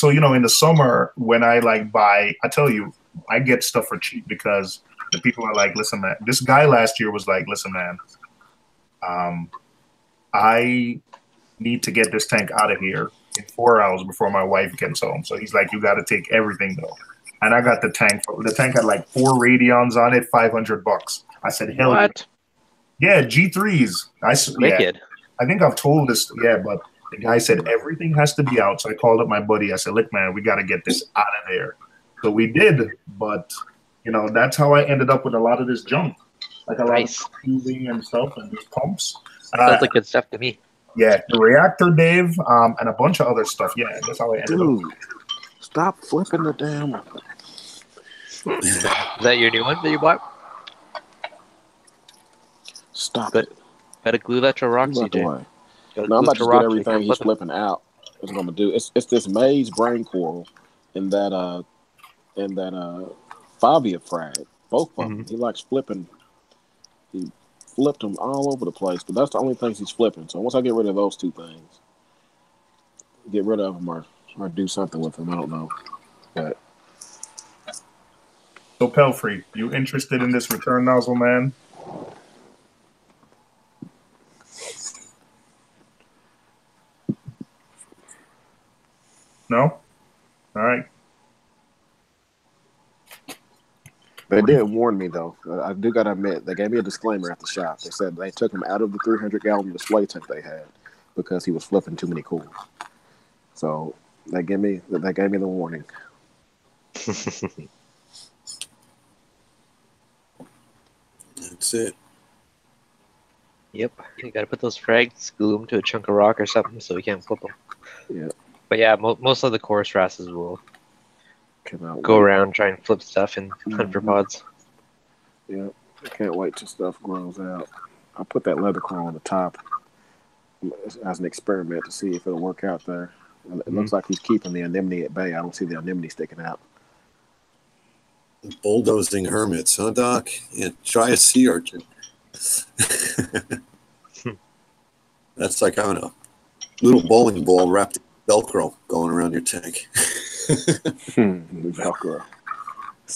in the summer when I buy, I tell you, I get stuff for cheap because the people are like, listen, man. This guy last year was like, listen, man, I need to get this tank out of here in 4 hours before my wife gets home. So he's like, you got to take everything though. And I got the tank. The tank had 4 radions on it, $500. I said, hell what? Yeah, G3s. Wicked. I think I've told this. Yeah, but The guy said everything has to be out. So I called up my buddy. I said, look, man, we got to get this out of there. So we did. But, you know, that's how I ended up with a lot of this junk. Like a lot of tubing and stuff and these pumps. Sounds like good stuff to me. Yeah, the reactor, Dave, and a bunch of other stuff. Yeah, that's how I ended up. Stop flipping the damn. Is that your new one that you bought? Stop it. Gotta glue that to rock, CJ. No, I'm about to get everything he's flipping out. That's what I'm gonna do. It's this maze brain coral and that Fabia frag. Both of them. He likes flipping. He flipped them all over the place, but that's the only things he's flipping. So once I get rid of those two things, get rid of them or do something with them. I don't know. But so Pelfrey, you interested in this return nozzle, man? No? All right. They did warn me, though. I do got to admit, they gave me a disclaimer at the shop. They said they took him out of the 300-gallon display tank they had because he was flipping too many cools. So they gave me the warning. That's it. Yep. You got to put those frags, glue them to a chunk of rock or something so we can't flip them. Yeah. But yeah, most of the chorus rasses will go around, try and flip stuff and hunt for pods. Yeah, I can't wait till stuff grows out. I'll put that leather coral on the top as an experiment to see if it'll work out there. It looks like he's keeping the anemone at bay. I don't see the anemone sticking out. Bulldozing hermits, huh, Doc? Yeah, try a sea urchin. That's like having a little bowling ball wrapped in Velcro going around your tank. Velcro.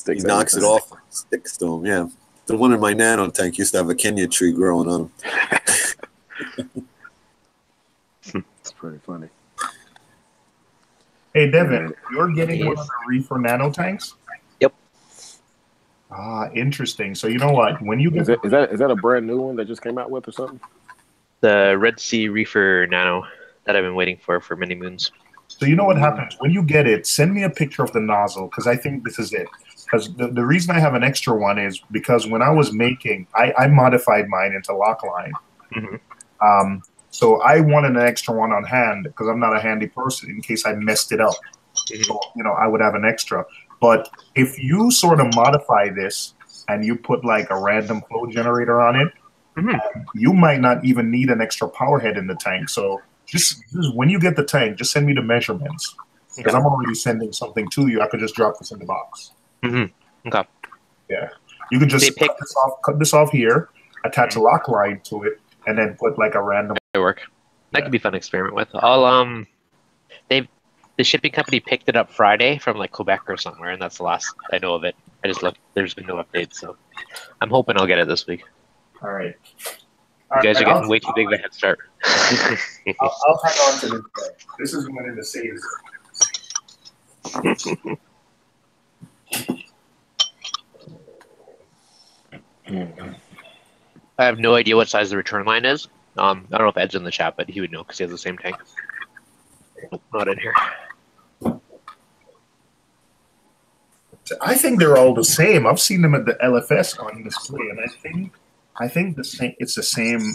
He knocks it off, sticks to him. Yeah, the one in my Nano tank used to have a Kenya tree growing on him. It's pretty funny. Hey, Devin, you're getting one of the Reefer Nano tanks? Yep. Ah, interesting. So you know what? When you get is that a brand new one that just came out with or something? The Red Sea Reefer Nano that I've been waiting for many moons. So you know what happens when you get it? Send me a picture of the nozzle because I think this is it. Because the reason I have an extra one is because when I was making, I modified mine into lock line. Mm-hmm. So I wanted an extra one on hand because I'm not a handy person in case I messed it up. Mm-hmm. So, you know, I would have an extra. But if you sort of modify this and you put like a random flow generator on it, you might not even need an extra power head in the tank. So just when you get the tank, just send me the measurements because I'm already sending something to you. I could just drop this in the box. Mm-hmm. Okay. Yeah, you could just cut this off here, attach a lock line to it, and then put like a random. Work. That could be fun to experiment with. I'll the shipping company picked it up Friday from like Quebec or somewhere, and that's the last I know of it. I just looked. There's been no updates, so I'm hoping I'll get it this week. All right. You guys are getting way too big of a head start. I'll hang on to this. This is one in the saves. I have no idea what size the return line is. I don't know if Ed's in the chat, but he would know because he has the same tank. Not in here. I think they're all the same. I've seen them at the LFS on display, and I think the same. It's the same.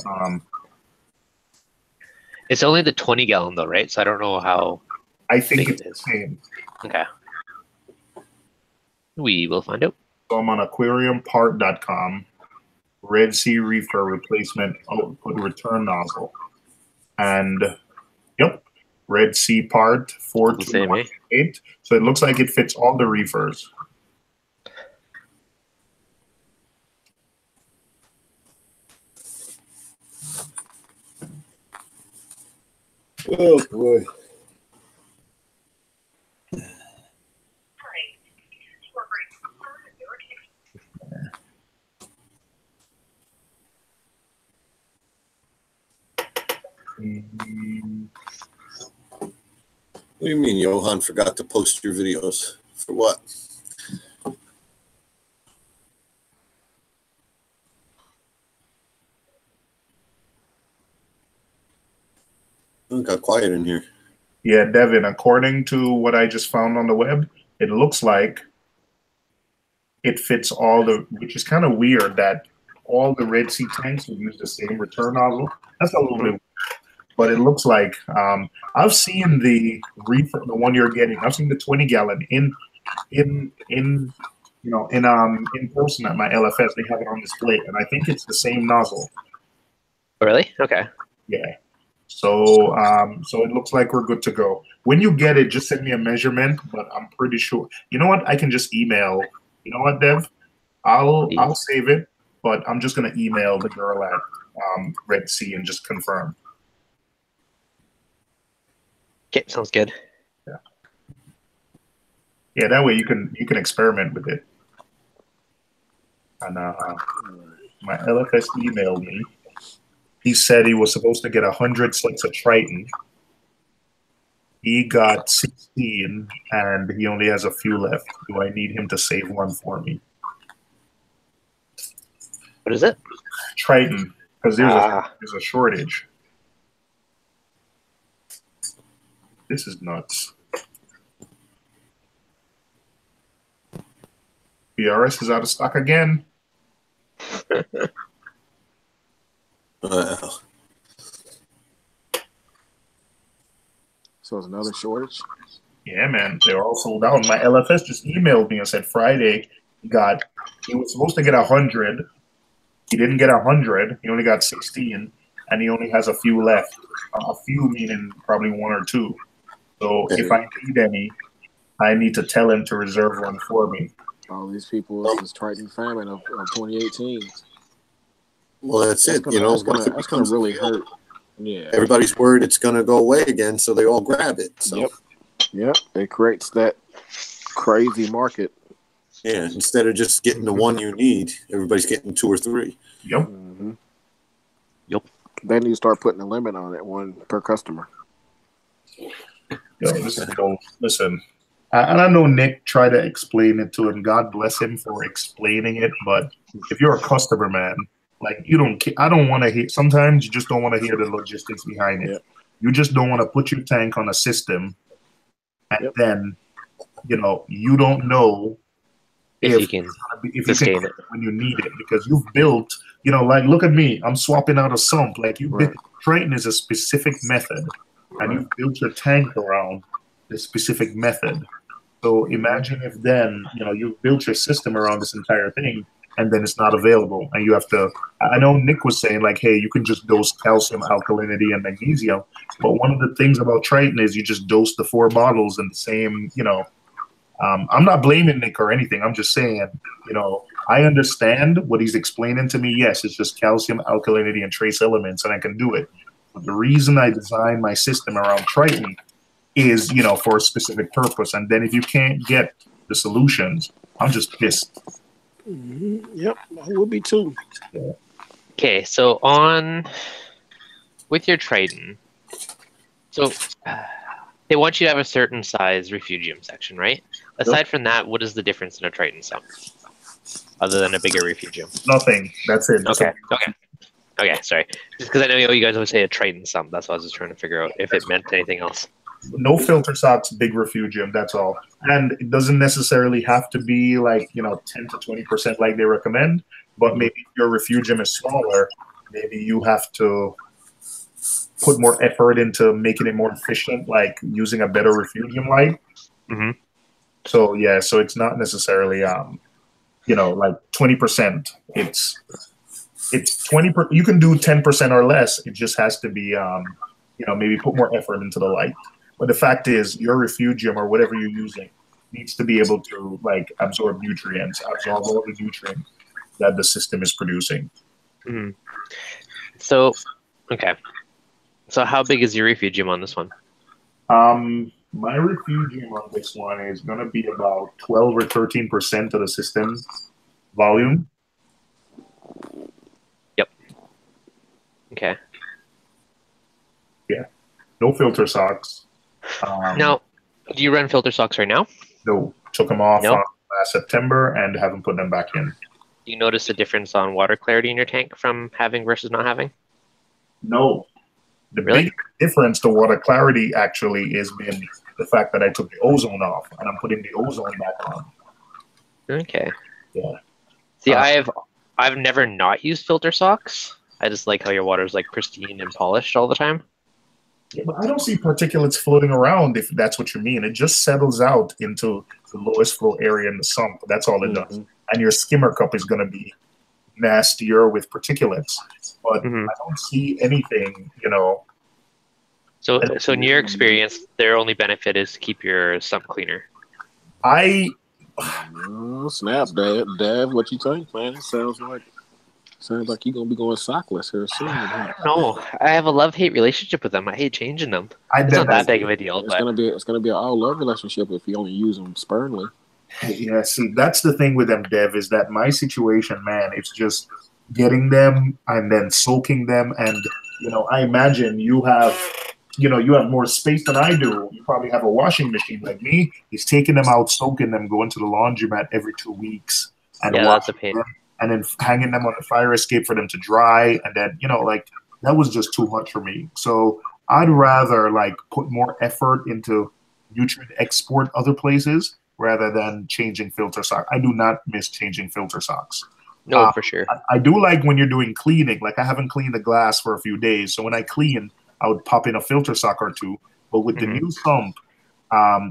It's only the 20-gallon though, right? So I don't know how. I think it's the same. Okay. We will find out. So I'm on aquariumpart.com. Red Sea Reefer replacement output return nozzle, and yep, Red Sea Part 4218. So it looks like it fits all the reefers. Oh boy. What do you mean Johan forgot to post your videos? For what? Oh, it got quiet in here. Yeah, Devin, according to what I just found on the web, it looks like it fits all the, which is kind of weird that all the Red Sea tanks will use the same return nozzle. That's a little bit weird. But it looks like I've seen the Reef, the one you're getting. I've seen the 20-gallon in in person at my LFS. They have it on display, and I think it's the same nozzle. Really? Okay. Yeah. So so it looks like we're good to go. When you get it, just send me a measurement. But I'm pretty sure. You know what? I can just email. You know what, Dev? I'll save it, but I'm just gonna email the girl at Red Sea and just confirm. Okay, sounds good. Yeah. Yeah, that way you can experiment with it. And my LFS emailed me. He said he was supposed to get 100 sets of Triton. He got 16, and he only has a few left. Do I need him to save one for me? What is it? Triton, because there's a shortage. This is nuts. BRS is out of stock again. Wow. So it's another shortage? Yeah, man. They're all sold out. My LFS just emailed me and said Friday he was supposed to get 100. He didn't get 100. He only got 16, and he only has a few left. A few meaning probably one or two. So if I need any, I need to tell him to reserve one for me. All these people, it's this Triton famine of 2018. Well, that's it. That's gonna really hurt. Yeah. Everybody's worried it's going to go away again, so they all grab it. So. Yep. It creates that crazy market. Yeah, instead of just getting the one you need, everybody's getting two or three. Yep. Mm-hmm. Yep. They need to start putting a limit on it, one per customer. Yo, listen. And I know Nick tried to explain it to him. God bless him for explaining it. But if you're a customer, man, like I don't want to hear. Sometimes you just don't want to hear the logistics behind it. Yep. You just don't want to put your tank on a system, and then you don't know if you can sustain it when you need it, because you've built. Like look at me. I'm swapping out a sump. Like Triton is a specific method, and you've built your tank around this specific method. So imagine if then you've built your system around this entire thing, and then it's not available, and you have to. I know Nick was saying like, hey, you can just dose calcium, alkalinity, and magnesium, but one of the things about Triton is you just dose the 4 bottles in the same. I'm not blaming Nick or anything. I'm just saying, I understand what he's explaining to me. Yes, it's just calcium, alkalinity, and trace elements, and I can do it. But the reason I designed my system around Triton is, for a specific purpose. And then if you can't get the solutions, I'm just pissed. Mm-hmm. Yep, I will be too. Okay, so with your Triton, so they want you to have a certain size refugium section, right? Aside from that, what is the difference in a Triton sump, other than a bigger refugium? Nothing. That's it. Okay. Sorry. Just because I know you guys always say a Triton sump. That's why I was just trying to figure out if it meant anything else. No filter socks, big refugium. That's all. And it doesn't necessarily have to be like 10 to 20% like they recommend. But maybe if your refugium is smaller, maybe you have to put more effort into making it more efficient, like using a better refugium light. Mm-hmm. So yeah, so it's not necessarily like 20%. It's 20%. You can do 10% or less. It just has to be maybe put more effort into the light. But the fact is, your refugium or whatever you're using needs to be able to absorb all the nutrients that the system is producing. Mm-hmm. So, okay. So how big is your refugium on this one? My refugium on this one is going to be about 12 or 13% of the system volume. Yep. Okay. Yeah. No filter socks. Now, do you run filter socks right now? No. Took them off last September and haven't put them back in. Do you notice a difference on water clarity in your tank from having versus not having? No. The Really? big difference to water clarity actually has been the fact that I took the ozone off and I'm putting the ozone back on. Okay. Yeah. See, I've never not used filter socks. I just like how your water's like pristine and polished all the time. Yeah, but I don't see particulates floating around if that's what you mean. It just settles out into the lowest flow area in the sump. That's all it does. And your skimmer cup is going to be nastier with particulates. But I don't see anything, you know. So in your experience, their only benefit is to keep your sump cleaner. Snap, Dad, what you think, man? It sounds like you're gonna be going sockless here soon. No, I have a love-hate relationship with them. I hate changing them. It's not that big of a deal. It's gonna be an all love relationship if you only use them sparingly. Yeah, see, that's the thing with them, Dev, is that my situation, man, it's just getting them and then soaking them. And, you know, I imagine you have more space than I do. You probably have a washing machine like me. He's taking them out, soaking them, going to the laundromat every 2 weeks. And that's a pain. them, and then hanging them on the fire escape for them to dry. And then, you know, like, that was just too much for me. So I'd rather, like, put more effort into nutrient export other places rather than changing filter socks. I do not miss changing filter socks. No, for sure. I do like when you're doing cleaning. Like, I haven't cleaned the glass for a few days. So when I clean, I would pop in a filter sock or two. But with the new sump,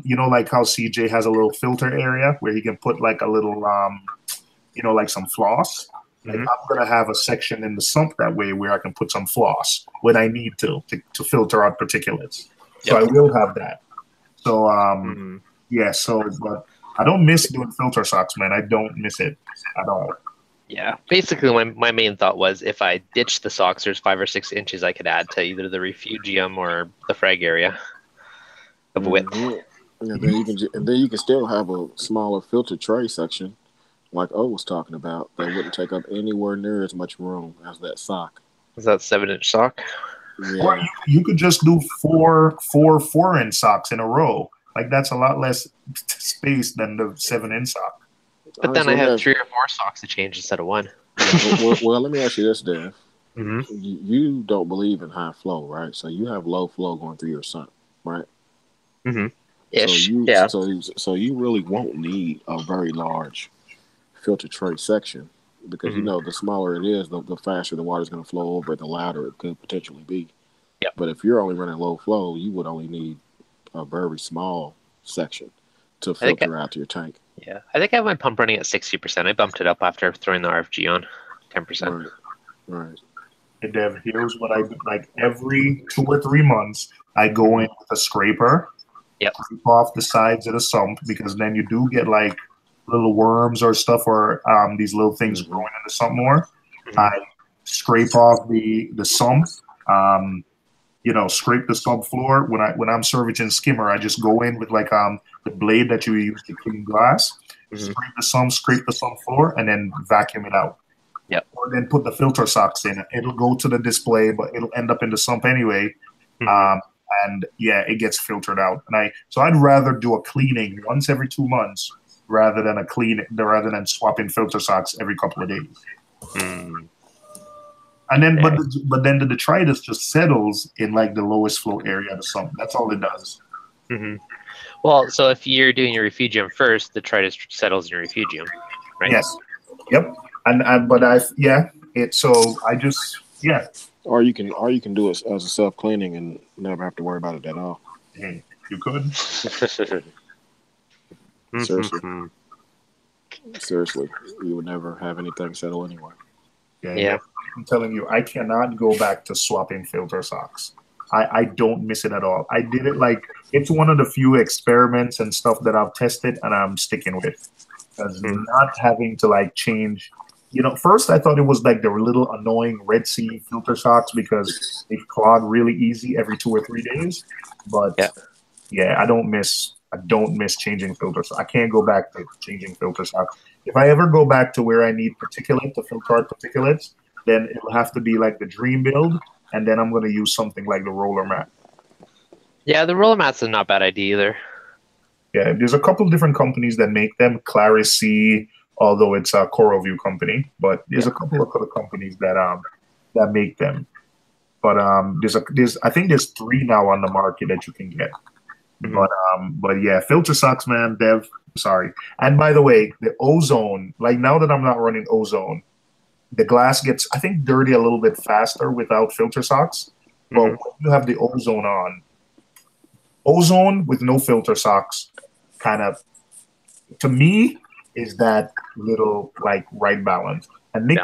you know, like how CJ has a little filter area where he can put like a little, you know, like some floss. Like, I'm going to have a section in the sump that way where I can put some floss when I need to filter out particulates. So I will have that. So, yeah, but I don't miss doing filter socks, man. I don't miss it at all. Yeah, basically my main thought was if I ditch the socks, there's 5 or 6 inches I could add to either the refugium or the frag area of width. And then you can still have a smaller filter tray section, like O was talking about, that wouldn't take up anywhere near as much room as that sock. Is that 7-inch sock? Yeah. Or you could just do four 4-inch socks in a row. Like, that's a lot less space than the 7-inch sock. But then I have 3 or 4 socks to change instead of 1. Well, let me ask you this, Dave. You don't believe in high flow, right? So you have low flow going through your sump, right? Ish. So you really won't need a very large filter tray section because you know the smaller it is, the faster the water is going to flow over, the louder it could potentially be. But if you're only running low flow, you would only need a very small section to filter out to your tank. Yeah, I think I have my pump running at 60%. I bumped it up after throwing the RFG on 10%. Right. And Dev, here's what I do. Like, every 2 or 3 months, I go in with a scraper, scrape off the sides of the sump, because then you do get like little worms or stuff, or these little things growing in the sump more. I scrape off the sump. You know, scrape the sump floor. When I'm servicing skimmer, I just go in with like the blade that you use to clean glass, scrape the sump floor, and then vacuum it out. Or then put the filter socks in. It'll go to the display, but it'll end up in the sump anyway. And yeah, it gets filtered out. So I'd rather do a cleaning once every 2 months rather than swapping filter socks every couple of days. And then, but then the detritus just settles in like the lowest flow area of the sump. That's all it does. Well, so if you're doing your refugium first, the detritus settles in your refugium, right? Yes. Yep. Or you can do it as a self cleaning and never have to worry about it at all. You could. Seriously, you would never have anything settle anyway. Yeah. I'm telling you, I cannot go back to swapping filter socks. I don't miss it at all. I did it like, it's one of the few experiments and stuff that I've tested and I'm sticking with. Because not having to like change, you know, first I thought it was like the little annoying Red Sea filter socks because they clog really easy every 2 or 3 days. But yeah, I don't miss changing filters. I can't go back to changing filter socks. If I ever go back to where I need particulate to filter out particulates, then it'll have to be like the Dream build, and then I'm going to use something like the roller mat. Yeah, the roller mat's not a bad idea either. Yeah, there's a couple different companies that make them. Claris C, although it's a CoralView company, but there's a couple of other companies that make them. But there's I think there's 3 now on the market that you can get. But yeah, filter sucks, man. Dev, sorry. And by the way, the ozone, like now that I'm not running ozone, the glass gets, I think, dirty a little bit faster without filter socks. But when you have the ozone on, ozone with no filter socks, kind of, to me, is that little like right balance. And Nick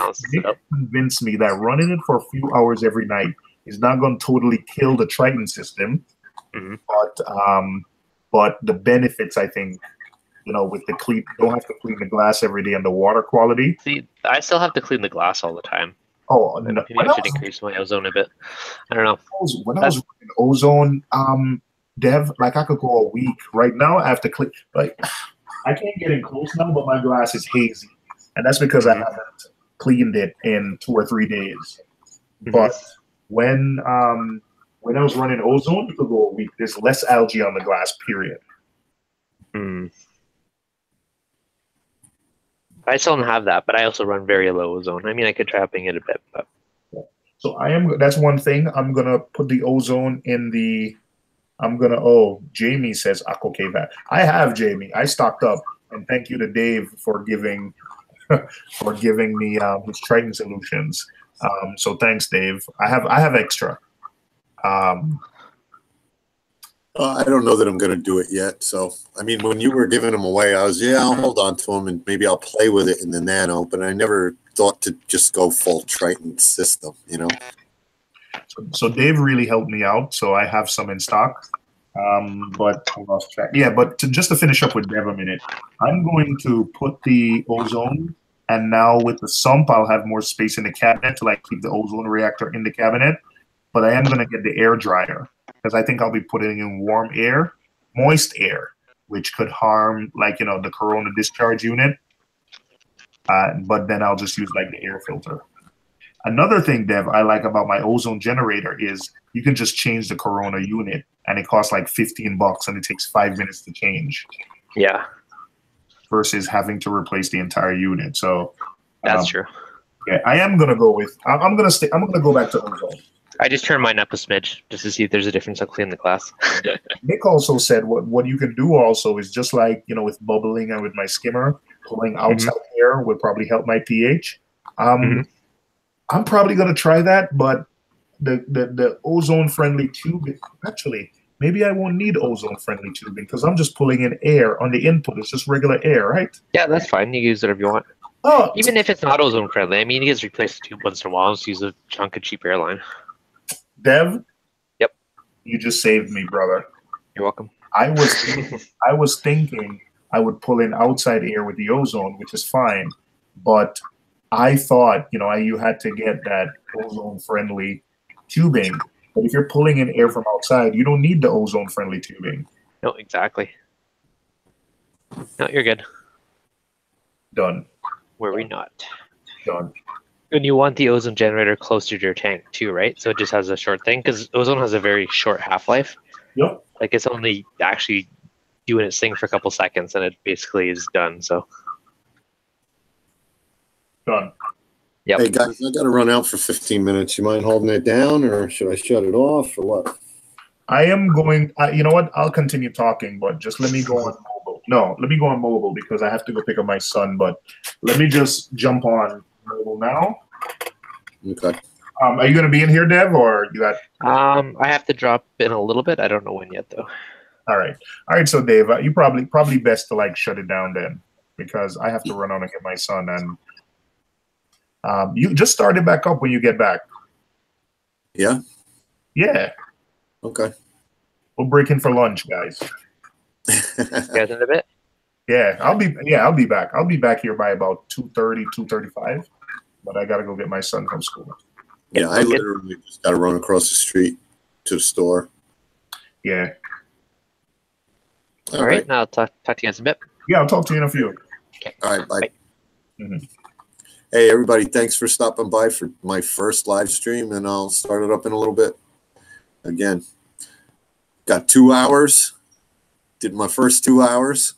convinced me that running it for a few hours every night is not going to totally kill the Triton system, but the benefits, I think, with the clean, don't have to clean the glass every day, and the water quality. See, I still have to clean the glass all the time. Oh, no, maybe I should increase my ozone a bit. I don't know. When I was running ozone, Dev, like I could go a week. Right now, I have to clean. Like I can't get in close now, but my glass is hazy, and that's because I haven't cleaned it in 2 or 3 days. But when I was running ozone, it could go a week. There's less algae on the glass, period. I still don't have that, but I also run very low ozone. I mean, I could try upping it a bit, but so that's one thing. I'm gonna put the ozone in the. Oh, Jamie says Aqua Cave. I have, Jamie. I stocked up, and thank you to Dave for giving me his Triton solutions. So thanks, Dave. I have extra. I don't know that I'm going to do it yet. So, I mean, when you were giving them away, I was, I'll hold on to them and maybe I'll play with it in the Nano, but I never thought to just go full Triton system, So Dave really helped me out. So I have some in stock. But I lost track. Yeah, but just to finish up with Dev a minute, I'm going to put the ozone, and now with the sump, I'll have more space in the cabinet to like keep the ozone reactor in the cabinet. But I am going to get the air dryer, because I think I'll be putting in warm air, moist air, which could harm, like, the corona discharge unit. But then I'll just use like the air filter. Another thing, Dev, I like about my ozone generator is you can just change the corona unit, and it costs like $15, and it takes 5 minutes to change. Yeah. Versus having to replace the entire unit. So that's true. Yeah, I am gonna go with. I'm gonna go back to ozone. I just turned mine up a smidge just to see if there's a difference. I'll clean the glass. Nick also said what you can do also is just like, with bubbling and with my skimmer, pulling outside air would probably help my pH. I'm probably going to try that, but the ozone-friendly tubing, actually, maybe I won't need ozone-friendly tubing because I'm just pulling in air on the input. It's just regular air, right? Yeah, that's fine. You can use whatever you want. Oh, even if it's not ozone-friendly. I mean, you can just replace the tube once in a while. Just use a chunk of cheap airline. Dev? Yep. You just saved me, brother. You're welcome. I was thinking I would pull in outside air with the ozone, which is fine, but I thought, you had to get that ozone-friendly tubing. But if you're pulling in air from outside, you don't need the ozone-friendly tubing. No, exactly. No, you're good. Done. Were we not? Done. And you want the ozone generator closer to your tank too, right? So it just has a short thing, because ozone has a very short half-life. Yep. Like it's only actually doing its thing for a couple seconds, and it basically is done. So. Done. Yep. Hey guys, I got to run out for 15 minutes. You mind holding it down, or should I shut it off, or what? I am going. You know what? I'll continue talking, but just let me go on mobile. No, let me go on mobile because I have to go pick up my son. But let me just jump on mobile now. Okay. Are you going to be in here, Dev, or you got? I have to drop in a little bit. I don't know when yet, though. All right. So, Dave, you probably best to like shut it down then, because I have to run on and get my son, and you just start it back up when you get back. Yeah. Yeah. Okay. We'll break in for lunch, guys. You guys in a bit? Yeah, I'll be back. I'll be back here by about 2:30, 2:35. But I gotta go get my son from school. Yeah, I literally just gotta run across the street to the store. Yeah. All right. Now I'll talk to you guys in a bit. Yeah, I'll talk to you in a few. Okay. All right, bye. Mm-hmm. Hey, everybody, thanks for stopping by for my first live stream, and I'll start it up in a little bit. Again, got 2 hours. Did my first 2 hours.